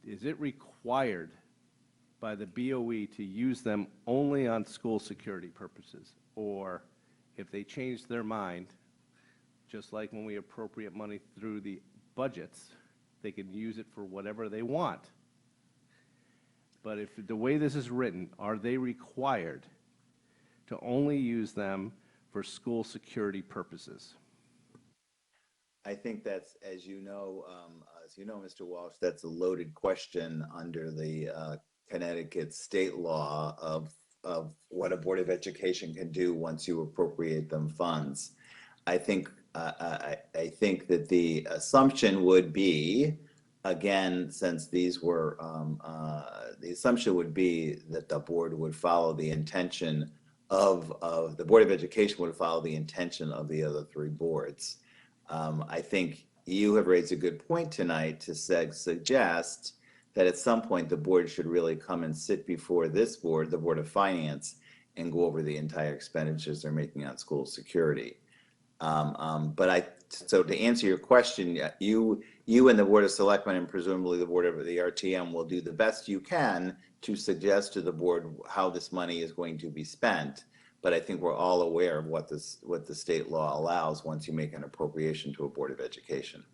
is it required by the BOE to use them only on school security purposes? Or if they change their mind, just like when we appropriate money through the budgets, they can use it for whatever they want? But if the way this is written, are they required to only use them for school security purposes? I think that's, as you know, Mr. Walsh, that's a loaded question under the Connecticut state law of what a Board of Education can do once you appropriate them funds. I think that the assumption would be, again, since these were, the assumption would be that the board would follow the intention of the Board of Education would follow the intention of the other three boards. I think you have raised a good point tonight to suggest that at some point the board should really come and sit before this board, the Board of Finance, and go over the entire expenditures they're making on school security. So to answer your question, you and the Board of Selectmen and presumably the Board of the RTM will do the best you can to suggest to the board how this money is going to be spent. But I think we're all aware of what the state law allows once you make an appropriation to a Board of Education.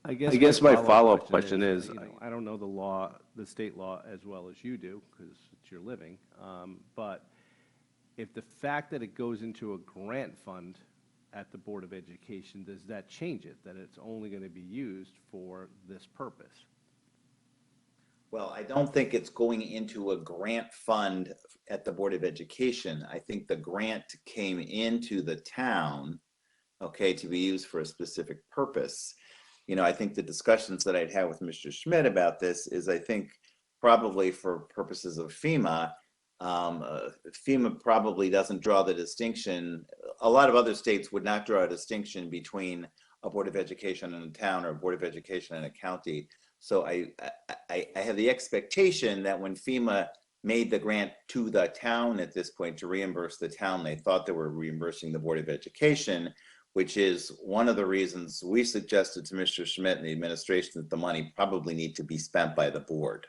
I guess my follow-up question is, I don't know the law, the state law as well as you do, because it's your living, but if the fact that it goes into a grant fund at the Board of Education, does that change it, that it's only going to be used for this purpose? Well, I don't think it's going into a grant fund at the Board of Education. I think the grant came into the town, okay, to be used for a specific purpose. You know, I think the discussions that I'd had with Mr. Schmidt about this is, I think, probably for purposes of FEMA, FEMA probably doesn't draw the distinction. A lot of other states would not draw a distinction between a Board of Education in a town or a Board of Education in a county. So I have the expectation that when FEMA made the grant to the town at this point to reimburse the town, they thought they were reimbursing the Board of Education, which is one of the reasons we suggested to Mr. Schmidt and the administration that the money probably need to be spent by the board.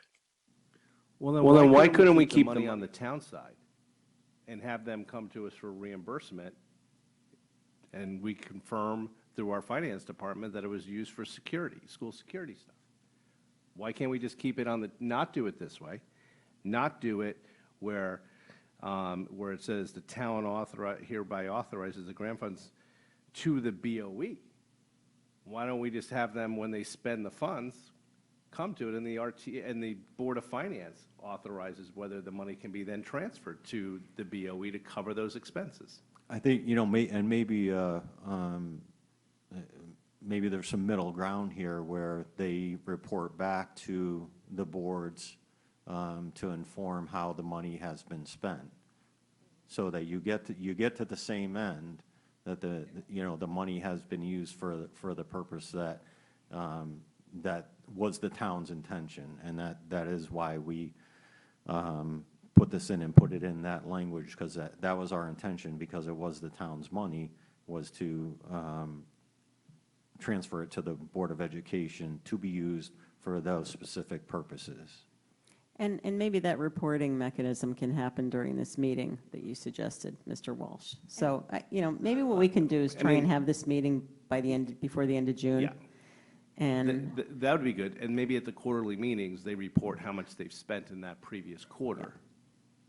Well, then why couldn't we keep the money on the town side and have them come to us for reimbursement, and we confirm through our finance department that it was used for security, school security stuff? Why can't we just keep it on the, not do it this way, not do it where it says the town hereby authorizes the grant funds to the BOE? Why don't we just have them, when they spend the funds, come to it, and the Board of Finance authorizes whether the money can be then transferred to the BOE to cover those expenses? I think, you know, maybe there's some middle ground here where they report back to the boards to inform how the money has been spent, so that you get to the same end, that the money has been used for the purpose that that was the town's intention, and that is why we put this in and put it in that language, because that was our intention, because it was the town's money, was to transfer it to the Board of Education to be used for those specific purposes. And maybe that reporting mechanism can happen during this meeting that you suggested, Mr. Walsh. So, you know, maybe what we can do is try and have this meeting before the end of June. Yeah. And that would be good. And maybe at the quarterly meetings, they report how much they've spent in that previous quarter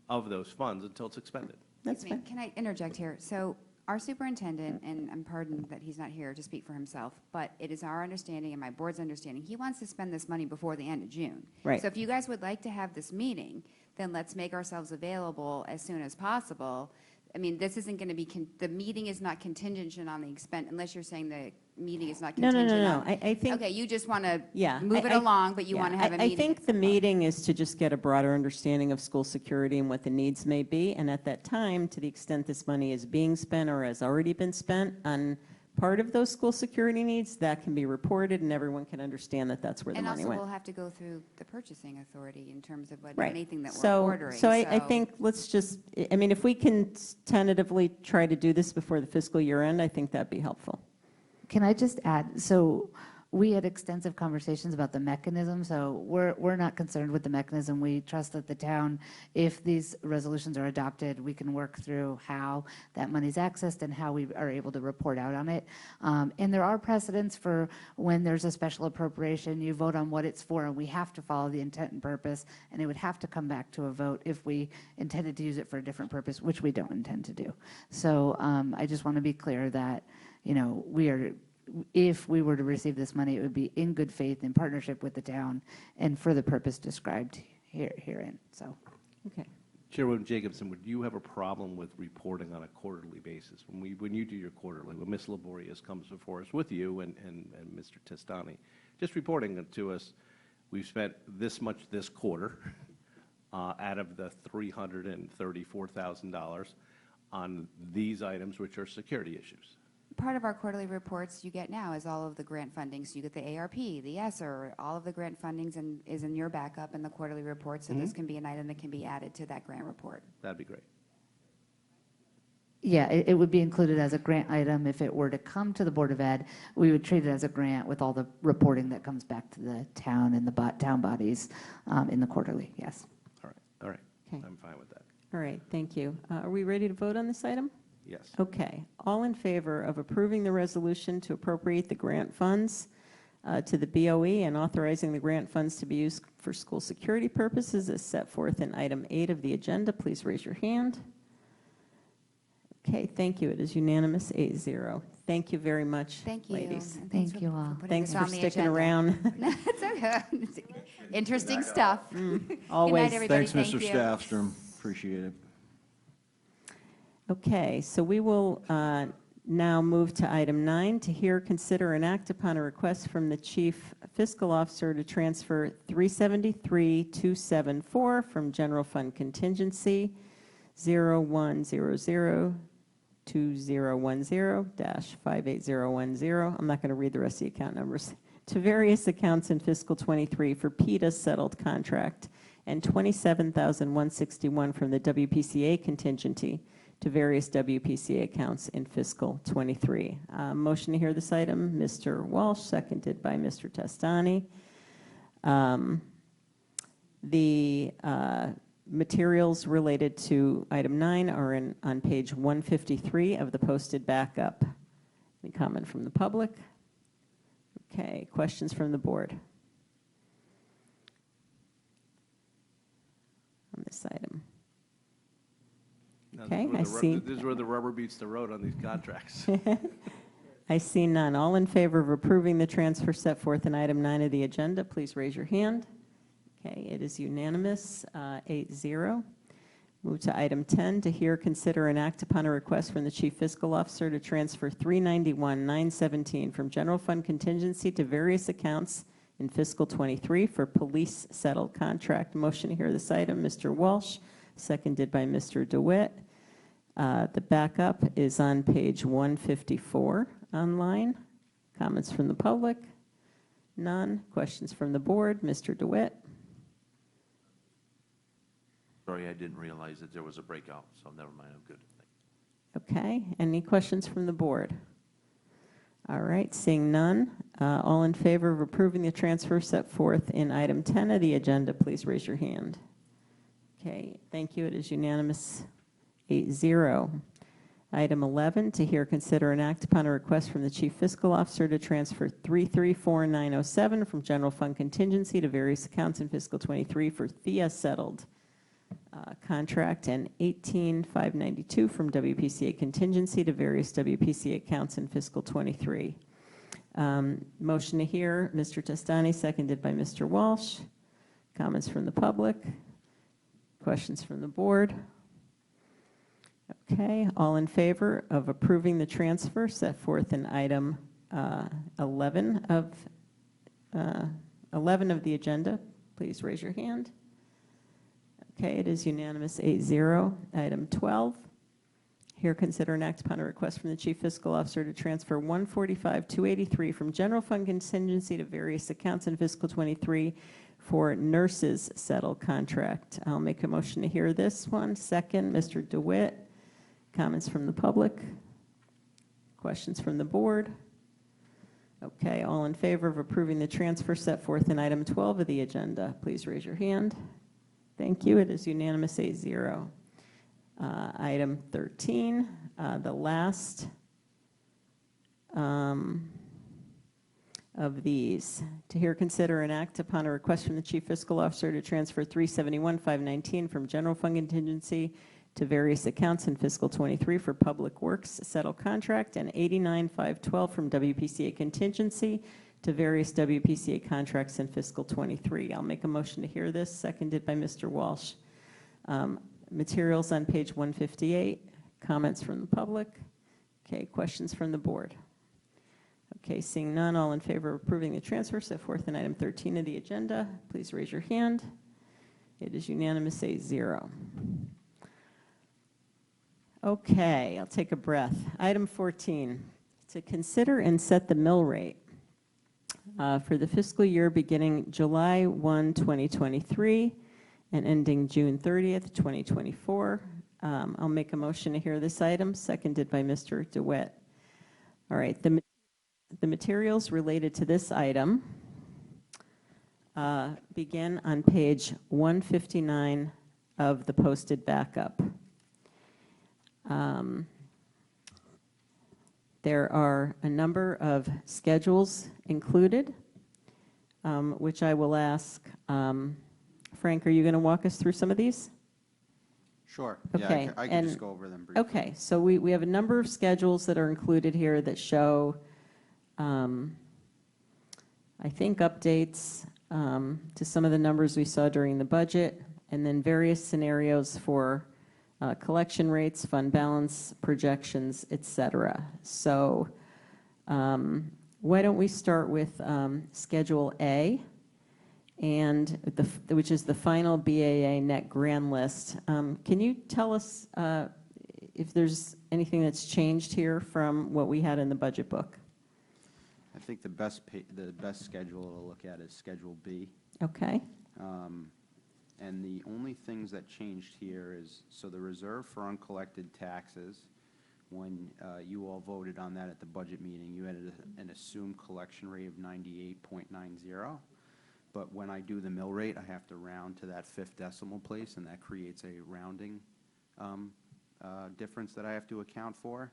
of those funds until it's expended. that's fine. Can I interject here? So our superintendent, and I'm pardoned that he's not here to speak for himself, but it is our understanding and my board's understanding, he wants to spend this money before the end of June. Right. So if you guys would like to have this meeting, then let's make ourselves available as soon as possible. I mean, this isn't going to be, the meeting is not contingent on the expense, unless you're saying the meeting is not No, contingent no, on. no. I think. Okay, you just want to Yeah. move it along, but you yeah, want to have a I meeting. think the meeting is to just get a broader understanding of school security and what the needs may be. And at that time, to the extent this money is being spent or has already been spent on part of those school security needs, that can be reported and everyone can understand that that's where the And money also, went. we'll have to go through the purchasing authority in terms of what, Right. anything that we're So, ordering. so I think let's just, I mean, if we can tentatively try to do this before the fiscal year end, I think that'd be helpful. Can I just add, so we had extensive conversations about the mechanism, so we're not concerned with the mechanism. We trust that the town, if these resolutions are adopted, we can work through how that money's accessed and how we are able to report out on it. And there are precedents for when there's a special appropriation, you vote on what it's for, and we have to follow the intent and purpose, and it would have to come back to a vote if we intended to use it for a different purpose, which we don't intend to do. So I just want to be clear that, you know, if we were to receive this money, it would be in good faith, in partnership with the town, and for the purpose described herein, so. Okay. Chairwoman Jacobson, would you have a problem with reporting on a quarterly basis? When you do your quarterly, when Ms. Laborious comes before us with you and Mr. Testani, just reporting to us, we've spent this much this quarter out of the $334,000 on these items, which are security issues. Part of our quarterly reports you get now is all of the grant funding. So you get the ARP, the ESSER, all of the grant fundings is in your backup in the quarterly report. So this can be an item that can be added to that grant report. That'd be great. Yeah, it would be included as a grant item. If it were to come to the Board of Ed, we would treat it as a grant with all the reporting that comes back to the town and the town bodies in the quarterly, yes. All right. Okay. I'm fine with that. All right, thank you. Are we ready to vote on this item? Yes. Okay. All in favor of approving the resolution to appropriate the grant funds to the BOE and authorizing the grant funds to be used for school security purposes as set forth in item 8 of the agenda, please raise your hand. Okay, thank you. It is unanimous, 8-0. Thank you very much, Thank you. ladies. And Thank you all. putting Thanks this for on the sticking agenda. around. It's okay. Interesting stuff. Always. Good night, everybody. Thanks, Thank Mr. you. Staffstrom. Appreciate it. Okay, so we will now move to item 9, to hear, consider, and act upon a request from the Chief Fiscal Officer to transfer $373,274 from General Fund Contingency 0100-2010-58010. I'm not going to read the rest of the account numbers. To various accounts in fiscal 23 for PETA settled contract, and $27,161 from the WPCA contingency to various WPCA accounts in fiscal 23. Motion to hear this item, Mr. Walsh, seconded by Mr. Testani. The materials related to item 9 are on page 153 of the posted backup. Any comment from the public? Okay, questions from the board on this item? Now, Okay, this is where the rubber meets the road on these contracts. I see none. All in favor of approving the transfer set forth in item 9 of the agenda, please raise your hand. Okay, it is unanimous, 8-0. Move to item 10, to hear, consider, and act upon a request from the Chief Fiscal Officer to transfer $391,917 from General Fund Contingency to various accounts in fiscal 23 for police settled contract. Motion to hear this item, Mr. Walsh, seconded by Mr. DeWitt. The backup is on page 154 online. Comments from the public? None. Questions from the board? Mr. DeWitt? Sorry, I didn't realize that there was a breakout, so never mind, I'm good. Okay. Any questions from the board? All right. Seeing none. All in favor of approving the transfer set forth in item 10 of the agenda, please raise your hand. Okay. Thank you. It is unanimous, 8-0. Item 11, to hear, consider, and act upon a request from the Chief Fiscal Officer to transfer $334,907 from General Fund Contingency to various accounts in fiscal 23 for THEA settled contract, and $18,592 from WPCA Contingency to various WPCA accounts in fiscal 23. Motion to hear, Mr. Testani, seconded by Mr. Walsh. Comments from the public? Questions from the board? Okay, all in favor of approving the transfer set forth in item 11 of the agenda, please raise your hand. Okay, it is unanimous, 8-0. Item 12, Here, consider and act upon a request from the Chief Fiscal Officer to transfer $145,283 from general fund contingency to various accounts in fiscal '23 for nurses settle contract. I'll make a motion to hear this one. Second, Mr. DeWitt. Comments from the public? Questions from the board? Okay, all in favor of approving the transfer set forth in item 12 of the agenda, please raise your hand. Thank you. It is unanimous, 8-0. Item 13, the last of these. To hear, consider, and act upon a request from the Chief Fiscal Officer to transfer $371,519 from general fund contingency to various accounts in fiscal '23 for public works settle contract, and $89,512 from WPCA contingency to various WPCA contracts in fiscal '23. I'll make a motion to hear this, seconded by Mr. Walsh. Materials on page 158. Comments from the public? Okay, questions from the board? Okay, seeing none, all in favor of approving the transfer set forth in item 13 of the agenda, please raise your hand. It is unanimous, 8-0. Okay, I'll take a breath. Item 14, to consider and set the mill rate for the fiscal year beginning July 1, 2023 and ending June 30th, 2024. I'll make a motion to hear this item, seconded by Mr. DeWitt. All right, the materials related to this item begin on page 159 of the posted backup. There are a number of schedules included, which I will ask, Frank, are you going to walk us through some of these? Sure. Okay. Yeah, I can just go over them briefly. Okay, so we have a number of schedules that are included here that show, I think, updates to some of the numbers we saw during the budget, and then various scenarios for collection rates, fund balance, projections, et cetera. So why don't we start with Schedule A, and which is the final BAA net grand list. Can you tell us if there's anything that's changed here from what we had in the budget book? I think the best schedule to look at is Schedule B. Okay. And the only things that changed here is, so the reserve for uncollected taxes, when you all voted on that at the budget meeting, you had an assumed collection rate of 98.90. But when I do the mill rate, I have to round to that 5th decimal place, and that creates a rounding difference that I have to account for.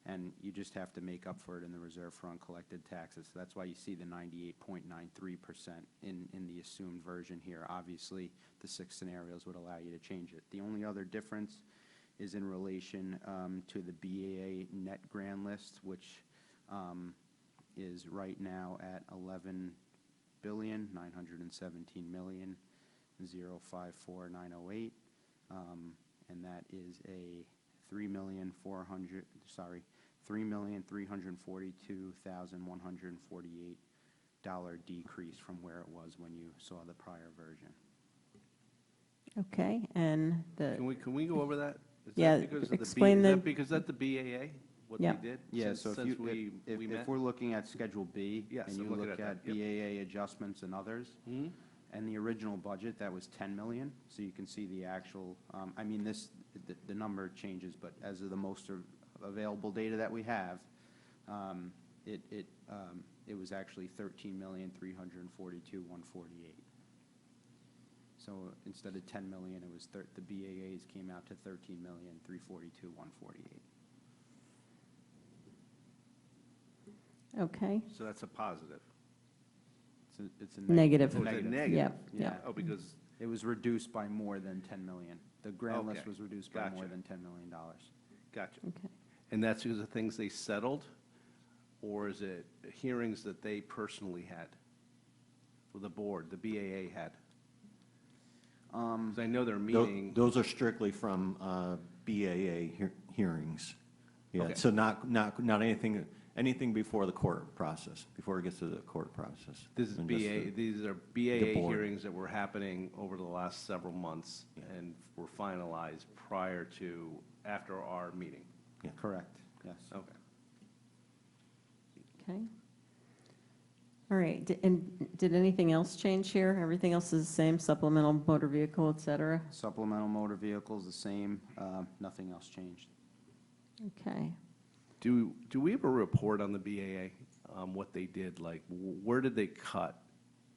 And you just have to make up for it in the reserve for uncollected taxes. So that's why you see the 98.93% in the assumed version here. Obviously, the 6 scenarios would allow you to change it. The only other difference is in relation to the BAA net grand list, which is right now at $11,917,054,908, and that is a $3,342,148 decrease from where it was when you saw the prior version. Okay, and Can we go over that? Is Yeah, that because of explain is that because that's the BAA, what Yeah. we did? Yeah, since- so since we if met? we're looking at Schedule B, Yes, and I'm you looking look at at that, yep. BAA adjustments and others, Mhm. and the original budget, that was 10 million, so you can see the actual, I mean, the number changes, but as of the most available data that we have, it was actually 13,342,148. So instead of 10 million, it was the BAAs came out to 13,342,148. okay, So that's a positive. It's a Negative. Oh, it's a negative? Yeah, yeah. Oh, because, It was reduced by more than 10 million. The grand list Okay, was reduced by more gotcha. than $10 million. gotcha. okay. And that's because of things they settled? Or is it hearings that they personally had? With the board, the BAA had? Because I know they're meeting. Those are strictly from BAA hearings. Yeah, Okay. so not anything before the court process, before it gets to the court process. This is And just BAA, these are the BAA board. hearings that were happening over the last several months and were finalized prior to, after our meeting. Correct, yes. Okay. Okay. All right, and did anything else change here? Everything else is the same, supplemental motor vehicle, et cetera? Supplemental motor vehicles, the same, nothing else changed. Okay. Do we have a report on the BAA, what they did? Like, where did they cut?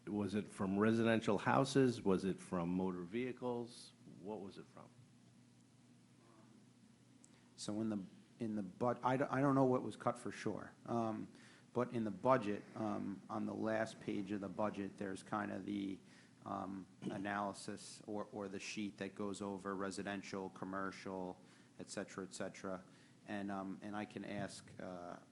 Was it from residential houses? Was it from motor vehicles? What was it from? So in the I don't know what was cut for sure. But in the budget, on the last page of the budget, there's kind of the analysis or the sheet that goes over residential, commercial, et cetera, et cetera. And I can ask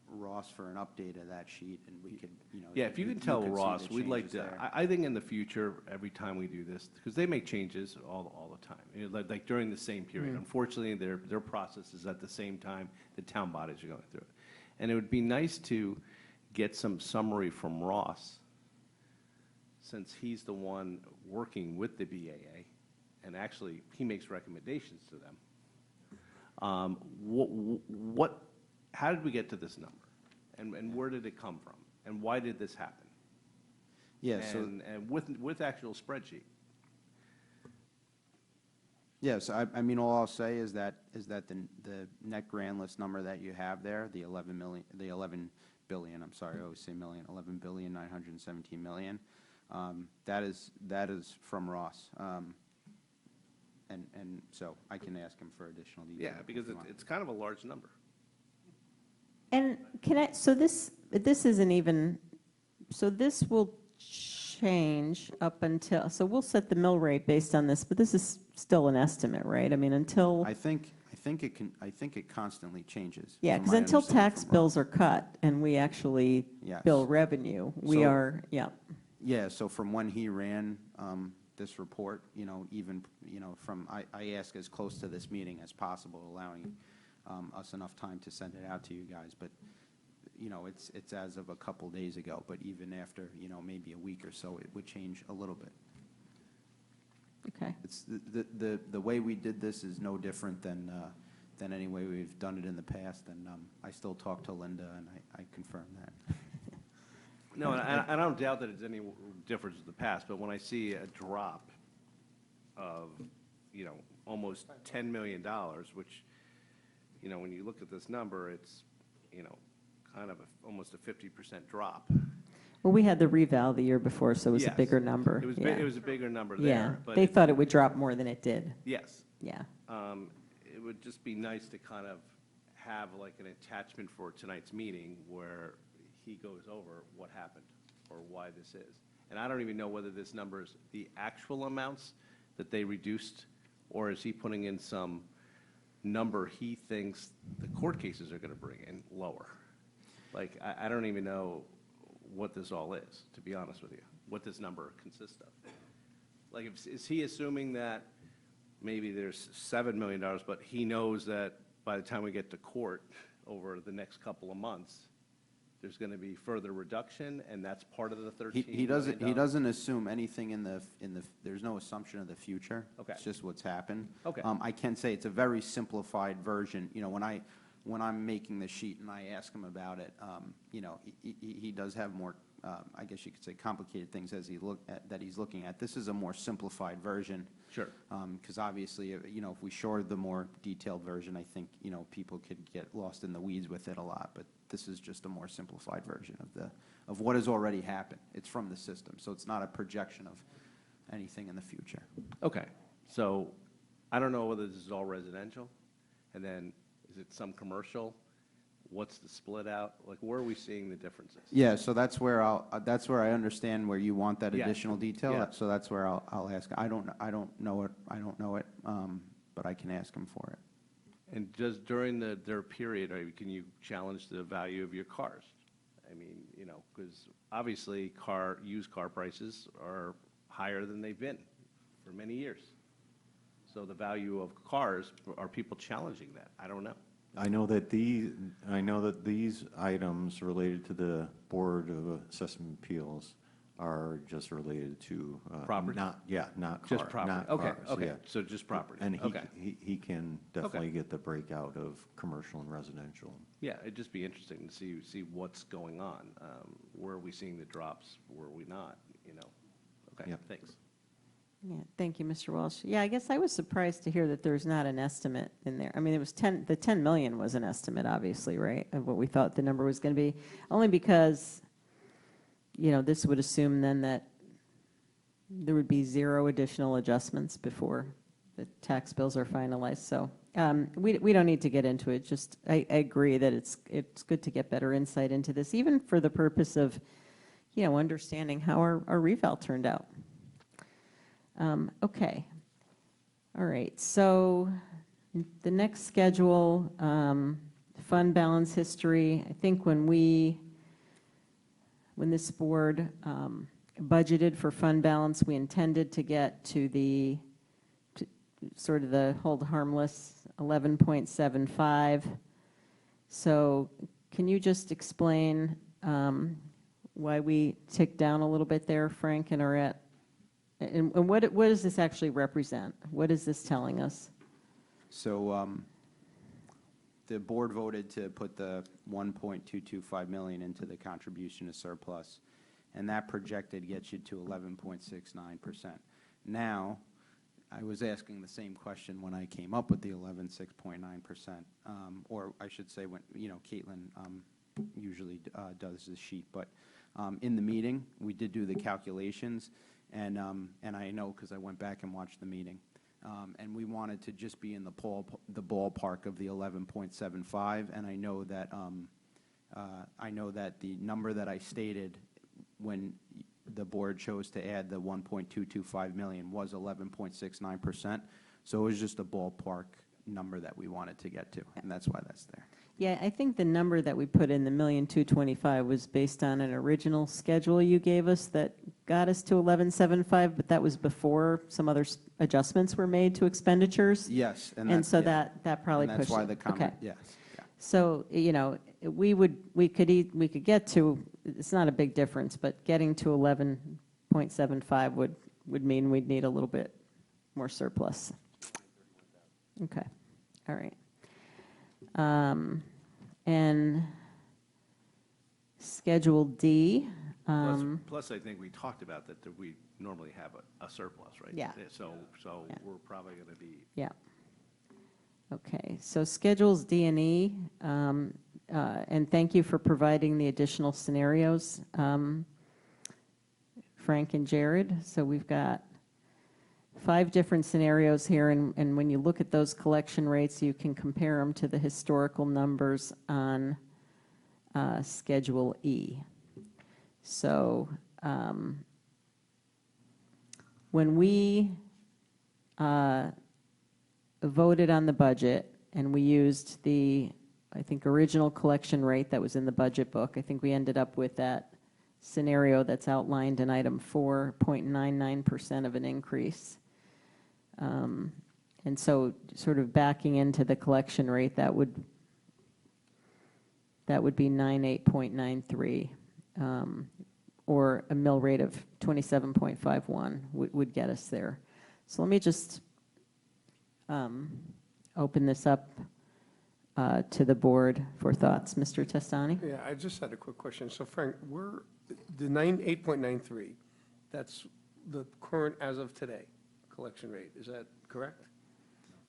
Ross for an update of that sheet, and we could, Yeah, if you you can tell could see Ross, the we'd like changes to, there. I think in the future, every time we do this, because they make changes all the time, like during the same period. Unfortunately, their process is at the same time the town bodies are going through it. And it would be nice to get some summary from Ross, since he's the one working with the BAA, and actually, he makes recommendations to them. How did we get to this number? And where did it come from? And why did this happen? Yeah, so, And with actual spreadsheet. yes, I mean, all I'll say is that the net grand list number that you have there, the 11 billion, I'm sorry, I always say million, 11,917 million, that is from Ross. And so I can ask him for additional detail. Yeah, because it's kind of a large number. And so this isn't even, so this will change up until, so we'll set the mill rate based on this, but this is still an estimate, right? I mean, until, I think it constantly changes. yeah, from because my until understanding tax from bills Ross. are cut and we actually Yes. bill revenue, we So- are, yeah. Yeah, so from when he ran this report, even, from, I ask as close to this meeting as possible, allowing us enough time to send it out to you guys, but, it's as of a couple days ago, but even after, maybe a week or so, it would change a little bit. Okay. It's, the way we did this is no different than any way we've done it in the past, and I still talk to Linda, and I confirm that. No, and I don't doubt that it's any difference with the past, but when I see a drop of, almost $10 million, which, when you look at this number, it's, kind of almost a 50% drop. Well, we had the reval the year before, so it was a Yes. bigger number. It was, yeah. it was a bigger number Yeah, there. But they thought it would drop more than it did. Yes. Yeah. It would just be nice to kind of have like an attachment for tonight's meeting where he goes over what happened or why this is. And I don't even know whether this number is the actual amounts that they reduced, or is he putting in some number he thinks the court cases are going to bring in lower. Like, I don't even know what this all is, to be honest with you, what this number consists of. Like, is he assuming that maybe there's $7 million, but he knows that by the time we get to court over the next couple of months, there's going to be further reduction, and that's part of the $13 million? He doesn't assume anything in the, there's no assumption of the future. Okay. It's just what's happened. Okay. I can say it's a very simplified version. When I'm making the sheet and I ask him about it, he does have more, I guess you could say, complicated things that he's looking at. This is a more simplified version. Sure. Because obviously, if we showed the more detailed version, I think, people could get lost in the weeds with it a lot. But this is just a more simplified version of what has already happened. It's from the system, so it's not a projection of anything in the future. Okay, so I don't know whether this is all residential, and then is it some commercial? What's the split out? Like, where are we seeing the differences? Yeah, so that's where I understand where you want that Yeah. additional detail. Yeah. So that's where I'll ask. I don't know it, but I can ask him for it. And just during their period, can you challenge the value of your cars? I mean, because obviously used car prices are higher than they've been for many years. So the value of cars, are people challenging that? I don't know. I know that these items related to the Board of Assessment Appeals are just related to. Property? Not Just car, not property. Okay, cars, okay. yeah. So just property. And Okay. he can definitely get the breakout of commercial and residential. Yeah, it'd just be interesting to see what's going on. Where are we seeing the drops? Where are we not, you know? Okay, Yep. thanks. Yeah, thank you, Mr. Walsh. Yeah, I guess I was surprised to hear that there's not an estimate in there. I mean, it was the 10 million was an estimate, obviously, right, of what we thought the number was going to be, only because, you know, this would assume then that there would be 0 additional adjustments before the tax bills are finalized. So we don't need to get into it. Just I agree that it's good to get better insight into this, even for the purpose of, you know, understanding how our reval turned out. Okay. All right. So the next schedule, fund balance history. I think when this board budgeted for fund balance, we intended to get to sort of the hold harmless 11.75. So can you just explain why we ticked down a little bit there, Frank, and are at, and what does this actually represent? What is this telling us? So the board voted to put the 1.225 million into the contribution to surplus, and that projected gets you to 11.69%. Now, I was asking the same question when I came up with the 11.69%, or I should say when, you know, Caitlin usually does this sheet, but in the meeting, we did do the calculations, and I know because I went back and watched the meeting, and we wanted to just be in the ballpark of the 11.75, and I know that the number that I stated when the board chose to add the 1.225 million was 11.69%, so it was just a ballpark number that we wanted to get to, and that's why that's there. Yeah, I think the number that we put in, the 1,225,000, was based on an original schedule you gave us that got us to 11.75, but that was before some other adjustments were made to expenditures. Yes, And so yeah. that probably And pushed that's why it. the comment, Okay. yes. Yeah. So, you know, we could get to, it's not a big difference, but getting to 11.75 would mean we'd need a little bit more surplus. Okay, all right. And Schedule D. Plus, I think we talked about that we normally have a surplus, right? Yeah. So Yeah. we're probably going to be. Yeah. Okay, so Schedules D and E, and thank you for providing the additional scenarios, Frank and Jared. So we've got 5 different scenarios here, and when you look at those collection rates, you can compare them to the historical numbers on Schedule E. So when we voted on the budget and we used the, I think, original collection rate that was in the budget book, I think we ended up with that scenario that's outlined in item 4.99% of an increase. And so sort of backing into the collection rate, that would be 98.93, or a mill rate of 27.51 would get us there. So let me just open this up to the board for thoughts. Mr. Testani? Yeah, I just had a quick question. So Frank, the 8.93, that's the current as of today collection rate, is that correct?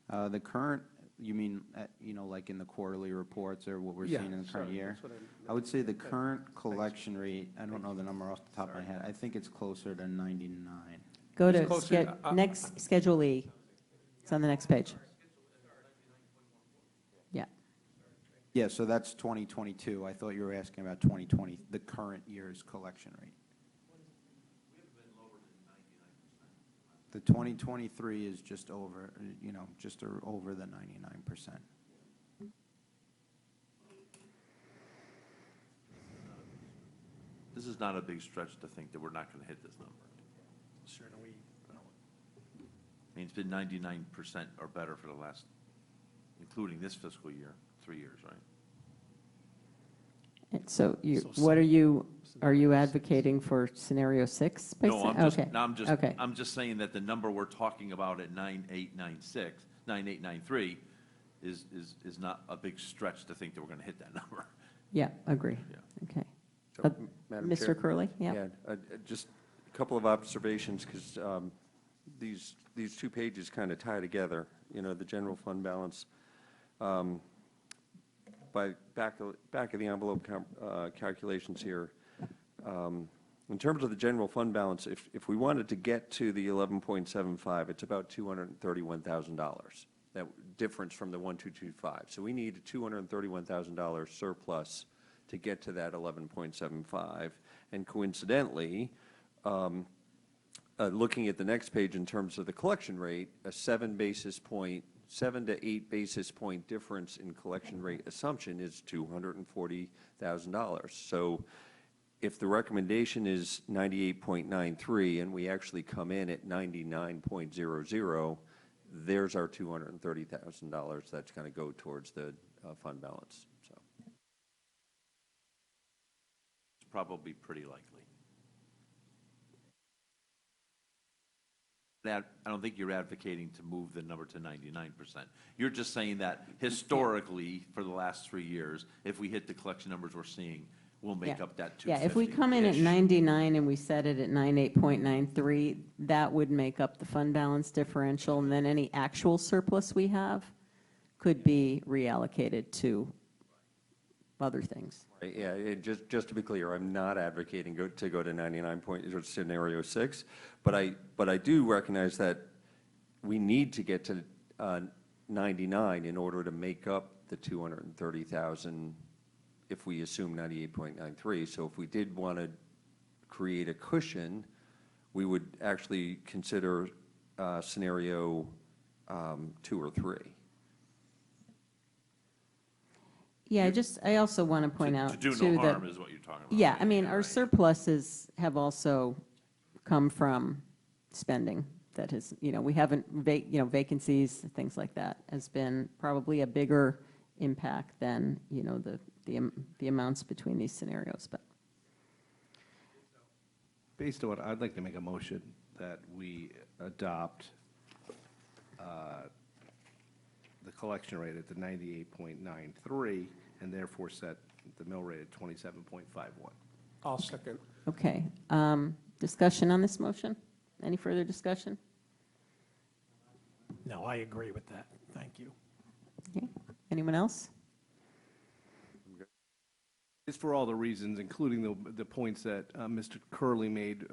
The current, you mean, you know, like in the quarterly reports or what we're Yeah, seeing in the current sorry, year? that's what I would say the current collection rate, I don't know the number off the top of my head, I think it's closer to 99. Go It's to closer to- next Schedule E. It's on the next page. Yeah. Yeah, so that's 2022. I thought you were asking about 2020, the current year's collection rate. The 2023 is just over, you know, just over the 99%. This is not a big stretch to think that we're not going to hit this number. Sure, do we, I mean, it's been 99% or better for the last, including this fiscal year, 3 years, right? And so So what are you, Are you advocating for scenario 6? by No, sa- I'm just, okay. no, Okay. I'm just saying that the number we're talking about at 9893 is not a big stretch to think that we're going to hit that number. Yeah, agree. Yeah. Okay. So, Madam Chair? Mr. Curley? Yeah. Just a couple of observations, because these two pages kind of tie together, the general fund balance. By back of the envelope calculations here, in terms of the general fund balance, if we wanted to get to the 11.75, it's about $231,000, that difference from the 1225. So we need a $231,000 surplus to get to that 11.75. And coincidentally, looking at the next page in terms of the collection rate, a 7 to 8 basis point difference in collection rate assumption is $240,000. So if the recommendation is 98.93 and we actually come in at 99.00, there's our $230,000 that's going to go towards the fund balance. So It's probably pretty likely. That, I don't think you're advocating to move the number to 99%. You're just saying that historically, for the last 3 years, if we hit the collection numbers we're seeing, we'll make up that 250. Yeah, if we come in at 99 and we set it at 98.93, that would make up the fund balance differential, and then any actual surplus we have could be reallocated to other things. yeah, just to be clear, I'm not advocating to go to 99 point scenario 6, but I do recognize that we need to get to 99 in order to make up the 230,000 if we assume 98.93. So if we did want to create a cushion, we would actually consider scenario 2 or 3. Yeah, I also want to point out, To do too, no that, harm is what you're talking about. yeah, I mean, our right. surpluses have also come from spending that has, we haven't, vacancies, things like that, has been probably a bigger impact than, the amounts between these scenarios, but. Based on what, I'd like to make a motion that we adopt the collection rate at the 98.93 and therefore set the mill rate at 27.51. I'll second. Okay. Discussion on this motion? Any further discussion? No, I agree with that. Thank you. Okay. Anyone else? It's for all the reasons, including the points that Mr. Curley made,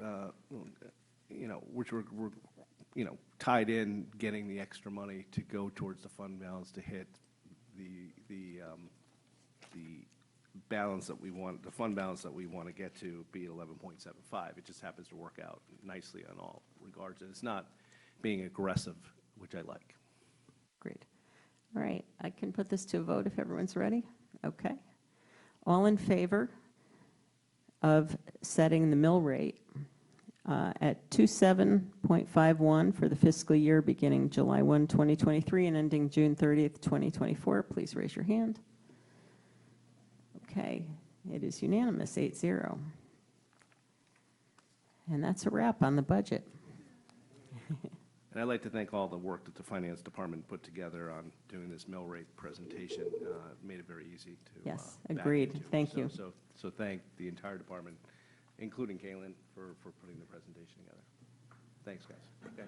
which were tied in getting the extra money to go towards the fund balance to hit the balance that we want, the fund balance that we want to get to be 11.75. It just happens to work out nicely on all regards. And it's not being aggressive, which I like. Great. All right. I can put this to a vote if everyone's ready. Okay. All in favor of setting the mill rate at 27.51 for the fiscal year beginning July 1, 2023 and ending June 30th, 2024, please raise your hand. Okay, it is unanimous, 8-0. And that's a wrap on the budget. And I'd like to thank all the work that the Finance Department put together on doing this mill rate presentation. It made it very easy to Yes, back agreed. into. Thank you. So thank the entire department, including Caitlin, for putting the presentation together. Thanks, guys.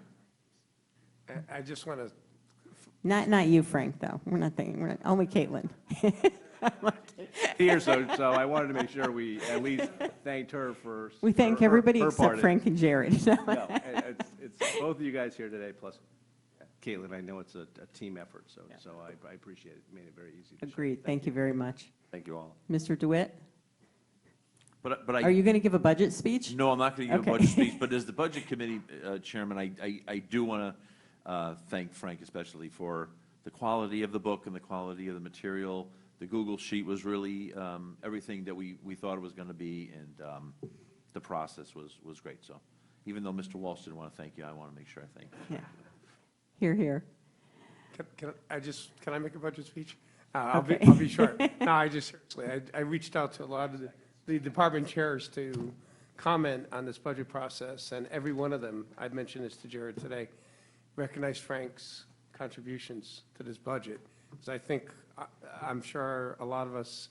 Okay. I just want to, Not you, Frank, though. We're not only Caitlin. Here, so I wanted to make sure we at least thanked her for. We thank her everybody part except in- Frank and Jared. No, it's both of you guys here today, plus Caitlin. I know it's a team effort, so I appreciate it. Made it very easy. to share. Agreed. Thank you very much. thank you all. Mr. DeWitt, But are you going to give a budget speech? No, I'm not going to give Okay. a budget speech, but as the Budget Committee Chairman, I do want to thank Frank especially for the quality of the book and the quality of the material. The Google Sheet was really everything that we thought it was going to be, and the process was great. So even though Mr. Walsh didn't want to thank you, I want to make sure I thank you. Yeah. Hear, hear. can I make a budget speech? Okay. I'll be short. No, seriously, I reached out to a lot of the the department chairs to comment on this budget process, and every one of them, I've mentioned this to Jared today, recognized Frank's contributions to this budget. Because I think, I'm sure a lot of us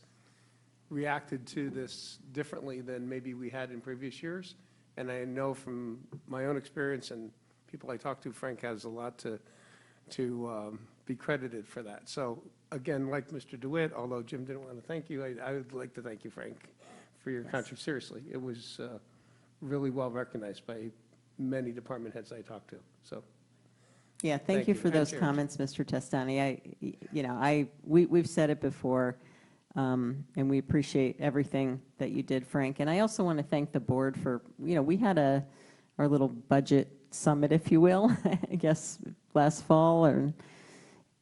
reacted to this differently than maybe we had in previous years. And I know from my own experience and people I talk to, Frank has a lot to be credited for that. So again, like Mr. DeWitt, although Jim didn't want to thank you, I would like to thank you, Frank, for your contribution. Seriously, it was really well recognized by many department heads I talked to. So Yeah, thank you for And those chairs. comments, Mr. Testani. We've said it before, and we appreciate everything that you did, Frank. And I also want to thank the board for, we had our little budget summit, if you will, I guess, last fall, and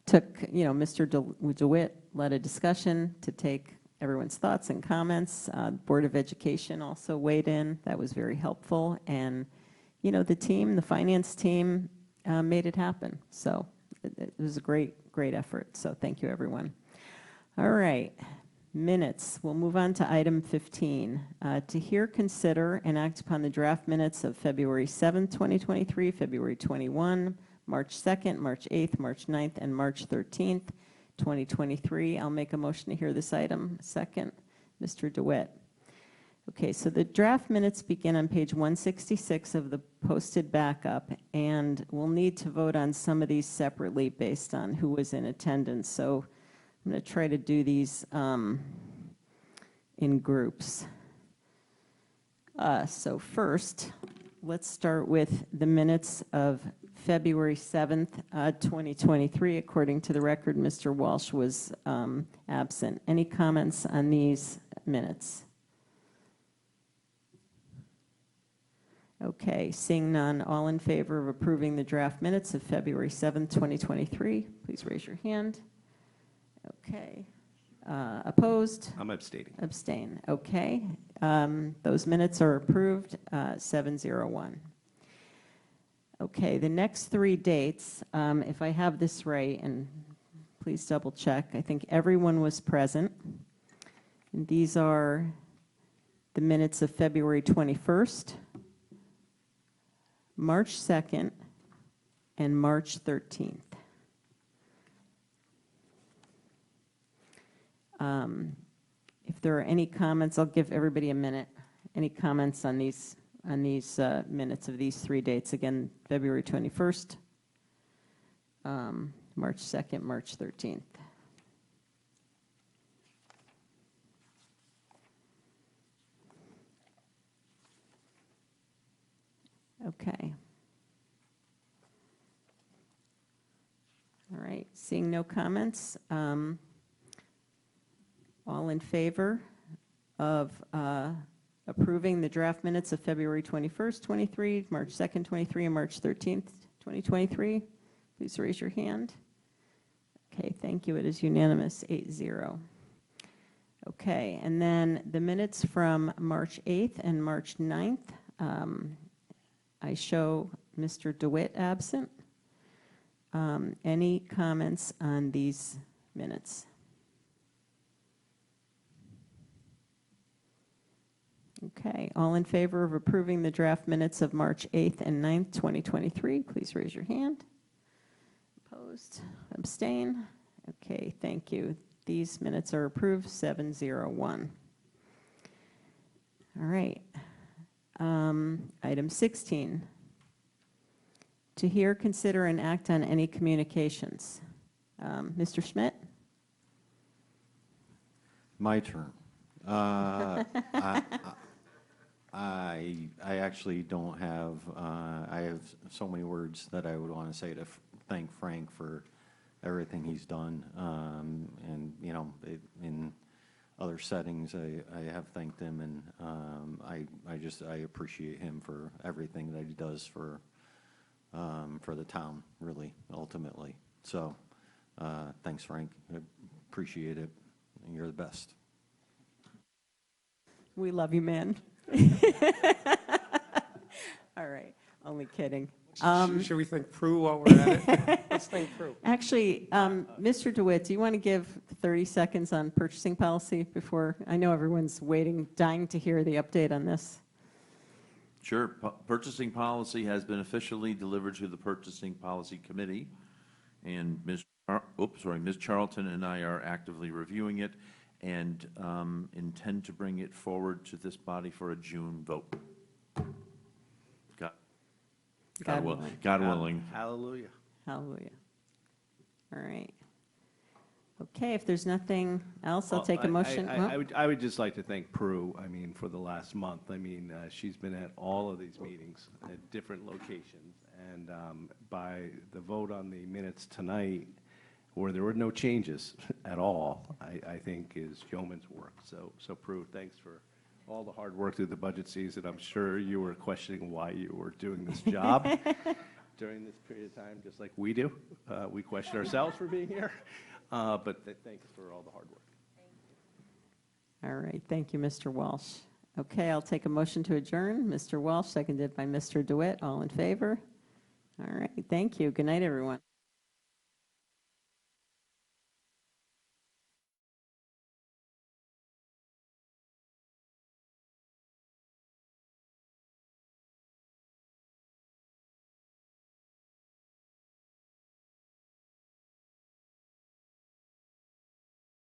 took, Mr. DeWitt led a discussion to take everyone's thoughts and comments. Board of Education also weighed in. That was very helpful. And, the finance team made it happen. So it was a great effort. So thank you, everyone. All right. Minutes. We'll move on to item 15. To hear, consider, and act upon the draft minutes of February 7th, 2023, February 21, March 2nd, March 8th, March 9th, and March 13th, 2023. I'll make a motion to hear this item. Second, Mr. DeWitt. Okay, so the draft minutes begin on page 166 of the posted backup, and we'll need to vote on some of these separately based on who was in attendance. So I'm going to try to do these in groups. So first, let's start with the minutes of February 7th, 2023. According to the record, Mr. Walsh was absent. Any comments on these minutes? Okay, seeing none, all in favor of approving the draft minutes of February 7th, 2023, please raise your hand. Okay. Opposed? I'm abstaining. Abstain. Okay. Those minutes are approved, 701. Okay, the next three dates, if I have this right, and please double check, I think everyone was present. And these are the minutes of February 21st, March 2nd, and March 13th. If there are any comments, I'll give everybody a minute. Any comments on these minutes of these three dates? Again, February 21st, March 2nd, March 13th. Okay. All right, seeing no comments, all in favor of approving the draft minutes of February 21st, 23, March 2nd, 23, and March 13th, 2023, please raise your hand. Okay, thank you. It is unanimous, 8-0. Okay, and then the minutes from March 8th and March 9th, I show Mr. DeWitt absent. Any comments on these minutes? Okay, all in favor of approving the draft minutes of March 8th and 9th, 2023, please raise your hand. Opposed? Abstain? Okay, thank you. These minutes are approved, 701. All right. Item 16, to hear, consider, and act on any communications. Mr. Schmidt? My turn. I actually don't have, I have so many words that I would want to say to thank Frank for everything he's done. And, in other settings, I have thanked him, and I appreciate him for everything that he does for the town, really, ultimately. So, thanks, Frank. I appreciate it. And you're the best. We love you, man. All right, only kidding. Should we think Prue while we're at it? Let's think Prue. Actually, Mr. DeWitt, do you want to give 30 seconds on purchasing policy before, I know everyone's waiting, dying to hear the update on this. Sure. Purchasing policy has been officially delivered to the Purchasing Policy Committee, and Ms. Charlton and I are actively reviewing it and intend to bring it forward to this body for a June vote. God willing. Hallelujah. Hallelujah. All right. Okay, if there's nothing else, I'll Well, take a motion. I would just like to thank Prue, I mean, for the last month. I mean, she's been at all of these meetings at different locations. And by the vote on the minutes tonight, where there were no changes at all, I think is yeoman's work. So Prue, thanks for all the hard work through the budget season. I'm sure you were questioning why you were doing this job during this period of time, just like we do. We question ourselves for being here. But thanks for all the hard work. All right, thank you, Mr. Walsh. Okay, I'll take a motion to adjourn. Mr. Walsh, seconded by Mr. DeWitt. All in favor? All right, thank you. Good night, everyone.